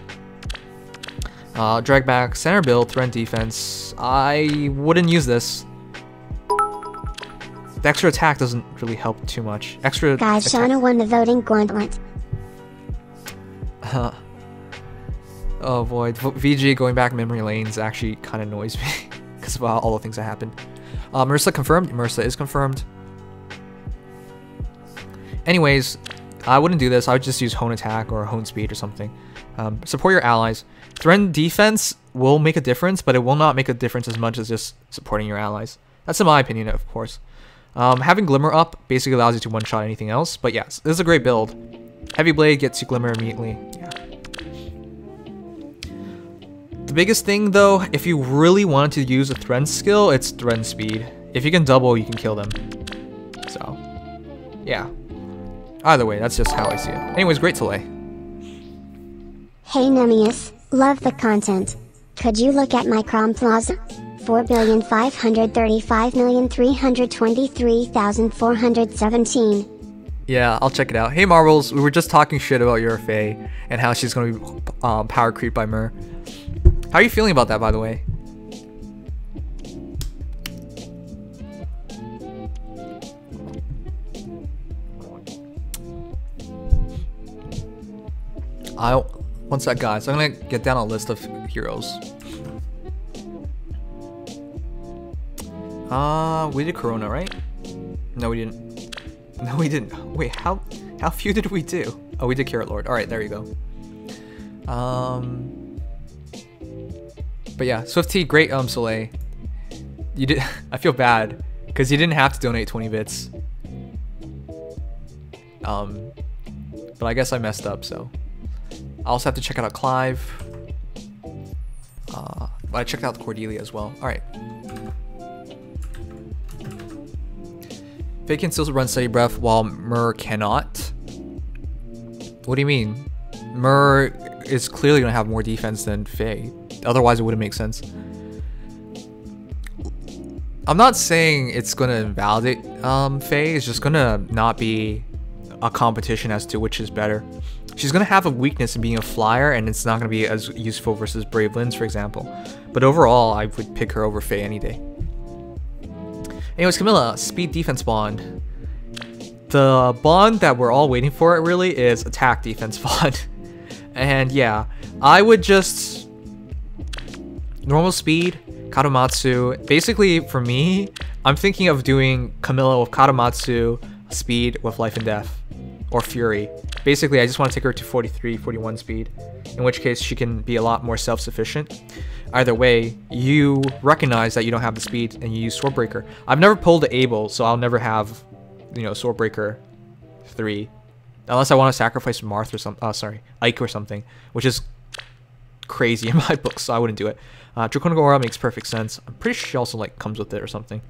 Drag back, center build, threat defense. I wouldn't use this. The extra attack doesn't really help too much. Extra Guys, attack. Shauna won the voting gauntlet. Oh boy, VG going back memory lanes actually kind of annoys me because of all the things that happened. Marissa confirmed. Marissa is confirmed. Anyways, I wouldn't do this. I would just use Hone Attack or Hone Speed or something. Support your allies. Threat defense will make a difference, but it will not make a difference as much as just supporting your allies. That's in my opinion, of course. Having Glimmer up basically allows you to one-shot anything else, but yes, this is a great build. Heavy Blade gets you Glimmer immediately. Yeah. The biggest thing though, if you really wanted to use a Thread skill, it's Thread Speed. If you can double, you can kill them. So, yeah. Either way, that's just how I see it. Anyways, great Soleil. Hey Nimious, love the content. Could you look at my Crom Plaza? 4,535,323,417. Yeah, I'll check it out. Hey Marbles, we were just talking shit about your Faye and how she's gonna be power creep by Myrrh. How are you feeling about that, by the way? One sec, guys. I'm gonna get down a list of heroes. We did Corona, right? No, we didn't. No, we didn't. Wait, how few did we do? Oh, we did Carrot Lord. All right, there you go. But yeah, Swifty, great Soleil. You did. I feel bad because you didn't have to donate 20 bits. But I guess I messed up, so. I also have to check out Clive. But I checked out Cordelia as well. Alright. Faye can still run Steady Breath while Myrrh cannot. What do you mean? Myrrh is clearly going to have more defense than Faye. Otherwise it wouldn't make sense. I'm not saying it's going to invalidate Faye. It's just going to not be a competition as to which is better. She's going to have a weakness in being a flyer, and it's not going to be as useful versus Brave Lynns, for example. But overall, I would pick her over Faye any day. Anyways, Camilla, speed defense bond. The bond that we're all waiting for, really, is attack defense bond. And yeah, I would just... normal speed, Katamatsu. Basically, for me, I'm thinking of doing Camilla with Katamatsu, speed with life and death. Or Fury. Basically, I just want to take her to 43, 41 speed, in which case she can be a lot more self-sufficient. Either way, you recognize that you don't have the speed and you use Swordbreaker. I've never pulled the Able, so I'll never have, you know, Swordbreaker 3. Unless I want to sacrifice Marth or something, sorry, Ike or something, which is crazy in my book, so I wouldn't do it. Draconic Aura makes perfect sense. I'm pretty sure she also, like, comes with it or something.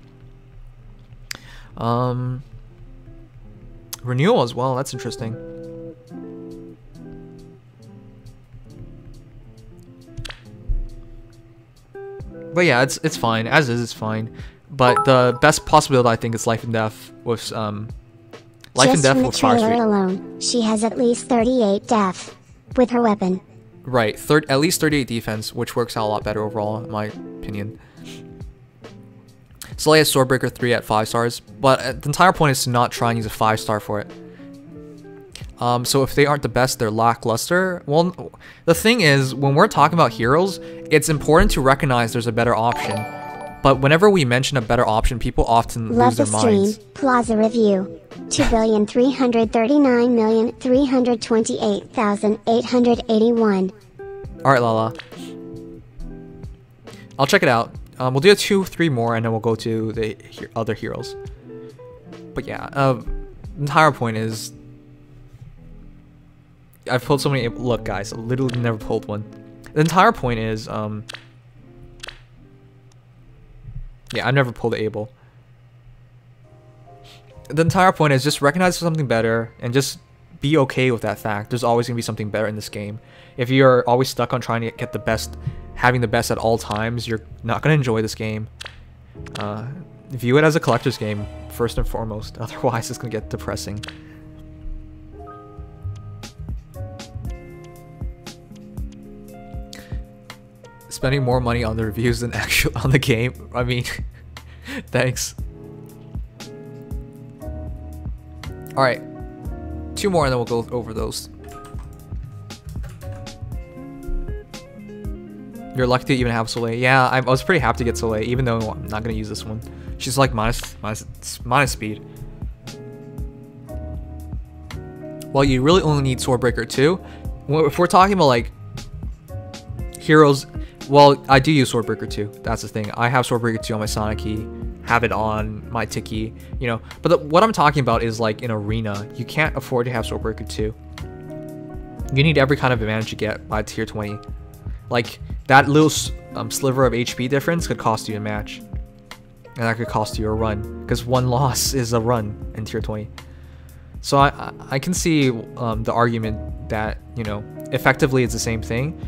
Renewal as well, that's interesting. But yeah, it's fine. As is, it's fine. But the best possibility, I think, is Life and Death with Life and Death with Fire Street. Alone, she has at least 38 def with her weapon. Right, at least 38 defense, which works out a lot better overall, in my opinion. Soleil has Swordbreaker 3 at 5 stars, but the entire point is to not try and use a 5-star for it. So if they aren't the best, they're lackluster. Well, the thing is, when we're talking about heroes, it's important to recognize there's a better option. But whenever we mention a better option, people often lose their minds. Plaza review. 2,339,328,881. Alright, Lala. I'll check it out. We'll do 2-3 more, and then we'll go to the other heroes. But yeah, the entire point is... I've pulled so many... Look, guys, I literally never pulled one. The entire point is... yeah, I've never pulled the Able. The entire point is just recognize something better, and just be okay with that fact. There's always going to be something better in this game. If you're always stuck on trying to get the best... having the best at all times, you're not going to enjoy this game. View it as a collector's game, first and foremost. Otherwise, it's going to get depressing. Spending more money on the reviews than actual on the game. I mean, thanks. Alright. 2 more and then we'll go over those. You're lucky to even have Soleil. Yeah, I was pretty happy to get Soleil, even though I'm not going to use this one. She's like minus speed. Well, you really only need Swordbreaker 2. If we're talking about like heroes, well, I do use Swordbreaker 2. That's the thing. I have Swordbreaker 2 on my Sonic key, have it on my Tiki, you know. But what I'm talking about is like in Arena, you can't afford to have Swordbreaker 2. You need every kind of advantage you get by tier 20. Like, that little sliver of HP difference could cost you a match. And that could cost you a run. Because one loss is a run in tier 20. So I can see the argument that, you know, effectively it's the same thing,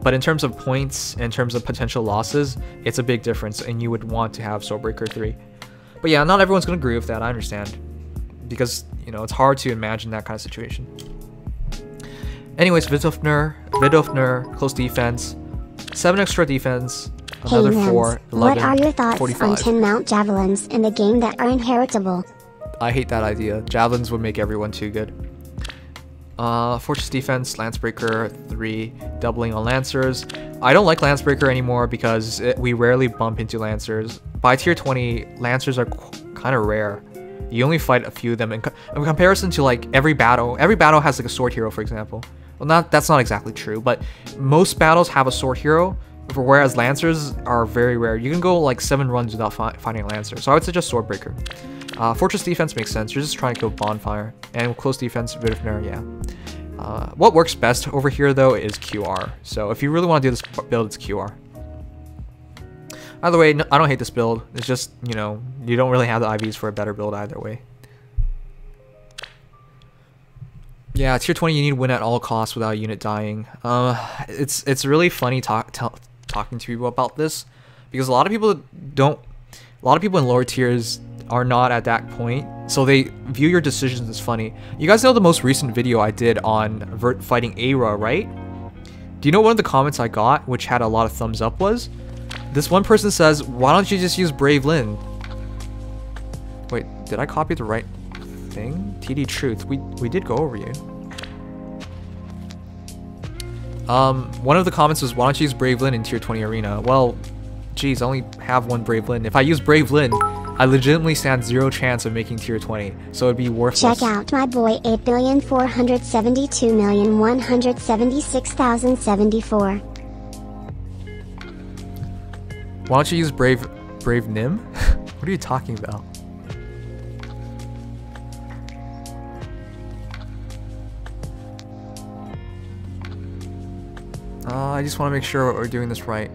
but in terms of points, in terms of potential losses, it's a big difference, and you would want to have Swordbreaker 3. But yeah, not everyone's gonna agree with that, I understand, because, you know, it's hard to imagine that kind of situation. Anyways, Vidofner, close defense, 7 extra defense, another Hey, 4, 11, what are your thoughts 45. on 10 mount javelins in the game that are inheritable? I hate that idea. Javelins would make everyone too good. Fortress defense, Lancebreaker 3, doubling on Lancers. I don't like Lancebreaker anymore because we rarely bump into Lancers. By tier 20, Lancers are kind of rare. You only fight a few of them in comparison to like every battle. Every battle has like a sword hero, for example. Well, that's not exactly true, but most battles have a sword hero, whereas Lancers are very rare. You can go like 7 runs without finding a Lancer, so I would suggest Swordbreaker. Fortress defense makes sense. You're just trying to kill Bonfire. And close defense, Vidofner, yeah. What works best over here, though, is QR. So if you really want to do this build, it's QR. Either way, I don't hate this build. It's just, you know, you don't really have the IVs for a better build either way. Yeah, tier 20, you need to win at all costs without a unit dying. It's really funny talking to people about this, because a lot of people in lower tiers are not at that point, so they view your decisions as funny. You guys know the most recent video I did on fighting Eirika, right? Do you know one of the comments I got, which had a lot of thumbs up, was this one person says, why don't you just use Brave Lyn? Wait, did I copy the right thing? TD Truth, we did go over you. One of the comments was, why don't you use Brave Lyn in tier 20 arena? Well, geez, I only have one Brave Lyn. If I use Brave Lyn, I legitimately stand 0 chance of making tier 20, so it'd be worthless. Check out my boy 8,472,176,074. Why don't you use Brave Nim? What are you talking about? I just want to make sure we're doing this right.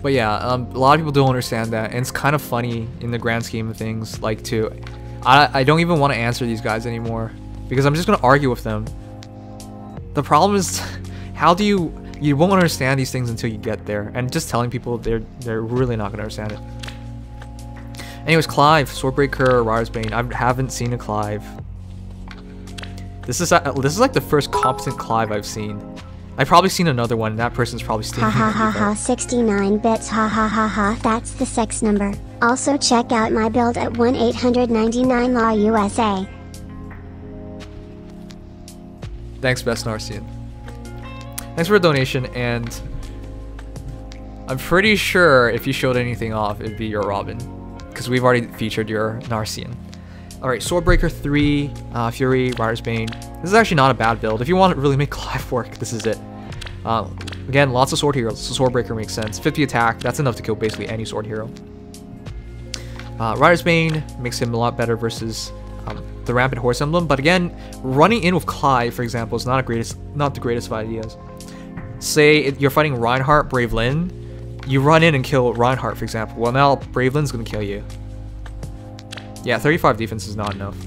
But yeah, a lot of people don't understand that, and it's kind of funny in the grand scheme of things. Like, I don't even want to answer these guys anymore because I'm just gonna argue with them. The problem is, how do you won't understand these things until you get there, and just telling people they're really not gonna understand it. Anyways, Clive, Swordbreaker, Rider's Bane. I haven't seen a Clive. This is like the first competent Clive I've seen. I've probably seen another one, and that person's probably stealing. Ha ha ha ha, 69 bits, ha ha ha ha, that's the sex number. Also check out my build at 1-899-LAW USA. Thanks, Best Narcian. Thanks for a donation, and I'm pretty sure if you showed anything off, it'd be your Robin, because we've already featured your Narcian. Alright, Swordbreaker 3, Fury, Rider's Bane. This is actually not a bad build. If you want to really make Clive work, this is it. Again, lots of sword heroes, so Swordbreaker makes sense. 50 attack, that's enough to kill basically any sword hero. Rider's Bane makes him a lot better versus the Rampant Horse Emblem, but again, running in with Clive, for example, is not the greatest of ideas. Say you're fighting Reinhardt, Brave Lyn, you run in and kill Reinhardt, for example. Well, now Brave Lyn's gonna kill you. Yeah, 35 defense is not enough.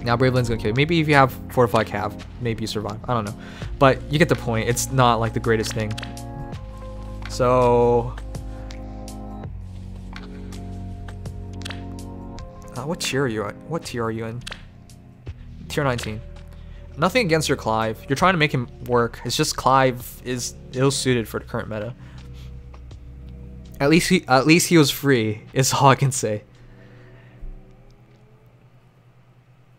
Now Brave Lyn's gonna kill you. Maybe if you have Fortified Cav, maybe you survive. I don't know. But you get the point. It's not like the greatest thing. So... what tier are you at? What tier are you in? Tier 19. Nothing against your Clive. You're trying to make him work. It's just Clive is ill-suited for the current meta. At least he was free, is all I can say.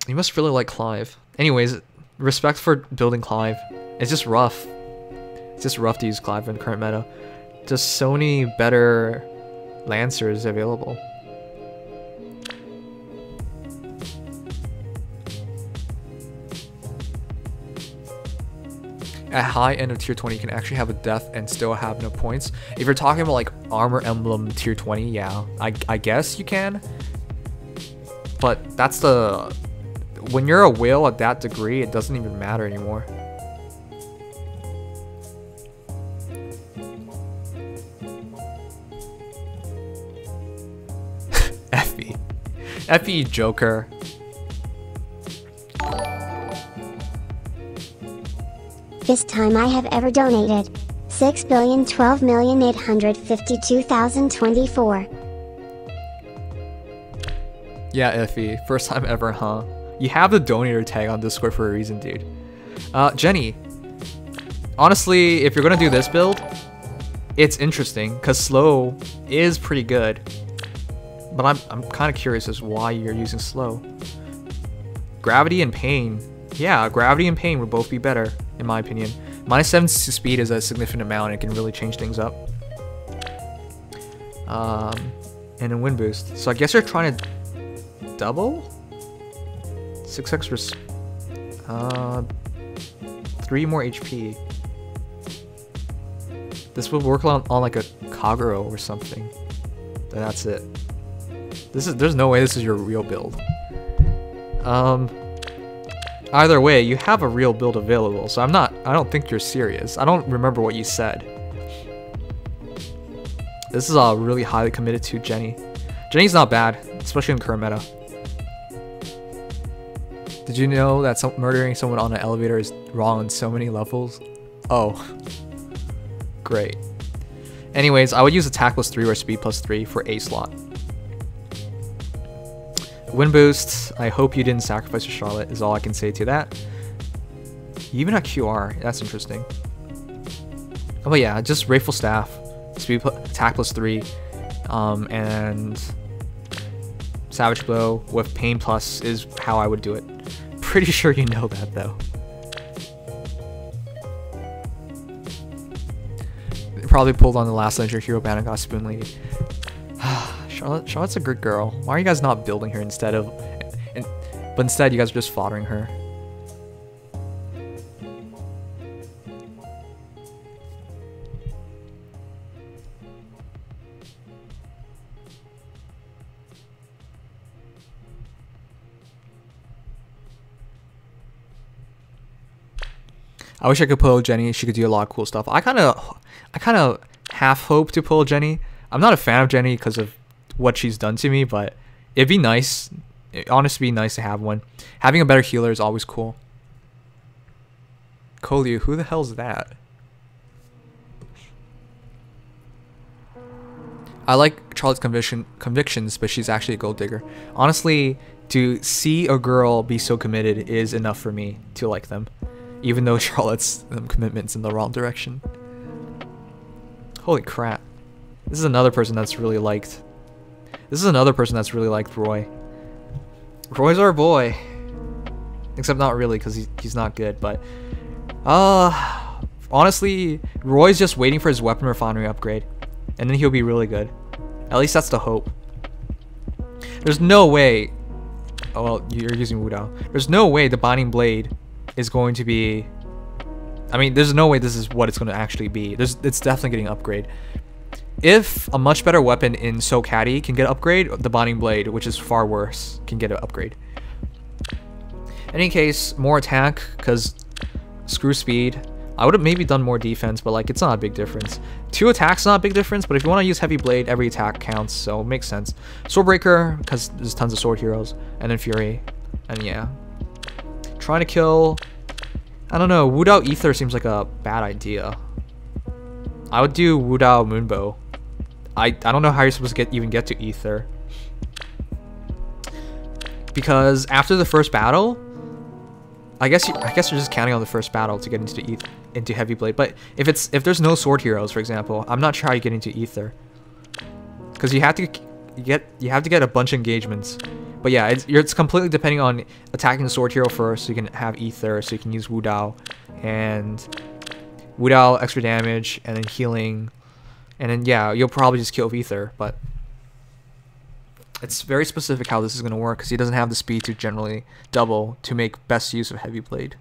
You must really like Clive. Anyways, respect for building Clive. It's just rough. It's just rough to use Clive in current meta. Just so many better Lancers available. At high end of tier 20, you can actually have a death and still have no points. If you're talking about like Armor Emblem tier 20, yeah, I guess you can. But that's the... When you're a whale at that degree, it doesn't even matter anymore. FE Joker. This time I have ever donated 6,012,852,024. Yeah, FE. First time ever, huh? You have the donator tag on Discord for a reason, dude. Jenny. Honestly, if you're gonna do this build, it's interesting, because slow is pretty good. But I'm kind of curious as why you're using slow. Gravity and pain. Yeah, gravity and pain would both be better, in my opinion. -7 to speed is a significant amount. It can really change things up. And a wind boost. So I guess you're trying to double? 6 extra. 3 more HP. This would work on like a Kagero or something. Then that's it. There's no way this is your real build. Either way, you have a real build available, so I don't think you're serious. I don't remember what you said. This is really highly committed to Jenny. Jenny's not bad, especially in current meta. Did you know that murdering someone on an elevator is wrong on so many levels? Oh. Great. Anyways, I would use attack +3 or speed +3 for A slot. Wind boost, I hope you didn't sacrifice your Charlotte, is all I can say to that. You even have QR, that's interesting. Oh, but yeah, just Rayful Staff, speed attack +3, and Savage Blow with Pain Plus is how I would do it. Pretty sure you know that though. They probably pulled on the last Legendary Hero ban and got Spoon Lady. Charlotte's a good girl. Why are you guys not building her instead of... but instead you guys are just foddering her? I wish I could pull Jenny. She could do a lot of cool stuff. I kind of half hope to pull Jenny. I'm not a fan of Jenny because of what she's done to me, but it'd be nice. It'd honestly be nice to have one. Having a better healer is always cool. Kolyu, who the hell's that? I like Charlotte's convictions, but she's actually a gold digger. Honestly, to see a girl be so committed is enough for me to like them. Even though Charlotte's commitment's in the wrong direction. Holy crap. This is another person that's really liked. This is another person that's really liked Roy. Roy's our boy. Except not really, because he's not good, but... honestly, Roy's just waiting for his weapon refinery upgrade. And then he'll be really good. At least that's the hope. There's no way... oh, well, you're using Wudao. There's no way the Binding Blade is going to be... I mean, there's no way this is what it's going to actually be. It's definitely getting an upgrade. If a much better weapon in So Caddy can get an upgrade, the Binding Blade, which is far worse, can get an upgrade. In any case, more attack, because screw speed. I would have maybe done more defense, but like, it's not a big difference. 2 attacks not a big difference, but if you want to use Heavy Blade, every attack counts, so it makes sense. Swordbreaker, because there's tons of sword heroes, and then Fury, and yeah. Trying to kill... I don't know, Wudao Ether seems like a bad idea. I would do Wudao Moonbow. I don't know how you're supposed to even get to Ether. Because after the first battle, I guess you're just counting on the first battle to get into Heavy Blade. But if there's no sword heroes, for example, I'm not sure how you get into Ether. Because you have to get a bunch of engagements. But yeah, it's completely depending on attacking the sword hero first, so you can have Ether, so you can use Wudao, and Wudao extra damage, and then healing, and then yeah, you'll probably just kill with Ether. But it's very specific how this is gonna work because he doesn't have the speed to generally double to make best use of Heavy Blade.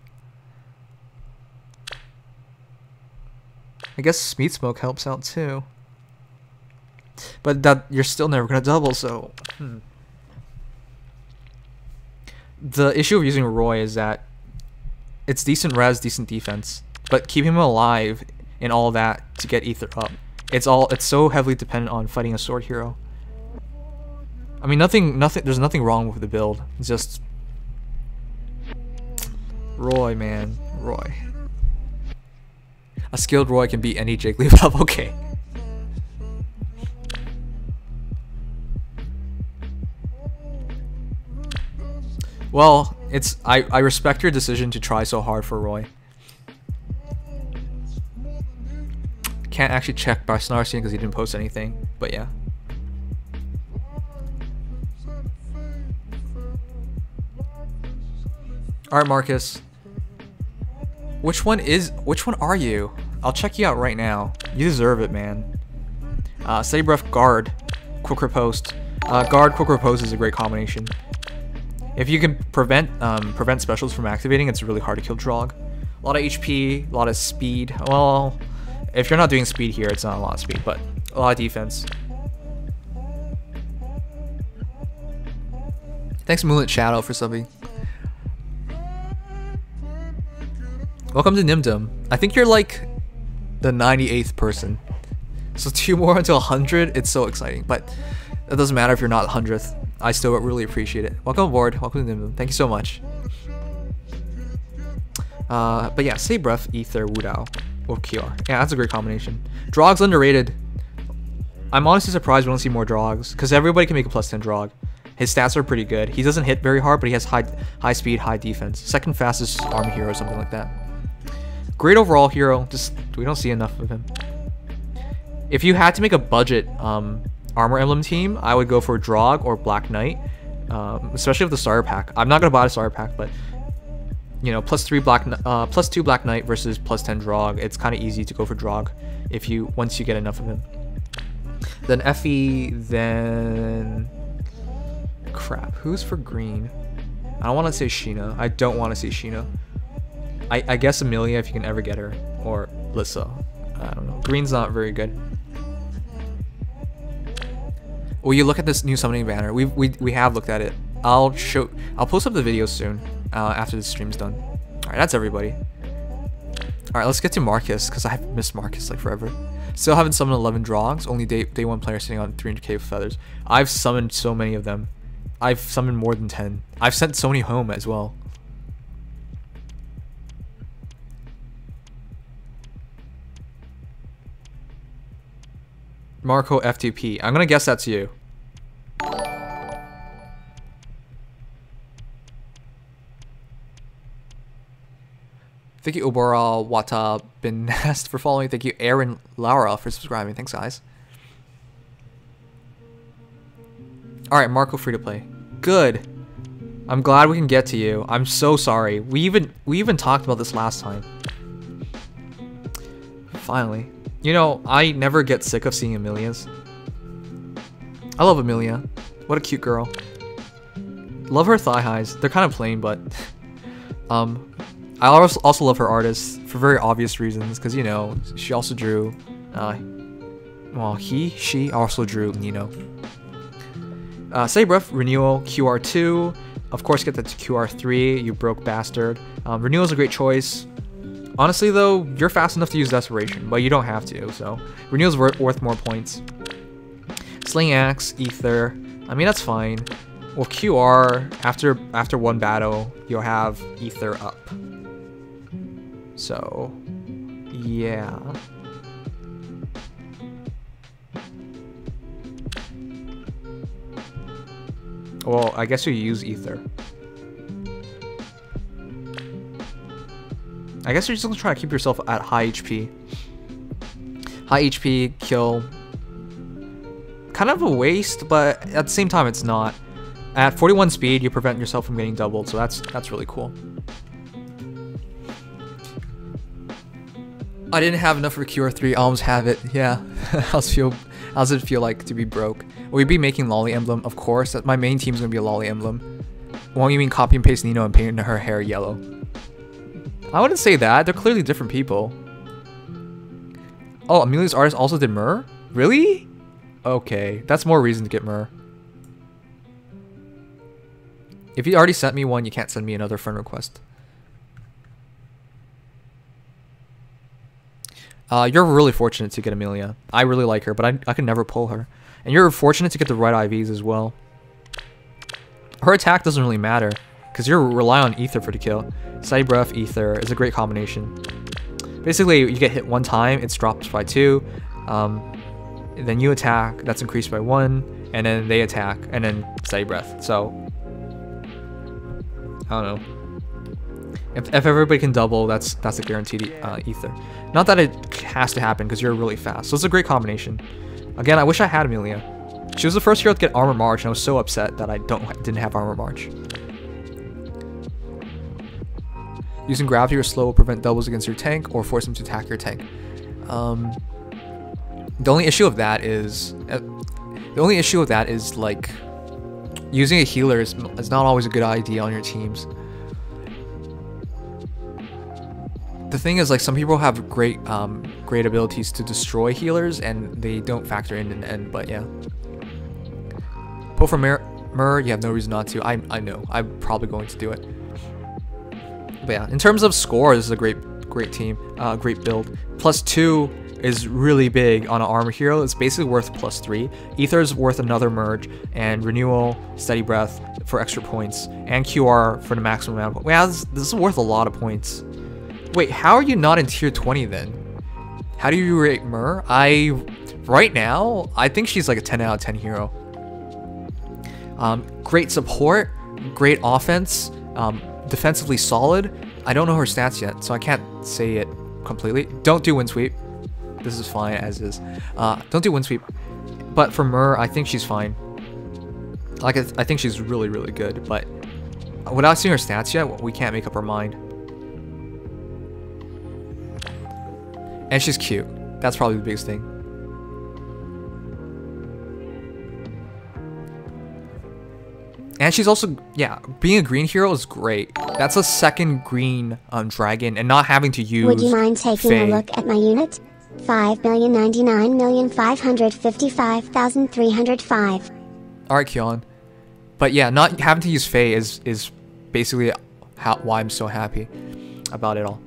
I guess Speed Smoke helps out too, but that you're still never gonna double. So. The issue of using Roy is that it's decent res, decent defense, but keeping him alive and all that to get Ether up, it's so heavily dependent on fighting a sword hero. I mean, there's nothing wrong with the build. It's just Roy, man. Roy. A skilled Roy can beat any Jigglypuff. Okay. Well, I respect your decision to try so hard for Roy. Can't actually check by Snarcy because he didn't post anything, but yeah. Alright, Marcus. Which one are you? I'll check you out right now. You deserve it, man. Sabref, Guard, Quick Riposte. Guard, Quick Riposte is a great combination. If you can prevent specials from activating, it's really hard to kill Drog. A lot of HP, a lot of speed. Well, if you're not doing speed here, it's not a lot of speed, but a lot of defense. Thanks, Moonlit Shadow, for subbing. Welcome to Nimdom. I think you're like the 98th person. So 2 more until 100. It's so exciting, but it doesn't matter if you're not 100th. I still really appreciate it. Welcome aboard. Welcome to Nimdom. Thank you so much. But yeah, Sabref, Ether, Wudao, or QR. Yeah, that's a great combination. Drog's underrated. I'm honestly surprised we don't see more Drogs, because everybody can make a +10 Drog. His stats are pretty good. He doesn't hit very hard, but he has high speed, high defense. Second fastest army hero or something like that. Great overall hero, just we don't see enough of him. If you had to make a budget Armor Emblem team, I would go for Drog or Black Knight, especially with the starter pack. I'm not gonna buy the starter pack, but you know, +2 Black Knight versus +10 Drog. It's kind of easy to go for Drog once you get enough of him. Then Effie, then crap. Who's for green? I don't want to say Sheena. I don't want to say Sheena. I guess Amelia if you can ever get her, or Lissa. I don't know. Green's not very good. Will you look at this new summoning banner? We have looked at it. I'll post up the video soon after the stream's done. All right, that's everybody. All right, let's get to Marcus because I've missed Marcus like forever. Still haven't summoned 11 Drogs. Only day 1 player sitting on 300k feathers. I've summoned so many of them. I've summoned more than 10. I've sent so many home as well. Marco FTP. I'm gonna guess that's you. Thank you, Obara Wata Bin Nast for following. Thank you, Aaron Laura for subscribing. Thanks, guys. Alright, Marco free to play. Good. I'm glad we can get to you. I'm so sorry. We even talked about this last time. Finally. You know, I never get sick of seeing Amelia's. I love Amelia. What a cute girl. Love her thigh highs. They're kind of plain, but I also love her artists for very obvious reasons, because you know she also drew. Well, she also drew Nino. Sabref, Renewal, QR2. Of course, get that to QR3. You broke bastard. Renewal's a great choice. Honestly, though, you're fast enough to use Desperation, but you don't have to. So Renewal's worth more points. Sling Axe, Ether. I mean, that's fine. Well, QR after one battle, you'll have Ether up. So, yeah. Well, I guess you use Ether. I guess you're just gonna try to keep yourself at high HP. High HP, kill. Kind of a waste, but at the same time, it's not. At 41 speed, you prevent yourself from getting doubled, so that's really cool. I didn't have enough for QR3. I almost have it. Yeah. How's it feel like to be broke? Will we be making Lolly Emblem? Of course. My main team's gonna be a Lolly Emblem. Won't you mean copy and paste Nino and paint her hair yellow? I wouldn't say that. They're clearly different people. Oh, Amelia's artist also did Myrrh? Really? Okay, that's more reason to get Myrrh. If you already sent me one, you can't send me another friend request. You're really fortunate to get Amelia. I really like her, but I could never pull her. And you're fortunate to get the right IVs as well. her attack doesn't really matter because you're relying on ether for the kill. Steady breath, ether is a great combination. Basically, you get hit one time, it's dropped by 2. Then you attack, that's increased by 1, and then they attack, and then steady breath. So I don't know. If everybody can double, that's a guaranteed ether. Not that it has to happen because you're really fast. So it's a great combination. Again, I wish I had Amelia. She was the first hero to get Armor March, and I was so upset that I didn't have Armor March. Using gravity or slow will prevent doubles against your tank or force them to attack your tank. The only issue of that is like using a healer is not always a good idea on your teams. The thing is, like, some people have great abilities to destroy healers and they don't factor in the end, but yeah. Pull from Myrrh, you have no reason not to. I know, I'm probably going to do it. But yeah, in terms of score, this is a great team, great build. +2 is really big on an armor hero. It's basically worth +3. Ether is worth another merge, and renewal, steady breath for extra points, and QR for the maximum amount of points. Wow, this is worth a lot of points. Wait, how are you not in tier 20 then? How do you rate Myrrh? Right now, I think she's like a 10 out of 10 hero. Great support, great offense, defensively solid. I don't know her stats yet, so I can't say it completely. Don't do wind sweep. This is fine as is. Don't do wind sweep. But for Myrrh, I think she's fine. Like, I think she's really, really good. But without seeing her stats yet, we can't make up our mind. And she's cute. That's probably the biggest thing. And she's also, yeah, being a green hero is great. That's a second green dragon, and not having to use Would you mind taking Faye. a look at my unit? 5,099,555,305. Alright, Kyon. But yeah, not having to use Faye is basically why I'm so happy about it all.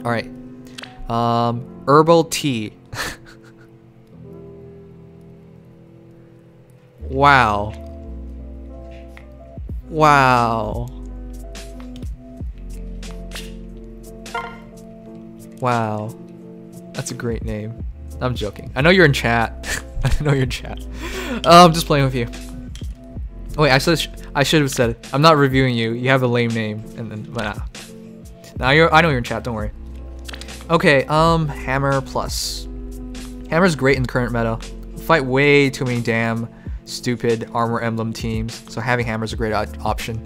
Alright. Herbal tea. Wow. Wow. Wow. That's a great name. I'm joking. I know you're in chat. I know you're in chat. I'm just playing with you. Oh, wait, I should have said it. I'm not reviewing you. You have a lame name. And then, but now I know you're in chat. Don't worry. Okay. Hammer plus. Hammer's great in the current meta. Fight way too many damn stupid armor emblem teams, so having Hammer's a great option.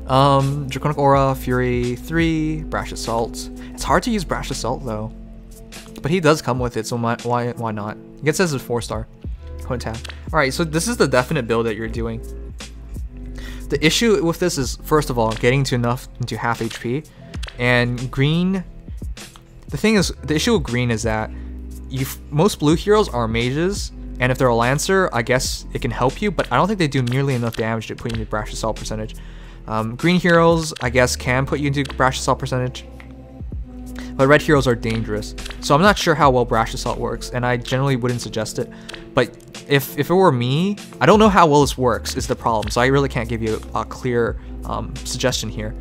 Draconic Aura, Fury 3, Brash Assault. It's hard to use Brash Assault though, but he does come with it, so why not? It gets as a 4-star. Alright, so this is the definite build that you're doing. The issue with this is, first of all, getting to into half HP, and green. The thing is, the issue with green is that most blue heroes are mages. And if they're a Lancer, I guess it can help you, but I don't think they do nearly enough damage to put you into Brash Assault percentage. Green heroes, I guess, can put you into Brash Assault percentage, but red heroes are dangerous. So I'm not sure how well Brash Assault works, and I generally wouldn't suggest it. But if it were me, I don't know how well this works is the problem, so I really can't give you a clear suggestion here.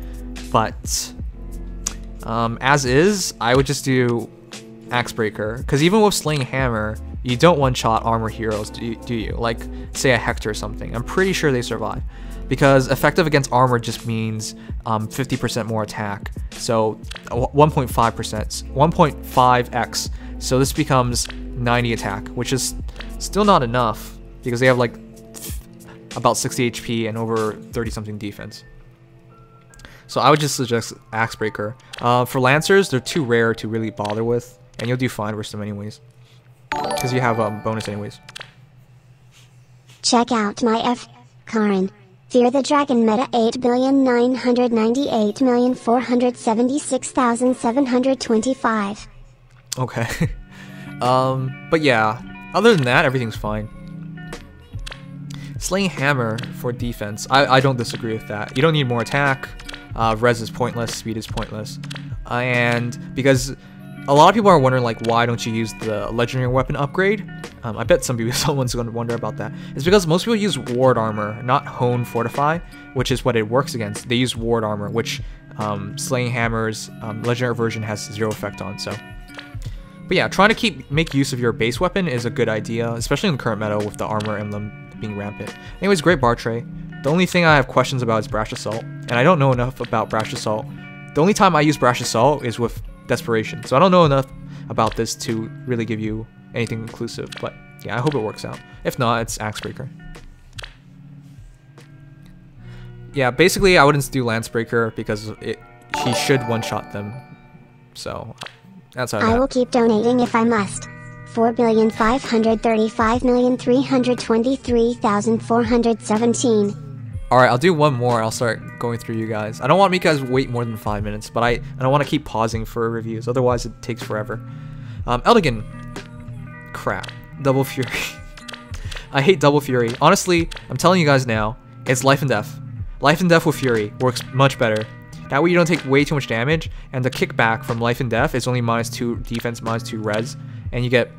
But as is, I would just do Axebreaker, because even with Slaying Hammer, you don't one-shot armor heroes, do you? Like, say a Hector or something. I'm pretty sure they survive. Because effective against armor just means 50% more attack. So 1.5%, 1.5x. So this becomes 90 attack, which is still not enough. Because they have like about 60 HP and over 30-something defense. So I would just suggest Axebreaker. For Lancers, they're too rare to really bother with. And you'll do fine versus them anyways. Because you have bonus anyways. Check out my Karen. Fear the Dragon meta 8,998,476,725. Okay. But yeah, other than that, everything's fine. Slaying Hammer for defense, I don't disagree with that. You don't need more attack. Res is pointless, speed is pointless. And because a lot of people are wondering like, why don't you use the legendary weapon upgrade? I bet someone's going to wonder about that. It's because most people use ward armor, not hone fortify, which is what it works against. They use ward armor, which slaying hammers legendary version has 0 effect on. So, but yeah, trying to make use of your base weapon is a good idea, especially in the current meta with the armor emblem being rampant. Anyways, great bar tray. The only thing I have questions about is Brash Assault, and I don't know enough about Brash Assault. The only time I use Brash Assault is with Desperation, so I don't know enough about this to really give you anything inclusive, but yeah, I hope it works out. If not, it's Axebreaker. Yeah, basically I wouldn't do Lancebreaker because he should one-shot them, so that's how I will keep donating if I must. 4,535,323,417. Alright, I'll do one more. I'll start going through you guys. I don't want to make you guys wait more than 5 minutes, but I don't want to keep pausing for reviews, otherwise it takes forever. Eldigan. Crap. Double Fury. I hate Double Fury. Honestly, I'm telling you guys now, it's life and death. Life and death with Fury works much better. That way you don't take way too much damage, and the kickback from life and death is only -2 defense, -2 res, and you get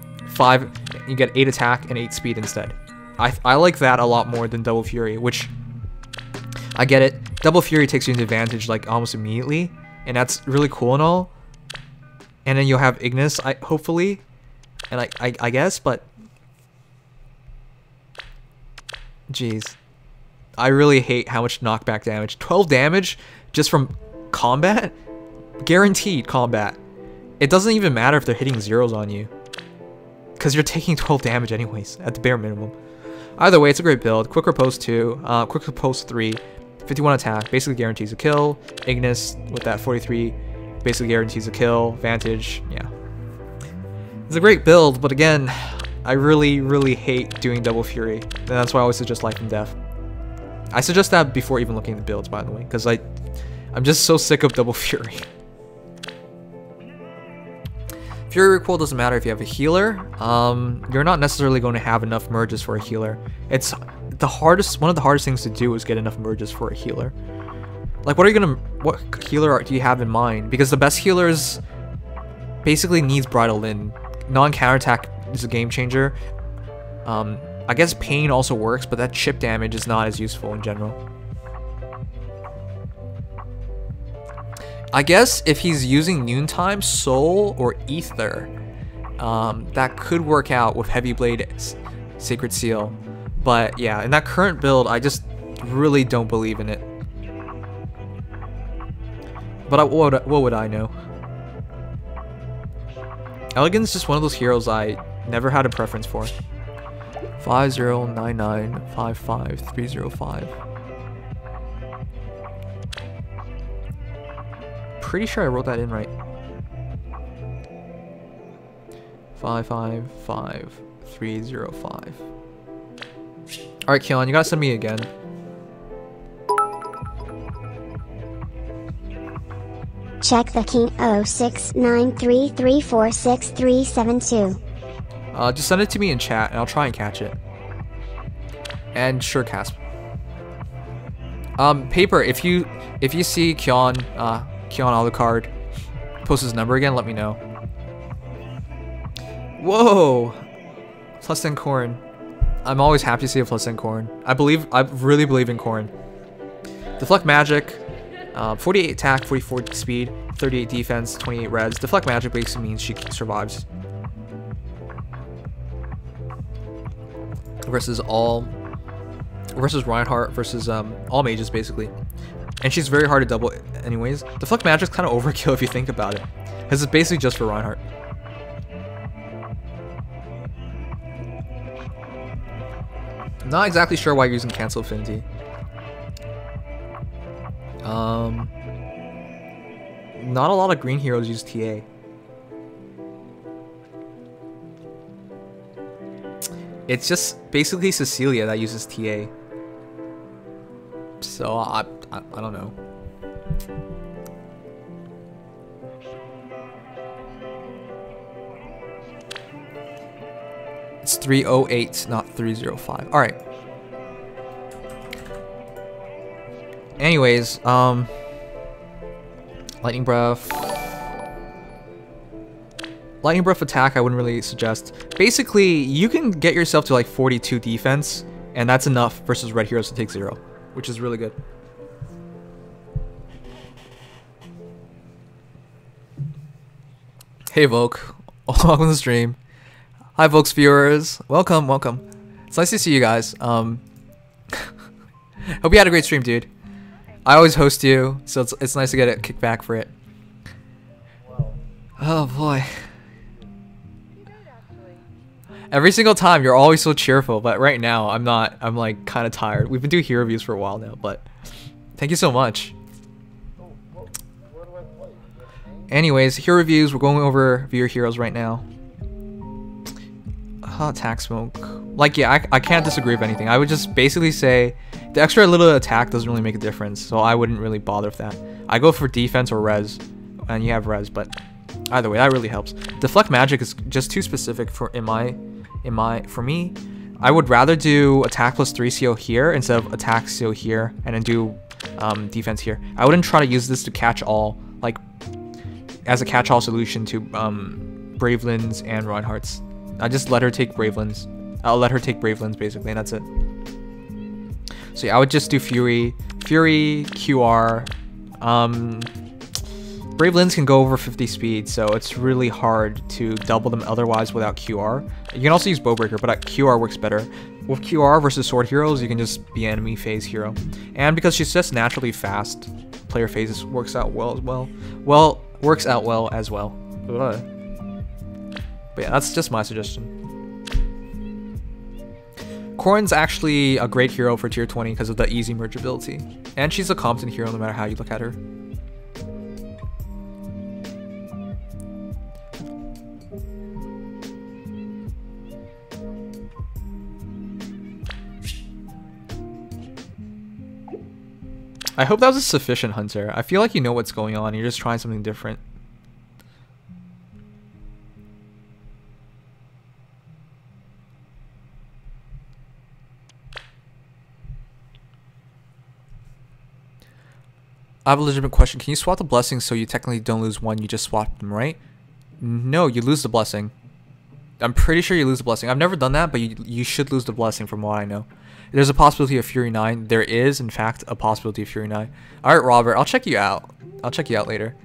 8 attack and 8 speed instead. I like that a lot more than Double Fury, which I get it. Double Fury takes you into advantage like almost immediately, and that's really cool and all. And then you'll have Ignis, hopefully, and I guess, but jeez, I really hate how much knockback damage. 12 damage just from combat, guaranteed combat. It doesn't even matter if they're hitting zeros on you, because you're taking 12 damage anyways at the bare minimum. Either way, it's a great build. Quick Riposte 2, Quick Riposte 3. 51 attack, basically guarantees a kill. Ignis with that 43, basically guarantees a kill. Vantage, yeah. It's a great build, but again, I really hate doing Double Fury. And that's why I always suggest Life and Death. I suggest that before even looking at the builds, by the way, because I'm just so sick of Double Fury. Fury recoil doesn't matter if you have a healer. You're not necessarily going to have enough merges for a healer. It's one of the hardest things to do is get enough merges for a healer. Like, what healer do you have in mind? Because the best healers basically needs Bridal Lin. Non-counterattack is a game changer. I guess Pain also works, but that chip damage is not as useful in general. I guess if he's using Noontime, Soul, or Ether, that could work out with Heavy Blade, Sacred Seal. But yeah, in that current build, I just really don't believe in it. But what would I know? Elegant's just one of those heroes I never had a preference for. 509955305. Pretty sure I wrote that in right. 555305. Alright, Keon, you gotta send me again. Check the King 0693346372. Just send it to me in chat and I'll try and catch it. And sure, Casp. Paper, if you see Keon Alucard post his number again, let me know. Whoa! Plus 10 Corn. I'm always happy to see a plus 10 Corn. I really believe in Corn. Deflect Magic, 48 attack, 44 speed, 38 defense, 28 res. Deflect Magic basically means she survives. Versus Reinhardt versus all mages basically. And she's very hard to double anyways. Deflect Magic's kind of overkill if you think about it, because it's basically just for Reinhardt. Not exactly sure why you're using Cancel Affinity. Not a lot of green heroes use TA. It's just basically Cecilia that uses TA. So I don't know. It's 308, not 305. All right. Anyways, Lightning Breath. Lightning Breath attack I wouldn't really suggest. Basically, you can get yourself to like 42 defense, and that's enough versus red heroes to take 0, which is really good. Hey Volk, welcome to the stream. Hi Volk's viewers, welcome, welcome. It's nice to see you guys. Hope you had a great stream, dude. I always host you, so it's nice to get a kickback for it. Oh boy. Every single time you're always so cheerful, but right now I'm not. I'm like kind of tired. We've been doing hero reviews for a while now, but thank you so much. Anyways, hero reviews. We're going over your heroes right now. Attack smoke. Like, yeah, I can't disagree with anything. I would just basically say the extra little attack doesn't really make a difference, so I wouldn't really bother with that. I go for defense or res, and you have res, but either way, that really helps. Deflect magic is just too specific for for me. I would rather do attack plus 3 CO here instead of attack CO here, and then do defense here. I wouldn't try to use this to catch all, like as a catch-all solution to Bravelins and Reinhardt's. I just let her take Bravelins. I'll let her take Bravelins basically, and that's it. So yeah, I would just do Fury, QR. Bravelins can go over 50 speed, so it's really hard to double them otherwise without QR. You can also use Bowbreaker, but QR works better. With QR versus sword heroes, you can just be enemy phase hero. And because she's just naturally fast, player phases works out well as well. Works out well as well. Ugh. But yeah, that's just my suggestion. Corrin's actually a great hero for tier 20 because of the easy merge ability. And she's a competent hero no matter how you look at her. I hope that was a sufficient hunter. I feel like you know what's going on. You're just trying something different. I have a legitimate question. Can you swap the blessings so you technically don't lose one? You just swap them, right? No, you lose the blessing. I'm pretty sure you lose the blessing. I've never done that, but you should lose the blessing from what I know. There's a possibility of Fury 9. There is, in fact, a possibility of Fury 9. Alright, Robert, I'll check you out. I'll check you out later.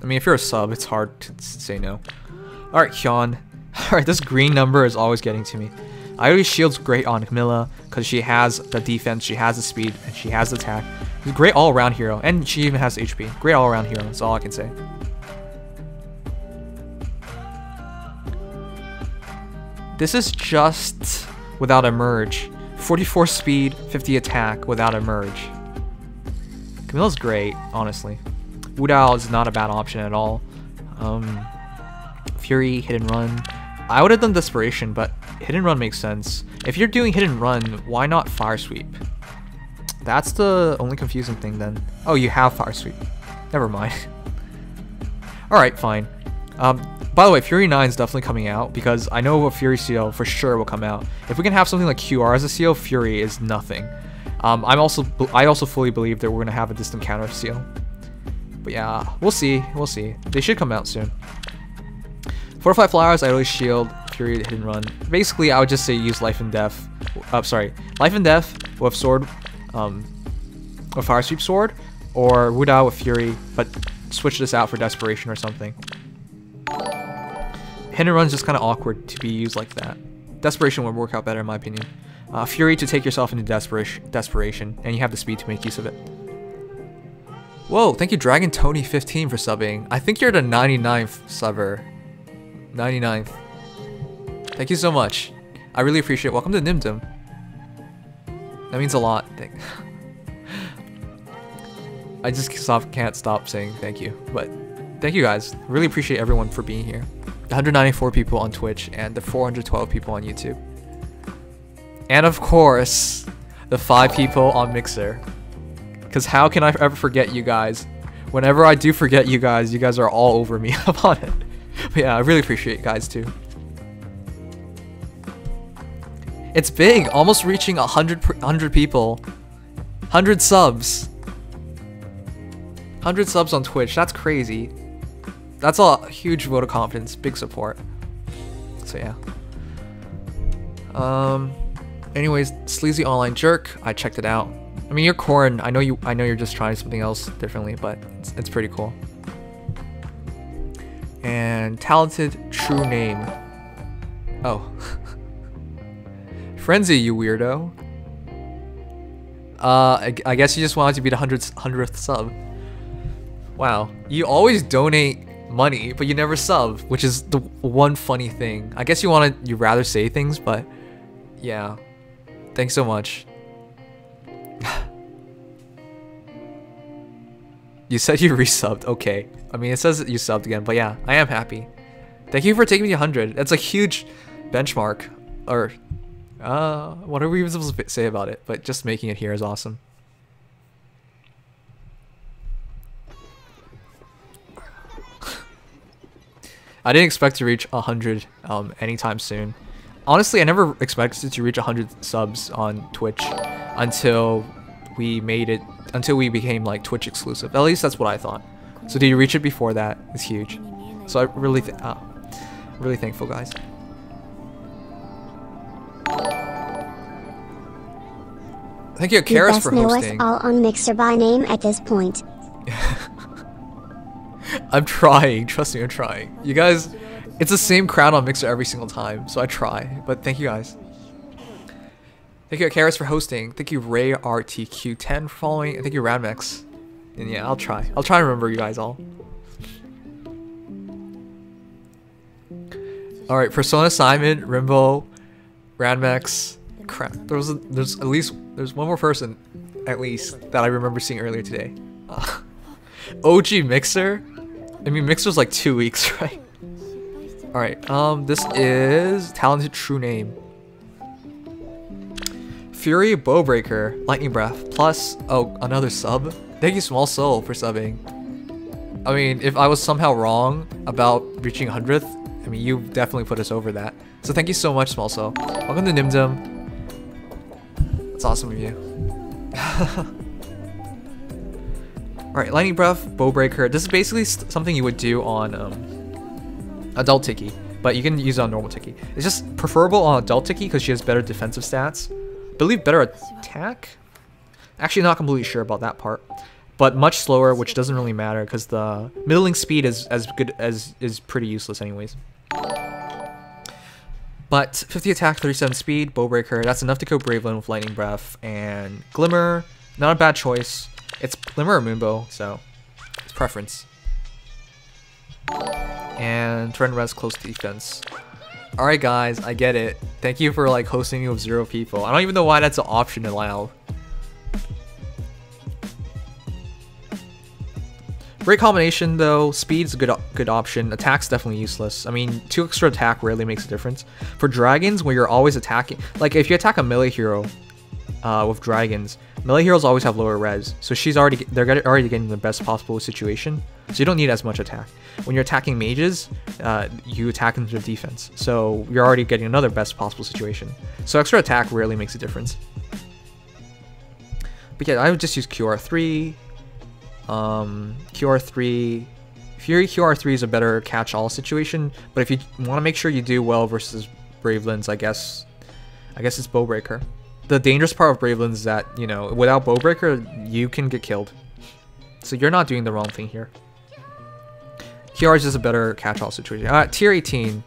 I mean, if you're a sub, it's hard to say no. Alright, Hyun. Alright, this green number is always getting to me. Iori Shield's great on Camilla because she has the defense, she has the speed, and she has the attack. She's a great all-around hero, and she even has HP. Great all-around hero, that's all I can say. This is just without a merge. 44 speed, 50 attack without a merge. Camilla's great, honestly. Wudao is not a bad option at all. Fury, hit and run. I would have done Desperation, but hit and run makes sense. If you're doing hit and run, why not Fire Sweep? That's the only confusing thing then. Oh, you have Fire Sweep. Never mind. Alright, fine. By the way, Fury 9 is definitely coming out because I know a Fury seal for sure will come out. If we can have something like QR as a seal, Fury is nothing. I also fully believe that we're gonna have a distant counter seal. But yeah, we'll see. We'll see. They should come out soon. Fortify Flowers, Ioli Shield, Fury, hit and run. Basically, I would just say use Life and Death. Life and Death with Sword, or Fire Sweep Sword, or Wudao with Fury, but switch this out for Desperation or something. Hit and run is just kind of awkward to be used like that. Desperation would work out better in my opinion. Fury to take yourself into desperation, and you have the speed to make use of it. Whoa, thank you Dragon Tony 15 for subbing. I think you're the 99th subber. 99th. Thank you so much. I really appreciate it. Welcome to Nimdom. That means a lot. I just can't stop saying thank you. But thank you guys. Really appreciate everyone for being here. 194 people on Twitch and the 412 people on YouTube. And of course, the 5 people on Mixer. Because how can I ever forget you guys? Whenever I do forget you guys are all over me about it. But yeah, I really appreciate you guys too. It's big, almost reaching 100 people. 100 subs. 100 subs on Twitch. That's crazy. That's a huge vote of confidence. Big support. So yeah. Anyways, Sleazy Online Jerk. I checked it out. I mean, you're Corn. I know you're just trying something else differently, but it's pretty cool. And Talented True Name. Oh. Frenzy, you weirdo. I guess you just wanted to be the 100th sub. Wow. You always donate money, but you never sub, which is the one funny thing. I guess you'd rather say things, but yeah. Thanks so much. You said you resubbed. Okay. I mean, it says that you subbed again, but yeah, I am happy. Thank you for taking me 100. That's a huge benchmark. Or, what are we even supposed to say about it? But just making it here is awesome. I didn't expect to reach 100 anytime soon. Honestly, I never expected to reach 100 subs on Twitch until we became like Twitch exclusive. At least that's what I thought. So to reach it before that is huge. So I really really thankful, guys. Thank you, Karis, for hosting. Know us all on Mixer by name at this point. I'm trying. Trust me, I'm trying. You guys, it's the same crowd on Mixer every single time, so I try. But thank you, guys. Thank you, Karis, for hosting. Thank you, RayRTQ10 for following. And thank you, Radmex. And yeah, I'll try. I'll try and remember you guys all. Alright, Persona Simon, Rimbo, Radmex. Crap. There's one more person, at least, that I remember seeing earlier today. OG Mixer? I mean, Mixer's like 2 weeks, right? Alright, this is Talented True Name. Fury Bowbreaker, Lightning Breath, plus, oh, another sub. Thank you, Small Soul, for subbing. I mean, if I was somehow wrong about reaching 100th, I mean, you definitely put us over that. So thank you so much, Small Soul. Welcome to Nimdum. That's awesome of you. Alright, Lightning Breath, Bowbreaker. This is basically something you would do on Adult Tiki, but you can use it on normal Tiki. It's just preferable on Adult Tiki because she has better defensive stats. I believe better attack? Actually, not completely sure about that part. But much slower, which doesn't really matter because the middling speed is pretty useless anyways. But 50 attack, 37 speed, Bowbreaker. That's enough to kill Braveland with Lightning Breath. And Glimmer, not a bad choice. It's Glimmer or Moonbow, so it's preference. And Trend Res, close defense. Alright guys, I get it. Thank you for like hosting me with 0 people. I don't even know why that's an option in WoW. Great combination though. Speed's a good option. Attack's definitely useless. I mean, 2 extra attack rarely makes a difference. For dragons, where you're always attacking, like if you attack a melee hero with dragons, melee heroes always have lower res, so they're already getting the best possible situation. So you don't need as much attack. When you're attacking mages, you attack into the defense, so you're already getting another best possible situation. So extra attack rarely makes a difference. But yeah, I would just use QR3. QR3, Fury QR3 is a better catch-all situation, but if you want to make sure you do well versus Bravelands, I guess it's Bowbreaker. The dangerous part of Bravelands is that, you know, without Bowbreaker, you can get killed. So you're not doing the wrong thing here. QR is just a better catch-all situation. Tier 18,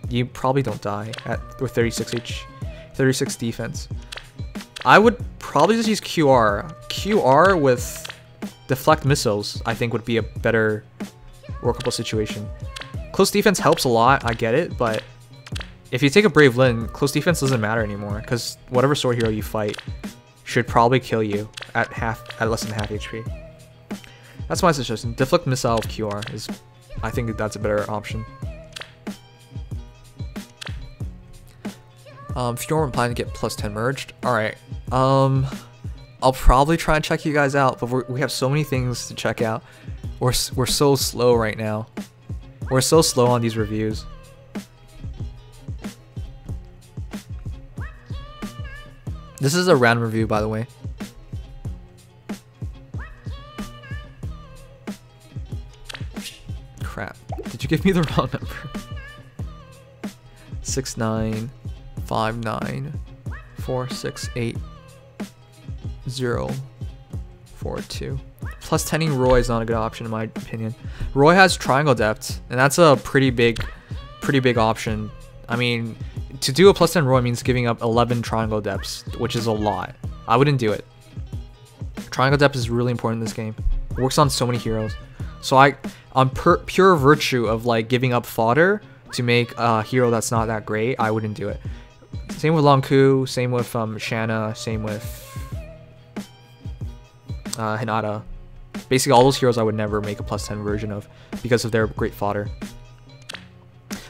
you probably don't die with 36 defense. I would probably just use QR. QR with deflect missiles, I think, would be a better workable situation. Close defense helps a lot, I get it, but if you take a Brave Lyn, close defense doesn't matter anymore, because whatever sword hero you fight should probably kill you at less than half HP. That's my suggestion. Deflect missile with QR is, I think that's a better option. If you're planning to get plus 10 merged, alright. I'll probably try and check you guys out, but we have so many things to check out. We're so slow right now. We're so slow on these reviews. This is a random review, by the way. you give me the wrong number? 6959468042. Plus 10ing Roy is not a good option in my opinion. Roy has triangle depth, and that's a pretty big option. I mean, to do a plus 10 Roy means giving up 11 triangle depths, which is a lot. I wouldn't do it. Triangle depth is really important in this game. It works on so many heroes. So on pure virtue of like giving up fodder to make a hero that's not that great, I wouldn't do it. Same with Longku, same with Shanna, same with Hinata. Basically all those heroes I would never make a plus 10 version of because of their great fodder.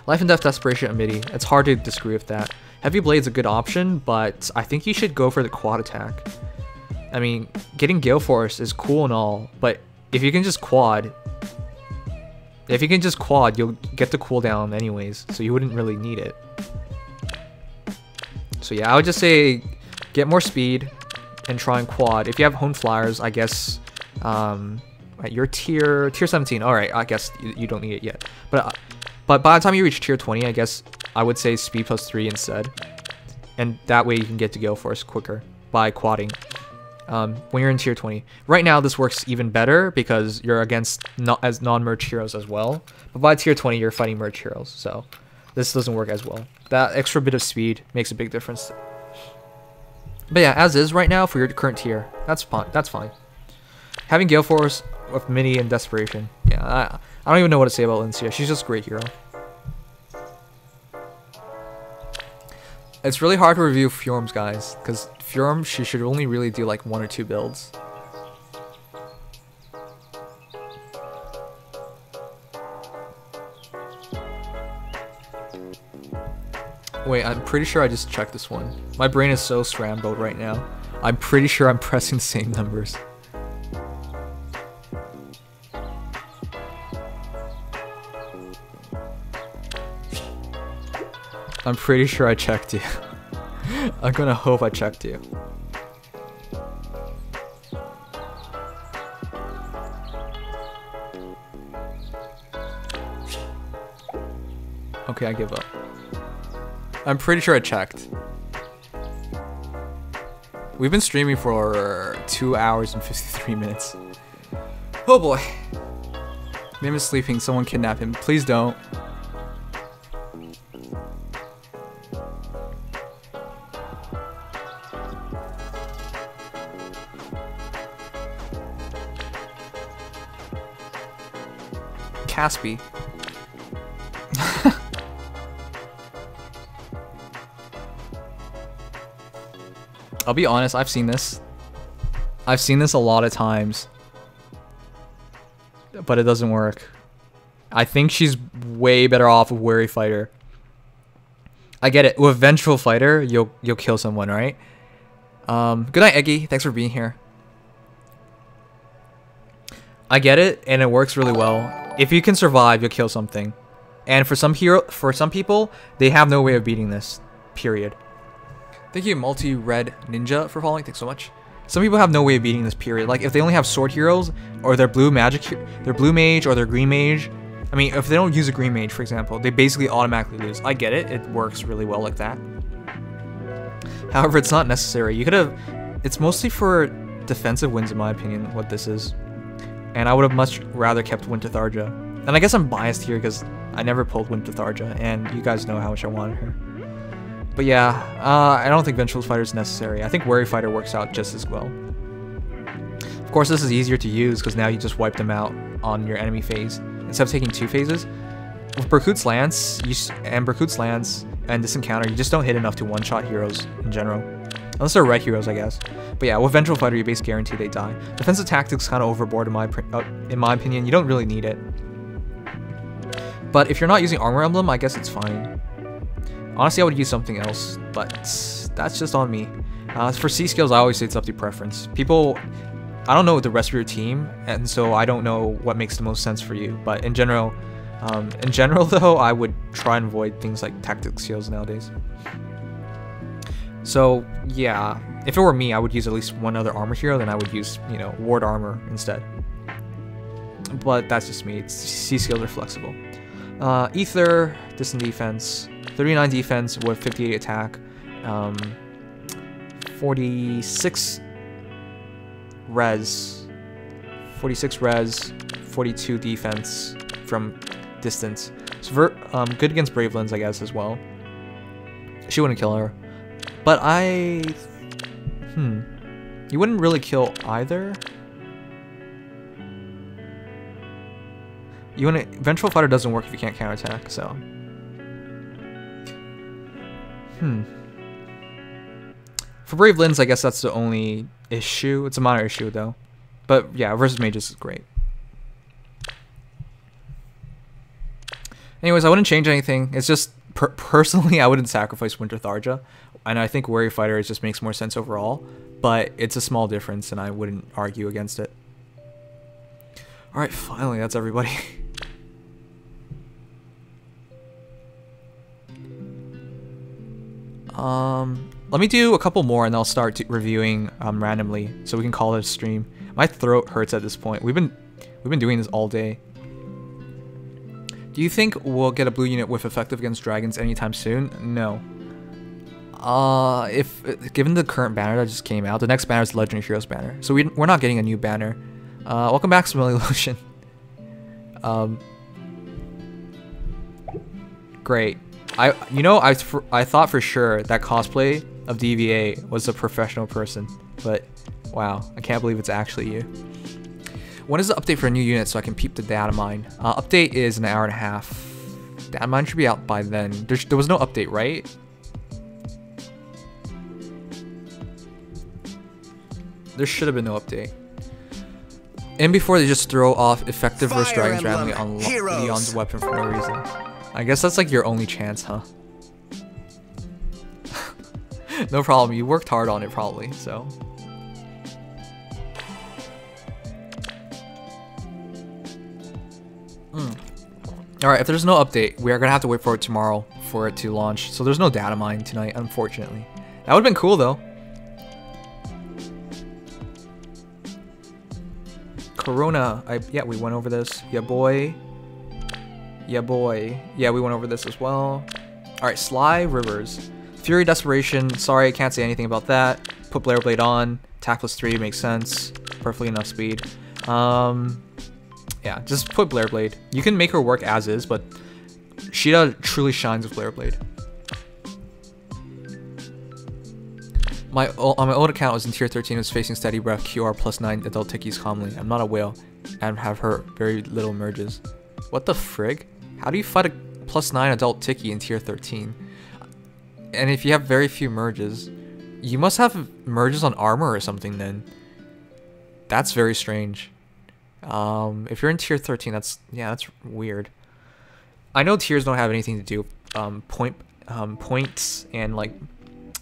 Life and Death Desperation and MIDI. It's hard to disagree with that. Heavy Blade's a good option, but I think you should go for the quad attack. I mean, getting Gale Force is cool and all, but if you can just quad, you'll get the cooldown anyways, so you wouldn't really need it. So yeah, I would just say get more speed and try and quad. If you have Honed Flyers, I guess you're tier 17. All right, I guess you don't need it yet. But by the time you reach tier 20, I guess I would say speed plus 3 instead, and that way you can get to Gale Force quicker by quadding. When you're in tier 20. Right now this works even better because you're against non-merge heroes as well, but by tier 20 you're fighting merge heroes, so this doesn't work as well. That extra bit of speed makes a big difference. But yeah, as is right now for your current tier, that's fine. Having Gale Force with MIDI and Desperation, yeah, I don't even know what to say about Lincia. She's just a great hero. It's really hard to review Fjorms, guys, because Fjorm, she should only really do like 1 or 2 builds. Wait, I'm pretty sure I just checked this one. My brain is so scrambled right now. I'm pretty sure I'm pressing the same numbers. I'm pretty sure I checked you. I'm gonna hope I checked you. Okay, I give up. I'm pretty sure I checked. We've been streaming for 2 hours and 53 minutes. Oh boy. Nim is sleeping, someone kidnap him. Please don't. Caspi. I'll be honest, I've seen this. I've seen this a lot of times. But it doesn't work. I think she's way better off with Wary Fighter. I get it. With Vengeful Fighter, you'll kill someone, right? Good night, Eggy. Thanks for being here. I get it, and it works really well. If you can survive, you'll kill something. And for some people, they have no way of beating this. Period. Thank you, Multi-Red Ninja, for following. Thanks so much. Some people have no way of beating this, period. Like, if they only have sword heroes, or their blue mage, or their green mage. I mean, if they don't use a green mage, for example, they basically automatically lose. I get it. It works really well like that. However, it's not necessary. You could have... It's mostly for defensive wins, in my opinion, what this is. And I would have much rather kept Winter Tharja. And I guess I'm biased here because I never pulled Winter Tharja, and you guys know how much I wanted her. But yeah, I don't think Vengeful Fighter is necessary. I think Wary Fighter works out just as well. Of course, this is easier to use because now you just wipe them out on your enemy phase instead of taking 2 phases. With Berkut's Lance and this encounter, you just don't hit enough to one-shot heroes in general. Unless they're red heroes, I guess. But yeah, with Vengeful Fighter, you basically guarantee they die. Defensive Tactics kind of overboard in my opinion. You don't really need it. But if you're not using Armor Emblem, I guess it's fine. Honestly, I would use something else, but that's just on me. For C skills, I always say it's up to preference. People, I don't know the rest of your team, and so I don't know what makes the most sense for you. But in general though, I would try and avoid things like tactics skills nowadays. So yeah, if it were me, I would use at least one other armor hero, then I would use, you know, ward armor instead. But that's just me. C skills are flexible. Ether, distant defense, 39 defense with 58 attack, 46 res, 42 defense from distance. So good against Bravelands, I guess, as well. She wouldn't kill her, but you wouldn't really kill either. Vengeful Fighter doesn't work if you can't counterattack, so. For Brave Lins, I guess that's the only issue. It's a minor issue, though. But yeah, versus mages is great. Anyways, I wouldn't change anything. It's just, personally, I wouldn't sacrifice Winter Tharja. And I think Warrior Fighter just makes more sense overall. But it's a small difference, and I wouldn't argue against it. Alright, finally, that's everybody. Let me do a couple more and I'll start reviewing randomly so we can call it a stream. My throat hurts at this point. We've been doing this all day. Do you think we'll get a blue unit with effective against dragons anytime soon? No. Given the current banner that just came out, the next banner is the Legendary Heroes banner. So we're not getting a new banner. Welcome back, Smelly Lotion. Great. I thought for sure that cosplay of DVA was a professional person, but wow, I can't believe it's actually you. When is the update for a new unit so I can peep the data mine? Update is an hour and a half. Data mine should be out by then. There was no update, right? There should have been no update. And before they just throw off effective versus dragons randomly on Leon's weapon for no reason. I guess that's like your only chance, huh? No problem, you worked hard on it probably, so. Alright, if there's no update, we are gonna have to wait for it tomorrow for it to launch. So there's no data mine tonight, unfortunately. That would've been cool though. Corona, yeah, we went over this. Yeah, boy. Yeah, boy. Yeah, we went over this as well. Alright, Sly Rivers. Fury Desperation, sorry, I can't say anything about that. Put Blair Blade on. Attack +3 makes sense. Perfectly enough speed. Yeah, just put Blair Blade. You can make her work as is, but Sheeta truly shines with Blair Blade. On my old account, I was in tier 13, was facing Steady Breath, QR +9 adult tickies calmly. I'm not a whale, and have hurt very little merges. What the frig? How do you fight a +9 adult tiki in tier 13? And if you have very few merges, you must have merges on armor or something then. That's very strange. If you're in tier 13, that's weird. I know tiers don't have anything to do points and like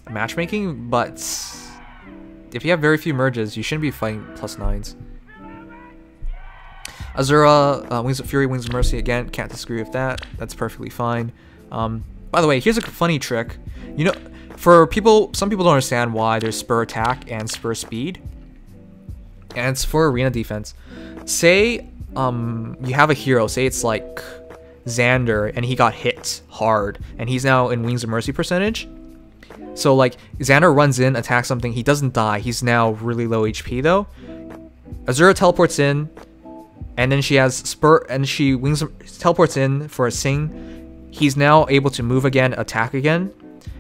matchmaking, but if you have very few merges, you shouldn't be fighting +9s. Azura, Wings of Fury, Wings of Mercy, again, can't disagree with that. That's perfectly fine. By the way, here's a funny trick. You know, some people don't understand why there's Spur Attack and Spur Speed. And it's for arena defense. Say, you have a hero, say it's like Xander, and he got hit hard, and he's now in Wings of Mercy percentage. So like, Xander runs in, attacks something, he doesn't die, he's now really low HP though. Azura teleports in, and then she has Spur, and she teleports in for a Sing. He's now able to move again, attack again.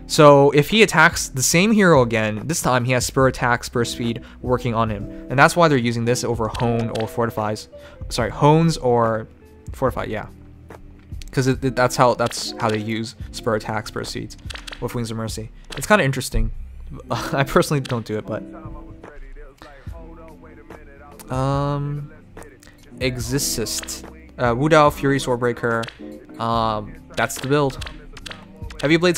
So if he attacks the same hero again, this time he has Spur Attack, Spur Speed working on him. And that's why they're using this over Hone or Fortifies. Sorry, Hones or Fortify, yeah. Because that's how they use Spur Attack, Spur Speeds with Wings of Mercy. It's kind of interesting. I personally don't do it, but... Exist. Wudao, Fury, Swordbreaker. That's the build. Heavy Blade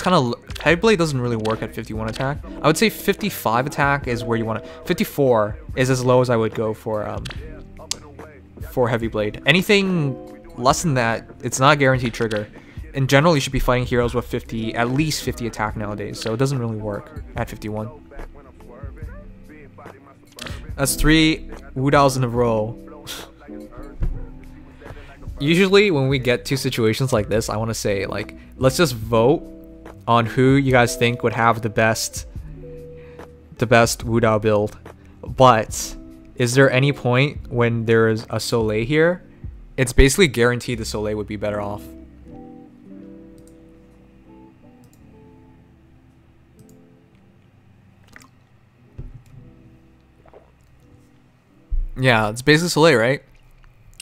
doesn't really work at 51 attack. I would say 55 attack is where you want to. 54 is as low as I would go for Heavy Blade. Anything less than that, it's not a guaranteed trigger. In general, you should be fighting heroes with at least 50 attack nowadays, so it doesn't really work at 51. That's 3 Wudaos in a row. Usually when we get to situations like this, I want to say like, let's just vote on who you guys think would have the best Wudao build. But is there any point when there's a Soleil here? It's basically guaranteed the Soleil would be better off. Yeah, it's basically Soleil, right?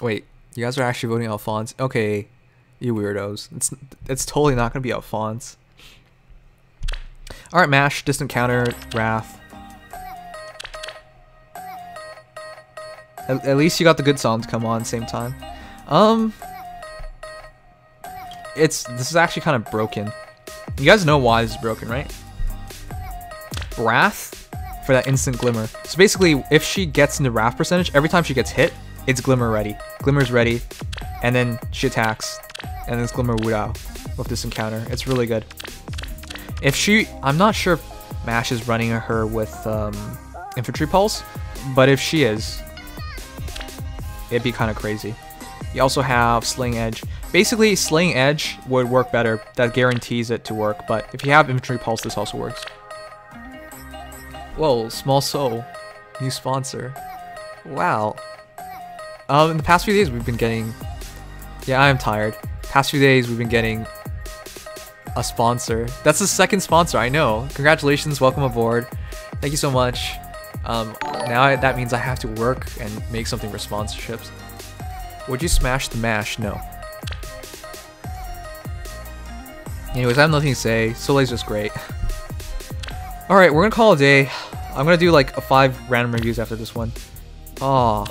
Wait, you guys are actually voting Alphonse? Okay, you weirdos. It's totally not gonna be Alphonse. Alright, Mash, Distant Counter, Wrath. At least you got the good song to come on same time. This is actually kind of broken. You guys know why this is broken, right? Wrath for that instant glimmer. So basically, if she gets into Wrath percentage, every time she gets hit, it's Glimmer ready. Glimmer's ready, and then she attacks, and then it's Glimmer Wudao with this encounter. It's really good. If she, I'm not sure if Mash is running her with Infantry Pulse, but if she is, it'd be kind of crazy. You also have Slaying Edge. Basically, Slaying Edge would work better. That guarantees it to work, but if you have Infantry Pulse, this also works. Whoa, Small Soul. New sponsor. Wow. In the past few days, we've been getting... Yeah, I am tired. Past few days, we've been getting a sponsor. That's the second sponsor, I know. Congratulations, welcome aboard. Thank you so much. Now that means I have to work and make something for sponsorships. Would you smash the mash? No. Anyways, I have nothing to say. Soleil's just great. Alright, we're gonna call it a day. I'm gonna do like 5 random reviews after this one. Aw.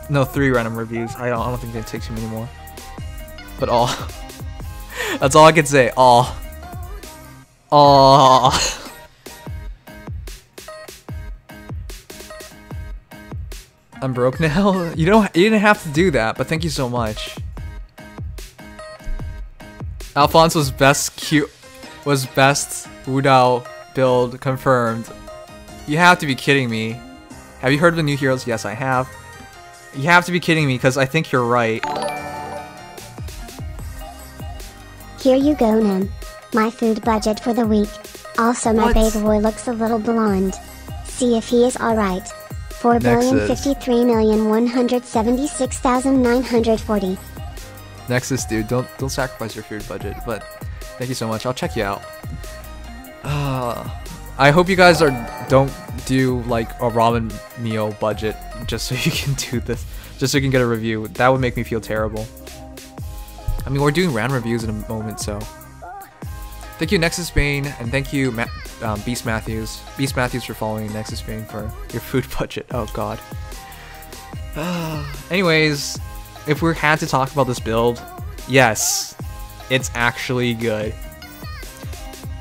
No, 3 random reviews. I don't think it takes too many more. But aw. That's all I can say. Aw. Aw. I'm broke now. You didn't have to do that, but thank you so much. Alphonse was best Wudao build confirmed. You have to be kidding me. Have you heard of the new heroes? Yes, I have. You have to be kidding me because I think you're right. Here you go, Nim. My food budget for the week. Also, my baby boy looks a little blonde. See if he is alright. 4,053,176,940. Nexus, dude, don't sacrifice your food budget, but thank you so much. I'll check you out. I hope you guys don't do like a ramen meal budget just so you can do this, just so you can get a review. That would make me feel terrible. I mean, we're doing random reviews in a moment, so thank you Nexus Bane, and thank you Beast Matthews for following Nexus Bane for your food budget. Oh god. Anyways, if we had to talk about this build, yes, it's actually good.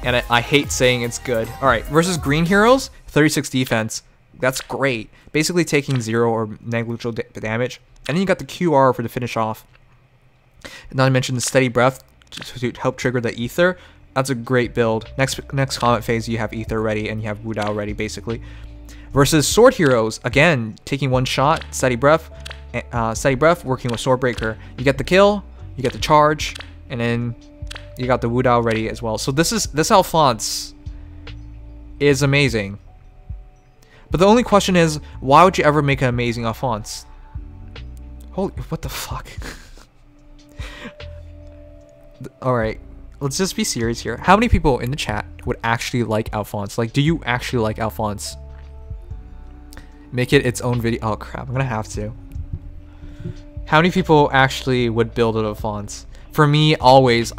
And I hate saying it's good. Alright, versus Green Heroes, 36 defense. That's great. Basically taking 0 or negligible damage. And then you got the QR for the finish off. And not to mention the Steady Breath to help trigger the Ether. That's a great build. Next comment phase, you have Ether ready and you have Wudao ready, basically. Versus Sword Heroes, again, taking 1 shot, Steady Breath, working with Swordbreaker. You get the kill, you get the charge, and then you got the Wudao ready as well. So this Alphonse is amazing. But the only question is, why would you ever make an amazing Alphonse? Holy, what the fuck? Alright, let's just be serious here. How many people in the chat would actually like Alphonse? Like, do you actually like Alphonse? Make it its own video. Oh crap, I'm gonna have to. How many people actually would build an Alphonse? For me, I'm always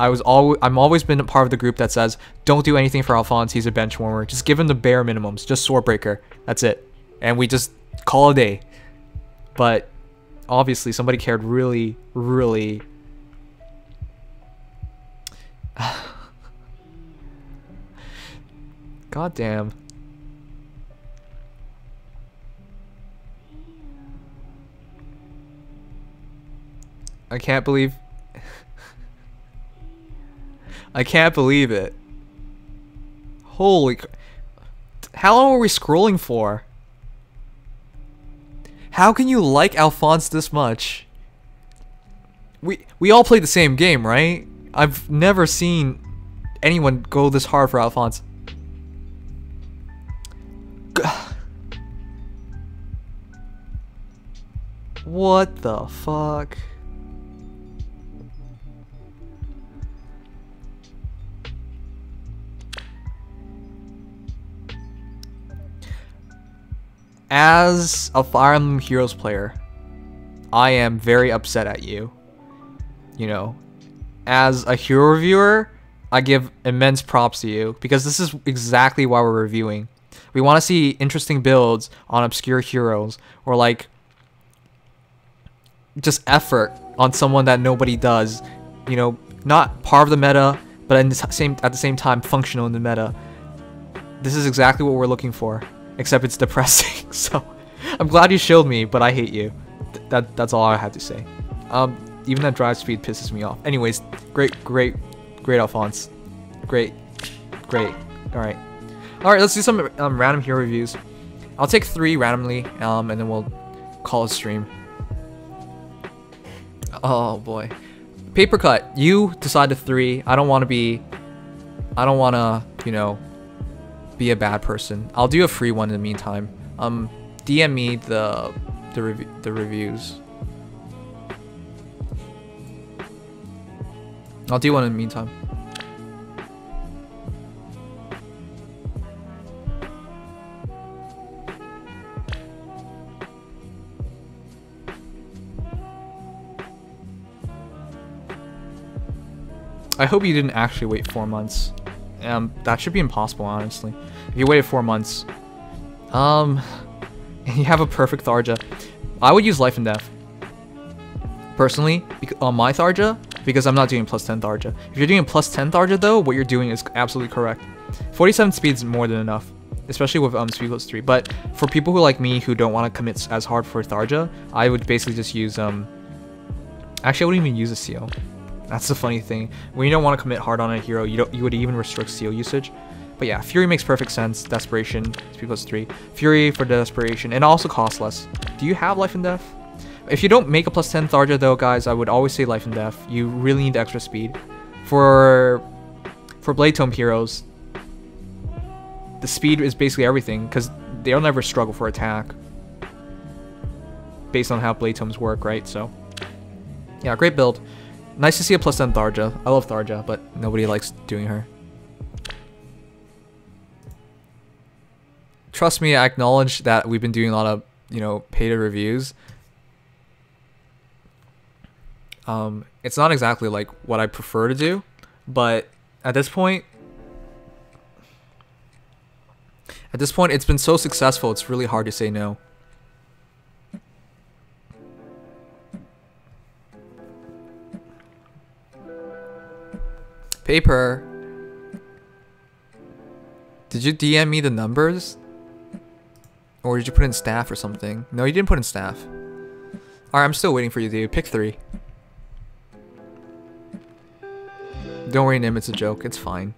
been a part of the group that says, don't do anything for Alphonse, he's a bench warmer. Just give him the bare minimums, just Swordbreaker. That's it. And we just call a day. But obviously somebody cared really, really. God damn. I can't believe it. Holy how long were we scrolling for? How can you like Alphonse this much? We all play the same game, right? I've never seen anyone go this hard for Alphonse. What the fuck? As a Fire Emblem Heroes player, I am very upset at you. You know, as a hero reviewer, I give immense props to you because this is exactly why we're reviewing. We want to see interesting builds on obscure heroes, or like just effort on someone that nobody does. You know, not part of the meta, but at the same time functional in the meta. This is exactly what we're looking for, except it's depressing. So I'm glad you showed me, but I hate you. That's all I have to say. Even that drive speed pisses me off. Anyways, great Alphonse. Great. Alright, let's do some random hero reviews. I'll take 3 randomly, and then we'll call a stream. Oh boy. Paper cut, you decided 3. I don't wanna, you know, be a bad person. I'll do a free one in the meantime. DM me the reviews. I'll do one in the meantime. I hope you didn't actually wait 4 months. That should be impossible, honestly. If you waited 4 months, and you have a perfect Tharja, I would use Life and Death. Personally, on my Tharja, because I'm not doing plus 10 Tharja. If you're doing plus 10 Tharja though, what you're doing is absolutely correct. 47 speed is more than enough, especially with speed plus 3. But for people who like me who don't want to commit as hard for Tharja, I would basically just use actually I wouldn't even use a seal. That's the funny thing. When you don't want to commit hard on a hero, you would even restrict seal usage. But yeah, Fury makes perfect sense. Desperation, speed plus 3. Fury for desperation, and also cost less. Do you have Life and Death? If you don't make a plus 10 Tharja though, guys, I would always say Life and Death. You really need extra speed. For Blade Tome heroes, the speed is basically everything, because they'll never struggle for attack. Based on how Blade Tomes work, right? So, yeah, great build. Nice to see a plus 10 Tharja. I love Tharja, but nobody likes doing her. Trust me, I acknowledge that we've been doing a lot of, you know, paid reviews. It's not exactly like what I prefer to do, but at this point it's been so successful, it's really hard to say no. Paper, did you DM me the numbers? Or did you put in staff or something? No, you didn't put in staff. Alright, I'm still waiting for you, dude. Pick 3. Don't worry, Nim, it's a joke. It's fine.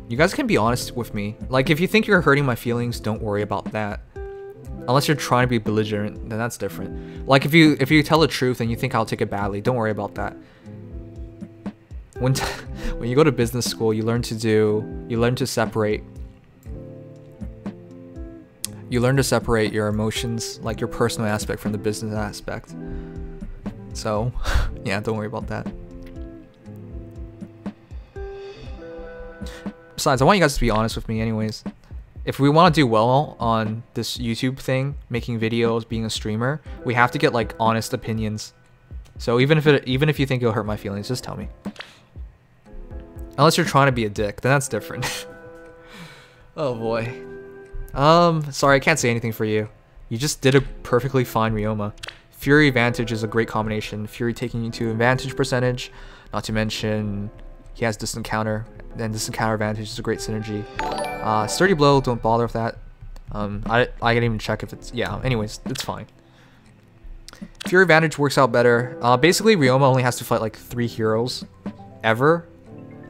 You guys can be honest with me. Like, if you think you're hurting my feelings, don't worry about that. Unless you're trying to be belligerent, then that's different. Like, if you tell the truth and you think I'll take it badly, don't worry about that. When you go to business school, you learn to separate your emotions, like your personal aspect, from the business aspect. So, yeah, don't worry about that. Besides, I want you guys to be honest with me anyways. If we want to do well on this YouTube thing, making videos, being a streamer, we have to get like honest opinions. So even if you think it'll hurt my feelings, just tell me. Unless you're trying to be a dick, then that's different. Oh boy. Sorry, I can't say anything for you. You just did a perfectly fine Ryoma. Fury Vantage is a great combination. Fury taking you to advantage percentage, not to mention he has distant counter, and distant counter advantage is a great synergy. Sturdy Blow, don't bother with that. I can even check if it's, yeah, anyways, it's fine. Fury Vantage works out better. Basically, Ryoma only has to fight like 3 heroes ever.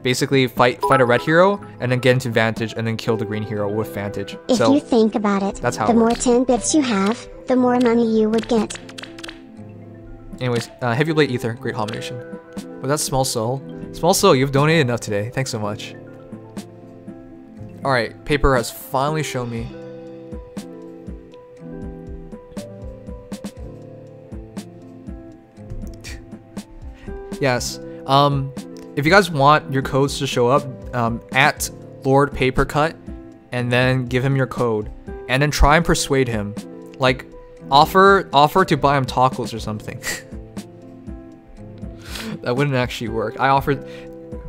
Basically, fight a red hero, and then get into Vantage, and then kill the green hero with Vantage. If So you think about it, that's how the it more works. 10 bits you have, the more money you would get. Anyways, Heavy Blade Ether, great combination. Well, that's Small Soul. Small Soul, you've donated enough today. Thanks so much. Alright, Paper has finally shown me. Yes. If you guys want your codes to show up, at Lord Papercut, and then give him your code, and then try and persuade him. Like, offer to buy him tacos or something. That wouldn't actually work. I offered.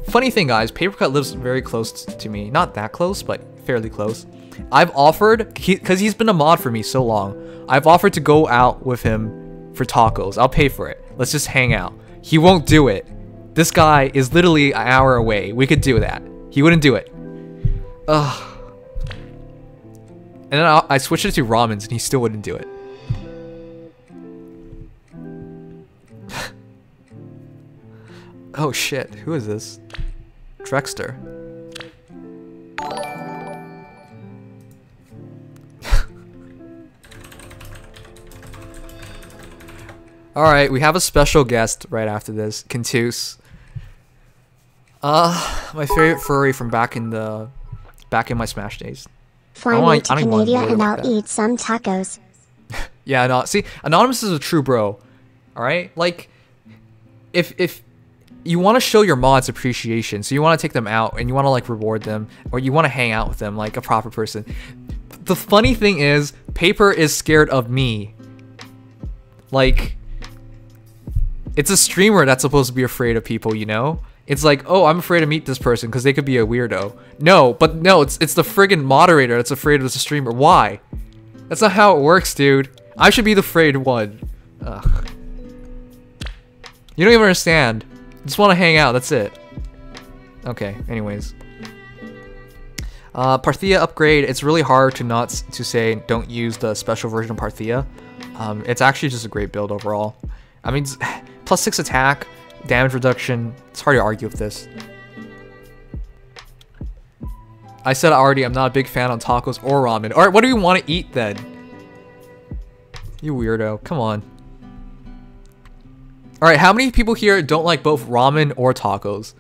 Funny thing, guys, Papercut lives very close to me. Not that close, but fairly close. I've offered, because he's been a mod for me so long, I've offered to go out with him for tacos. I'll pay for it. Let's just hang out. He won't do it. This guy is literally an hour away. We could do that. He wouldn't do it. Ugh. And then I switched it to ramens and he still wouldn't do it. Oh shit, who is this? Drexter. Alright, we have a special guest right after this, Kentus. My favorite furry from back in my Smash days. Fly me to Canada and I'll eat some tacos. Yeah, no, see, Anonymous is a true bro. Alright? Like, if you want to show your mods appreciation, so you want to take them out and you want to like reward them, or you want to hang out with them like a proper person. The funny thing is, Paper is scared of me. Like, it's a streamer that's supposed to be afraid of people, you know? It's like, oh, I'm afraid to meet this person because they could be a weirdo. No, it's the friggin' moderator that's afraid of the streamer. Why? That's not how it works, dude. I should be the afraid one. Ugh. You don't even understand. Just want to hang out, that's it. Okay, anyways. Parthia upgrade, it's really hard to say don't use the special version of Parthia. It's actually just a great build overall. I mean, plus 6 attack, damage reduction, it's hard to argue with this. I said already I'm not a big fan on tacos or ramen. Alright, what do you want to eat then? You weirdo, come on. Alright, how many people here don't like both ramen or tacos?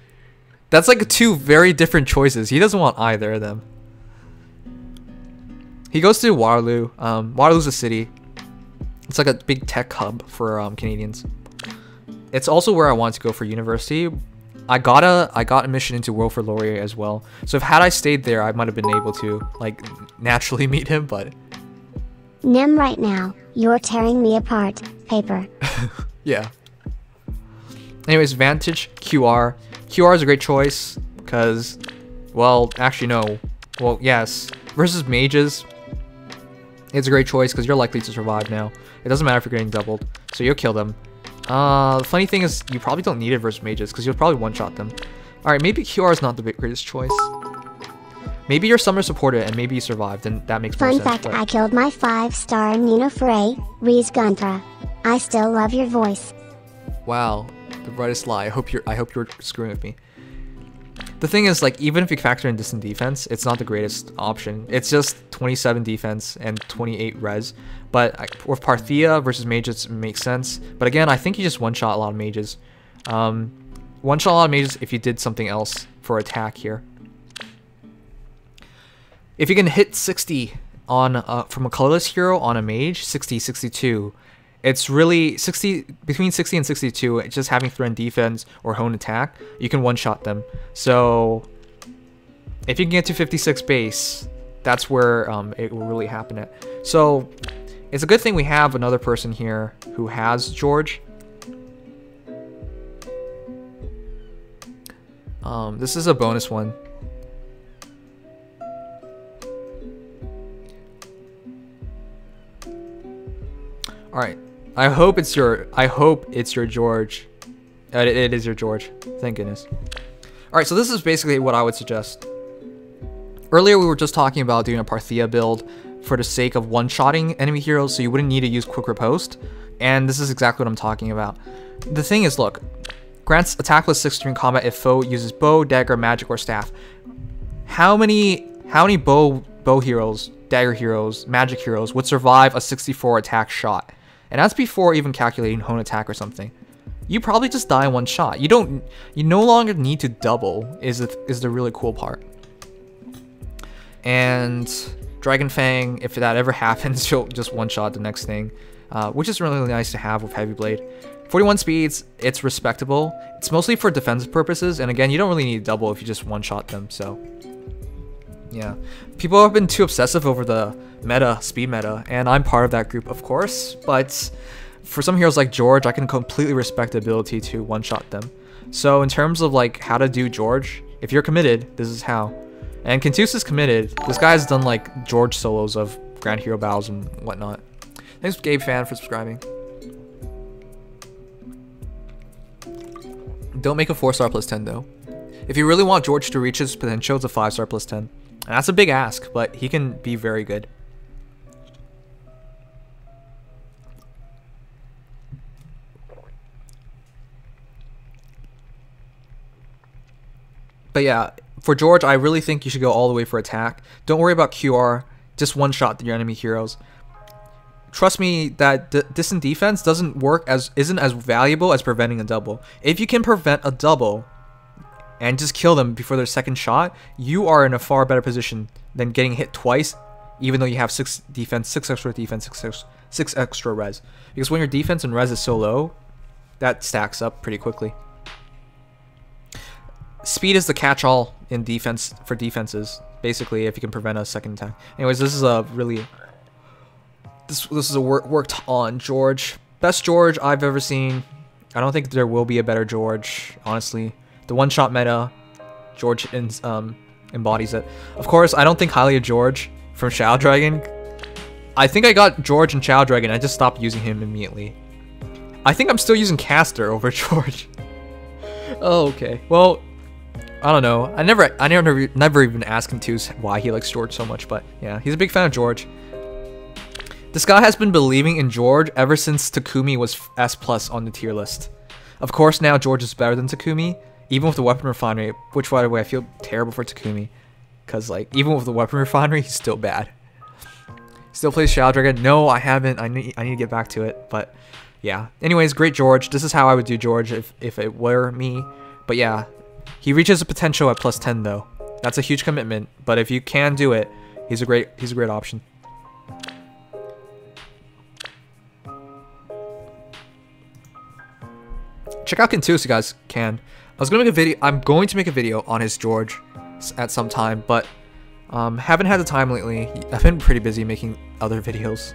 That's like two very different choices. He doesn't want either of them. He goes to Waterloo. Waterloo's a city. It's like a big tech hub for Canadians. It's also where I want to go for university. I got a mission into World for Laurier as well. So if had I stayed there, I might have been able to like naturally meet him, but Nim right now, you're tearing me apart, Paper. yeah. Anyways, Vantage, QR. QR is a great choice because, well, actually no. Well, yes. Versus mages, it's a great choice because you're likely to survive now. It doesn't matter if you're getting doubled, so you'll kill them. The funny thing is, you probably don't need it versus mages because you'll probably one-shot them. Alright, maybe QR is not the greatest choice. Maybe your summer supported and maybe you survived, and that makes more Fun sense. fact, I killed my 5-star Nino Frey, Reese Guntra. I still love your voice. Wow, the brightest lie. I hope you're screwing with me. The thing is, like, even if you factor in distant defense, it's not the greatest option. It's just 27 defense and 28 res. But with Parthia versus mages, it makes sense. But again, I think you just one-shot a lot of mages. One-shot a lot of mages if you did something else for attack here. If you can hit 60 on from a colorless hero on a mage, 60, 62. It's really between 60 and 62, just having threat defense or hone attack, you can one-shot them. So if you can get to 56 base, that's where it will really happen at. So it's a good thing we have another person here who has George. This is a bonus one. All right. I hope it's your George. It is your George. Thank goodness. All right, so this is basically what I would suggest. Earlier we were just talking about doing a Parthia build for the sake of one-shotting enemy heroes, so you wouldn't need to use quick riposte. And this is exactly what I'm talking about. The thing is, look, Grants attack plus 6 during combat if foe uses bow, dagger, magic, or staff. How many bow heroes, dagger heroes, magic heroes would survive a 64 attack shot? And that's before even calculating hone attack or something. You probably just die in one shot. You no longer need to double is the really cool part. And Dragon Fang, if that ever happens, you'll just one shot the next thing, which is really nice to have with Heavy Blade. 41 speeds, it's respectable. It's mostly for defensive purposes, and again, you don't really need to double if you just one shot them. So yeah, people have been too obsessive over the speed meta, and I'm part of that group, of course. But for some heroes like George, I can completely respect the ability to one shot them. So in terms of like how to do George, if you're committed, this is how. And Kentus is committed. This guy has done like George solos of Grand Hero battles and whatnot. Thanks, Gabe Fan, for subscribing. Don't make a 4-star plus 10 though. If you really want George to reach his potential, it's a 5-star plus 10. And that's a big ask, but he can be very good. But yeah, for George, I really think you should go all the way for attack. Don't worry about QR. Just one shot your enemy heroes. Trust me that distant defense isn't as valuable as preventing a double. If you can prevent a double and just kill them before their second shot, you are in a far better position than getting hit twice, even though you have 6 defense, 6 extra defense, 6 extra res. Because when your defense and res is so low, that stacks up pretty quickly. Speed is the catch-all in defense for defenses, basically, if you can prevent a second attack. Anyways, this is a really this is a worked on George. Best George I've ever seen. I don't think there will be a better George, honestly. The one-shot meta, George embodies it. Of course, I don't think highly of George from Shadow Dragon. I think I got George and Shadow Dragon. I just stopped using him immediately. I think I'm still using Caster over George. Oh, okay. Well, I don't know. I never even asked him why he likes George so much, but yeah, he's a big fan of George. This guy has been believing in George ever since Takumi was S+ on the tier list. Of course, now George is better than Takumi, even with the weapon refinery, which, by the way, I feel terrible for Takumi, because like even with the weapon refinery, he's still bad. Still plays Shadow Dragon? No, I haven't. I need to get back to it, but yeah. Anyways, great George. This is how I would do George if it were me. But yeah, he reaches a potential at plus 10 though. That's a huge commitment, but if you can do it, he's a great option. Check out Kentus if you guys can. I'm going to make a video on his George at some time, but haven't had the time lately. I've been pretty busy making other videos.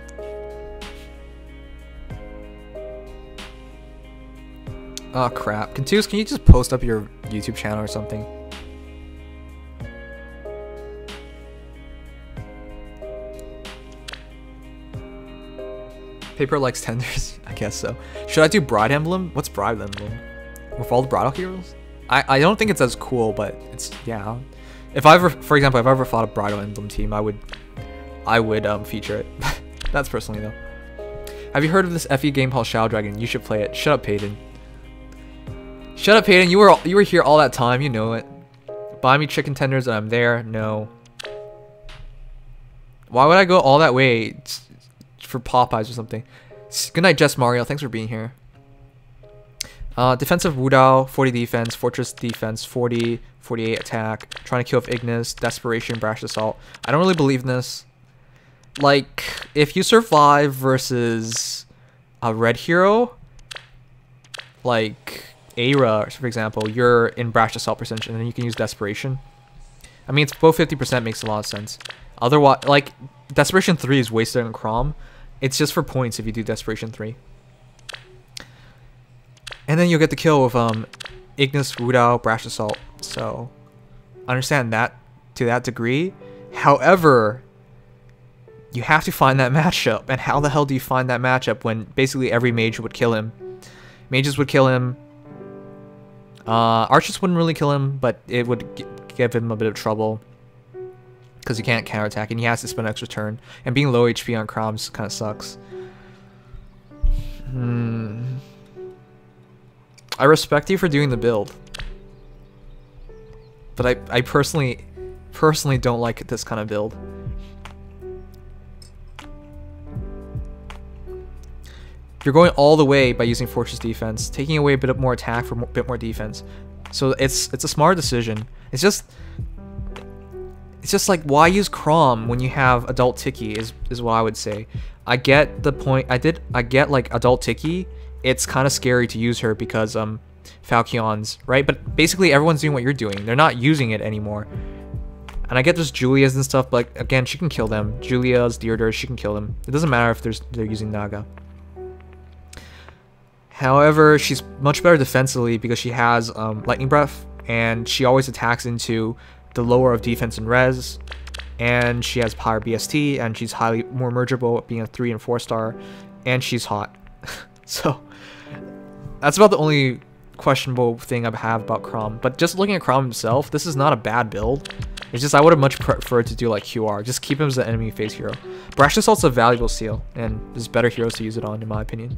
Oh crap. Kentus, can you just post up your YouTube channel or something? Paper likes tenders? I guess so. Should I do Bride Emblem? What's Bride Emblem? With all the bridal heroes? I don't think it's as cool, but it's, yeah. If I ever, for example, if I ever fought a Bridal Emblem team, I would feature it. That's personally though. Have you heard of this FE game called Shadow Dragon? You should play it. Shut up, Peyton. Shut up, Peyton. You were here all that time. You know it. Buy me chicken tenders and I'm there. No. Why would I go all that way for Popeyes or something? Good night, Jess Mario. Thanks for being here. Defensive Wudao, 40 defense, Fortress defense, 40, 48 attack, trying to kill with Ignis, Desperation, Brash Assault. I don't really believe in this. Like, if you survive versus a red hero, like Eirika, for example, you're in Brash Assault percentage, and then you can use Desperation. I mean, it's both 50% makes a lot of sense. Otherwise, like, Desperation 3 is wasted on Crom. It's just for points if you do Desperation 3. And then you'll get the kill with Ignis, Wudao, Brash Assault. So, understand that to that degree. However, you have to find that matchup. And how the hell do you find that matchup when basically every mage would kill him? Mages would kill him. Archers wouldn't really kill him, but it would give him a bit of trouble. Because he can't counterattack and he has to spend an extra turn. And being low HP on Croms kind of sucks. I respect you for doing the build, but I personally don't like this kind of build. You're going all the way by using Fortress Defense, taking away a bit more attack for a bit more defense. So it's a smart decision. It's just like, why use Chrom when you have Adult Tiki is what I would say. I get the point. I get like Adult Tiki. It's kind of scary to use her because Falcon's, right? But basically everyone's doing what you're doing. They're not using it anymore. And I get there's Julia's and stuff, but again, she can kill them. Julia's, Deirdre's, she can kill them. It doesn't matter if they're using Naga. However, she's much better defensively because she has Lightning Breath, and she always attacks into the lower of defense and res, and she has Power BST, and she's highly more mergeable, being a 3 and 4 star, and she's hot. So that's about the only questionable thing I have about Chrom. But just looking at Chrom himself, this is not a bad build. It's just I would have much preferred to do like QR. Just keep him as an enemy phase hero. Brash Assault's a valuable seal, and there's better heroes to use it on, in my opinion.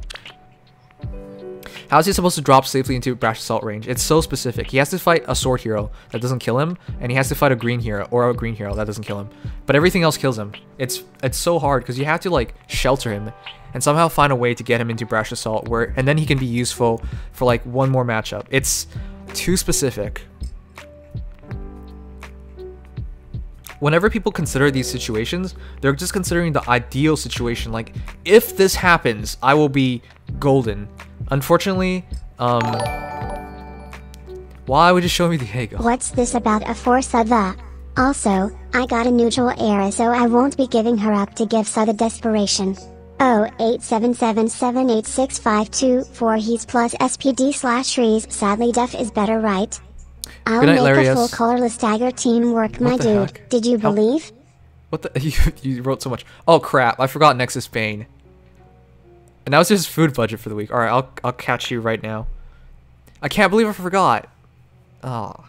How is he supposed to drop safely into Brash Assault range? It's so specific. He has to fight a sword hero that doesn't kill him, and he has to fight a green hero that doesn't kill him. But everything else kills him. It's so hard because you have to like shelter him and somehow find a way to get him into Brash Assault and then he can be useful for like one more matchup. It's too specific. Whenever people consider these situations, they're just considering the ideal situation. Like, if this happens, I will be golden. Unfortunately, why would you show me Diego? What's this about a force of the? Also, I got a neutral era, so I won't be giving her up to give Sudha desperation. Oh, 877786524. He's plus SPD/Rees. Sadly, def is better, right? I'll Good night, make Larius. a full colorless dagger teamwork, my What the dude. heck? Did you believe? What the? You wrote so much. Oh crap! I forgot Nexus Bane. And that was just food budget for the week. All right, I'll catch you right now. I can't believe I forgot. Oh,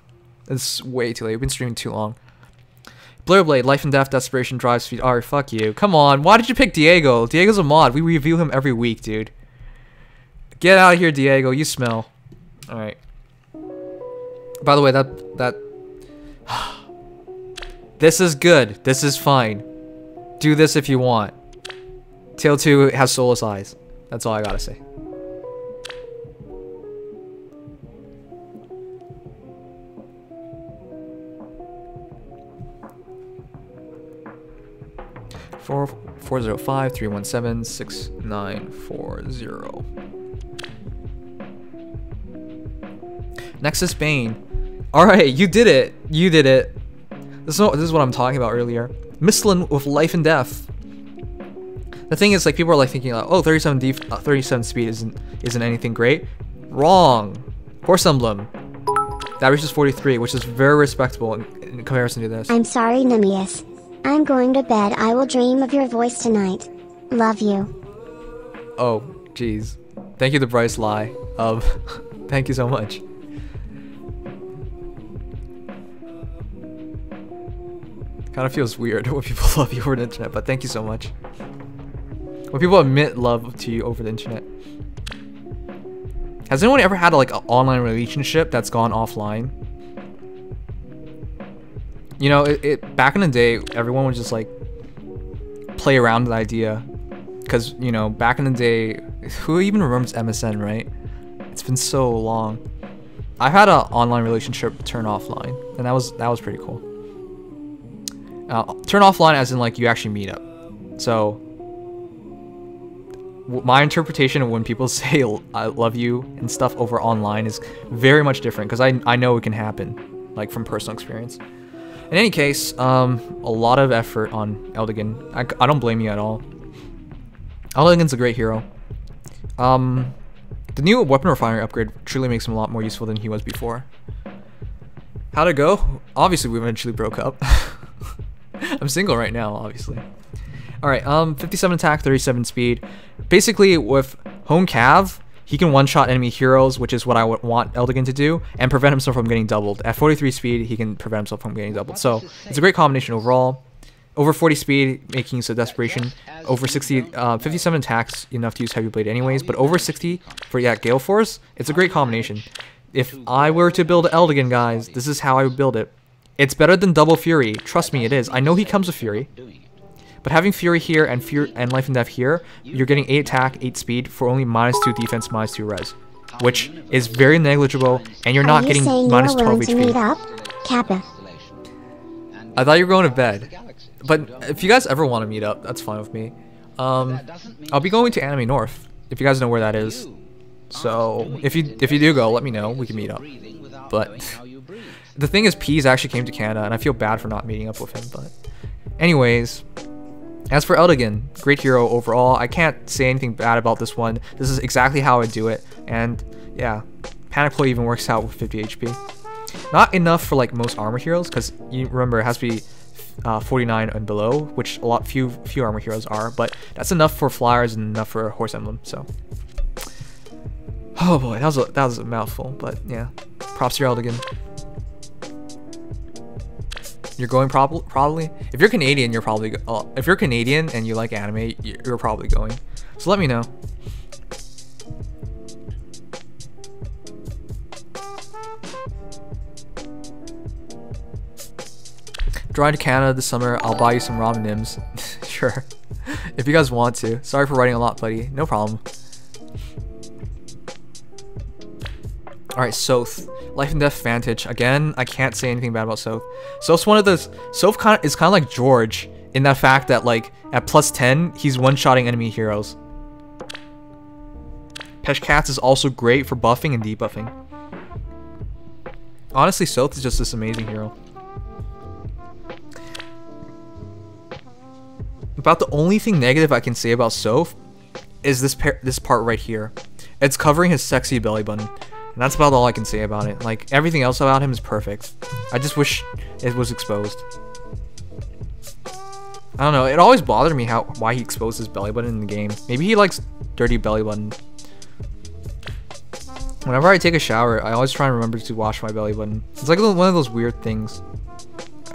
it's way too late. We've been streaming too long. Blurblade, Life and Death, Desperation, Drive, Speed. Alright, fuck you. Come on, why did you pick Diego? Diego's a mod. We review him every week, dude. Get out of here, Diego. You smell. Alright. By the way, that this is good. This is fine. Do this if you want. Tail 2 has soulless eyes. That's all I gotta say. Four 405-317-6940. Nexus Bane. Alright, you did it. You did it. This is what I'm talking about earlier. Mistlin with Life and Death. The thing is, like, people are like thinking, like, oh, 37 speed isn't anything great. Wrong. Horse Emblem. That reaches 43, which is very respectable in comparison to this. I'm sorry, Nimious. I'm going to bed. I will dream of your voice tonight. Love you. Oh, jeez. Thank you, the Bryce Lie. Thank you so much. Kind of feels weird when people love you over the internet, but thank you so much. When people admit love to you over the internet. Has anyone ever had like an online relationship that's gone offline? You know, back in the day, everyone would just like play around with the idea. Because, you know, back in the day, who even remembers MSN, right? It's been so long. I've had an online relationship turn offline, and that was pretty cool. Turn offline as in like you actually meet up. So my interpretation of when people say I love you and stuff over online is very much different, because I know it can happen, like from personal experience. In any case, a lot of effort on Eldigan. I don't blame you at all. Eldigan's a great hero. The new weapon refinery upgrade truly makes him a lot more useful than he was before. How'd it go? Obviously, we eventually broke up. I'm single right now, obviously. Alright, 57 attack, 37 speed. Basically, with Home Cav, he can one-shot enemy heroes, which is what I would want Eldigan to do, and prevent himself from getting doubled. At 43 speed, he can prevent himself from getting doubled. So, it's a great combination overall. Over 40 speed, making use of Desperation. over 60, 57 attacks enough to use Heavy Blade anyways, but over 60 for, yeah, Gale Force, it's a great combination. If I were to build Eldigan, guys, this is how I would build it. It's better than double Fury. Trust me, it is. I know he comes with Fury. But having Fury here and Life and Death here, you're getting 8 attack, 8 speed for only -2 defense, -2 res. Which is very negligible, and you're not getting -12 HP. Kappa. I thought you were going to bed. But if you guys ever want to meet up, that's fine with me. I'll be going to Anime North, if you guys know where that is. So if you do go, let me know. We can meet up. But the thing is, Peas actually came to Canada, and I feel bad for not meeting up with him. But anyways, as for Eldigan, great hero overall. I can't say anything bad about this one. This is exactly how I do it. And yeah, Panic Ploy even works out with 50 HP. Not enough for like most armor heroes, because you remember it has to be 49 and below, which few armor heroes are, but that's enough for flyers and enough for a horse emblem. So, oh boy, that was a mouthful, but yeah, props to your Eldigan. You're going probably. If you're Canadian, you're probably if you're Canadian and you like anime, you're probably going. So let me know. Drive to Canada this summer, I'll buy you some ramen nims. Sure. If you guys want to. Sorry for writing a lot, buddy. No problem. Alright, Soth. Life and Death Vantage. Again, I can't say anything bad about Soth. Soth's one of those... Soth is kind of like George in that fact that, like, at +10, he's one-shotting enemy heroes. Peshcats is also great for buffing and debuffing. Honestly, Soth is just this amazing hero. About the only thing negative I can say about Soth is this part right here. It's covering his sexy belly button. And that's about all I can say about it. Like, everything else about him is perfect. I just wish it was exposed. I don't know, it always bothered me why he exposed his belly button in the game. Maybe he likes dirty belly button. Whenever I take a shower, I always try and remember to wash my belly button. It's like one of those weird things.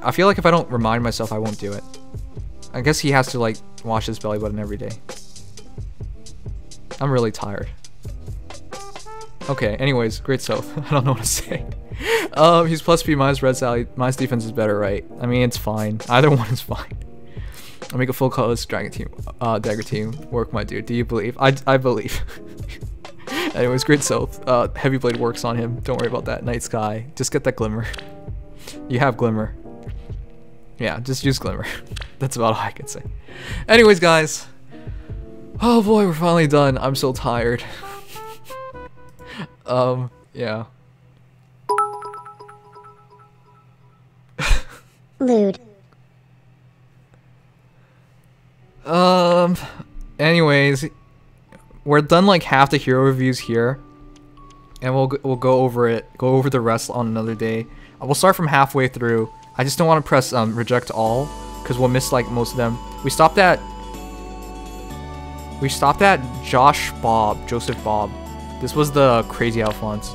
I feel like if I don't remind myself, I won't do it. I guess he has to, like, wash his belly button every day. I'm really tired. Okay, anyways, great Soth. I don't know what to say. He's +P minus red sally. Minus defense is better, right? I mean, it's fine. Either one is fine. I'll make a full colorless dragon team, dagger team. Work, my dude. Do you believe? I believe. Anyways, great Soth. Heavy Blade works on him. Don't worry about that. Night Sky. Just get that Glimmer. You have Glimmer. Yeah, just use Glimmer. That's about all I can say. Anyways, guys. Oh boy, we're finally done. I'm so tired. Yeah. Lewd. Anyways, we're done like half the hero reviews here, and we'll go over it. Go over the rest on another day. We'll start from halfway through. I just don't want to press reject all, because we'll miss like most of them. We stopped at Joseph Bob. This was the crazy Alphonse.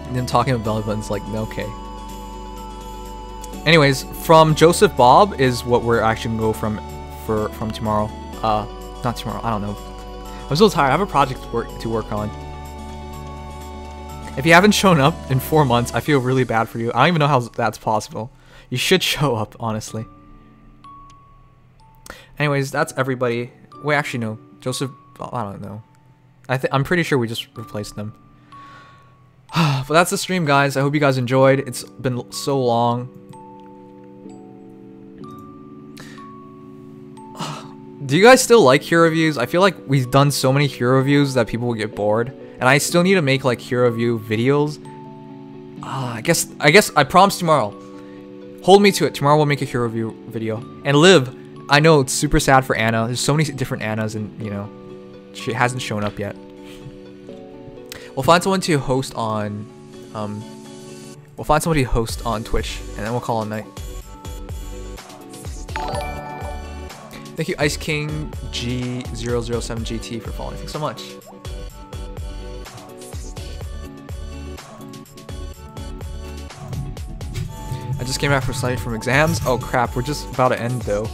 And then talking about belly buttons, like, okay. Anyways, from Joseph Bob is what we're actually gonna go from tomorrow. Not tomorrow. I don't know. I'm so tired. I have a project to work on. If you haven't shown up in 4 months, I feel really bad for you. I don't even know how that's possible. You should show up, honestly. Anyways, that's everybody. Wait, actually, no. Joseph, I don't know. I'm pretty sure we just replaced them. But that's the stream, guys. I hope you guys enjoyed. It's been so long. Do you guys still like hero reviews? I feel like we've done so many hero reviews that people will get bored. And I still need to make like hero review videos. I guess I promise tomorrow. Hold me to it. Tomorrow we'll make a hero review video. And Liv, I know it's super sad for Anna. There's so many different Annas, and you know, she hasn't shown up yet. We'll find someone to host on Twitch, and then we'll call it a night. Thank you, Ice King G007GT, for following. Thanks so much. I just came back from studying from exams. Oh crap, we're just about to end though.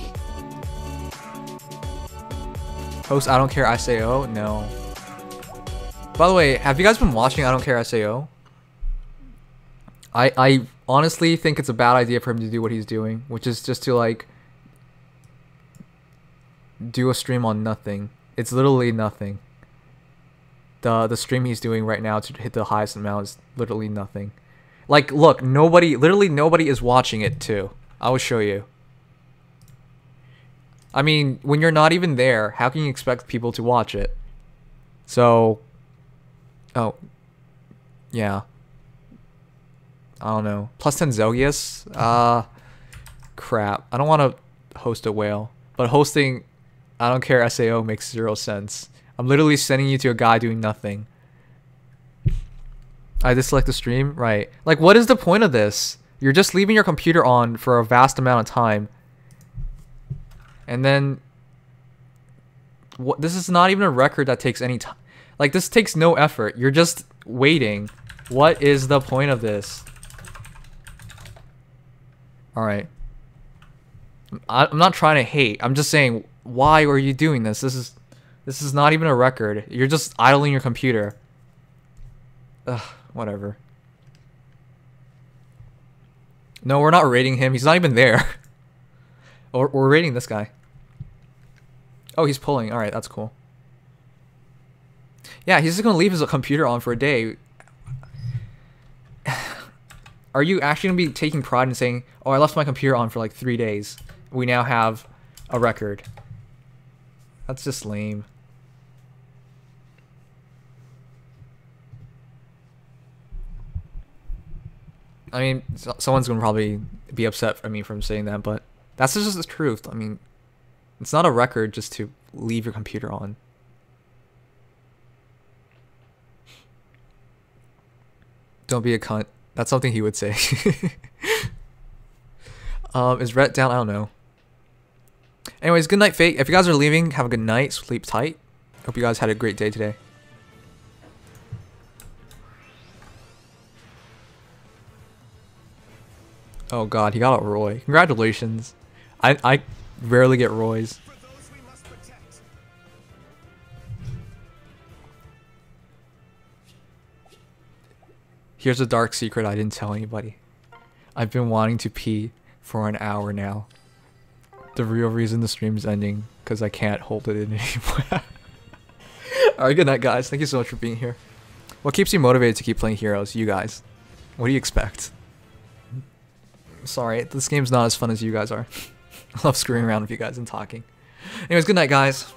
Host I Don't Care SAO? No. By the way, have you guys been watching I Don't Care SAO? I honestly think it's a bad idea for him to do what he's doing, which is just to like do a stream on nothing. It's literally nothing. The stream he's doing right now to hit the highest amount is literally nothing. Like, look, literally nobody is watching it too. I will show you. I mean, when you're not even there, how can you expect people to watch it? So, oh, yeah. I don't know. Plus 10 Zelgius? Crap. I don't want to host a whale, but hosting I Don't Care SAO makes 0 sense. I'm literally sending you to a guy doing nothing. I dislike the stream? Right. Like, what is the point of this? You're just leaving your computer on for a vast amount of time. And then... what? This is not even a record that takes any time. Like, this takes no effort. You're just waiting. What is the point of this? Alright. I'm not trying to hate. I'm just saying, why are you doing this? This is not even a record. You're just idling your computer. Ugh, whatever. No, we're not rating him. He's not even there. We're rating this guy. Oh, he's pulling. Alright, that's cool. Yeah, he's just gonna leave his computer on for a day. Are you actually gonna be taking pride in saying, oh, I left my computer on for like 3 days. We now have a record. That's just lame. I mean, someone's gonna probably be upset at me from saying that, but that's just the truth. I mean, it's not a record just to leave your computer on. Don't be a cunt. That's something he would say. Is Rhett down? I don't know. Anyways, good night, Fate. If you guys are leaving, have a good night. Sleep tight. Hope you guys had a great day today. Oh god, he got a Roy. Congratulations. I rarely get Roys. Here's a dark secret I didn't tell anybody. I've been wanting to pee for an hour now. The real reason the stream's ending, because I can't hold it in anymore. Alright, good night guys. Thank you so much for being here. What keeps you motivated to keep playing Heroes? You guys. What do you expect? Sorry, this game's not as fun as you guys are. I love screwing around with you guys and talking. Anyways, good night guys.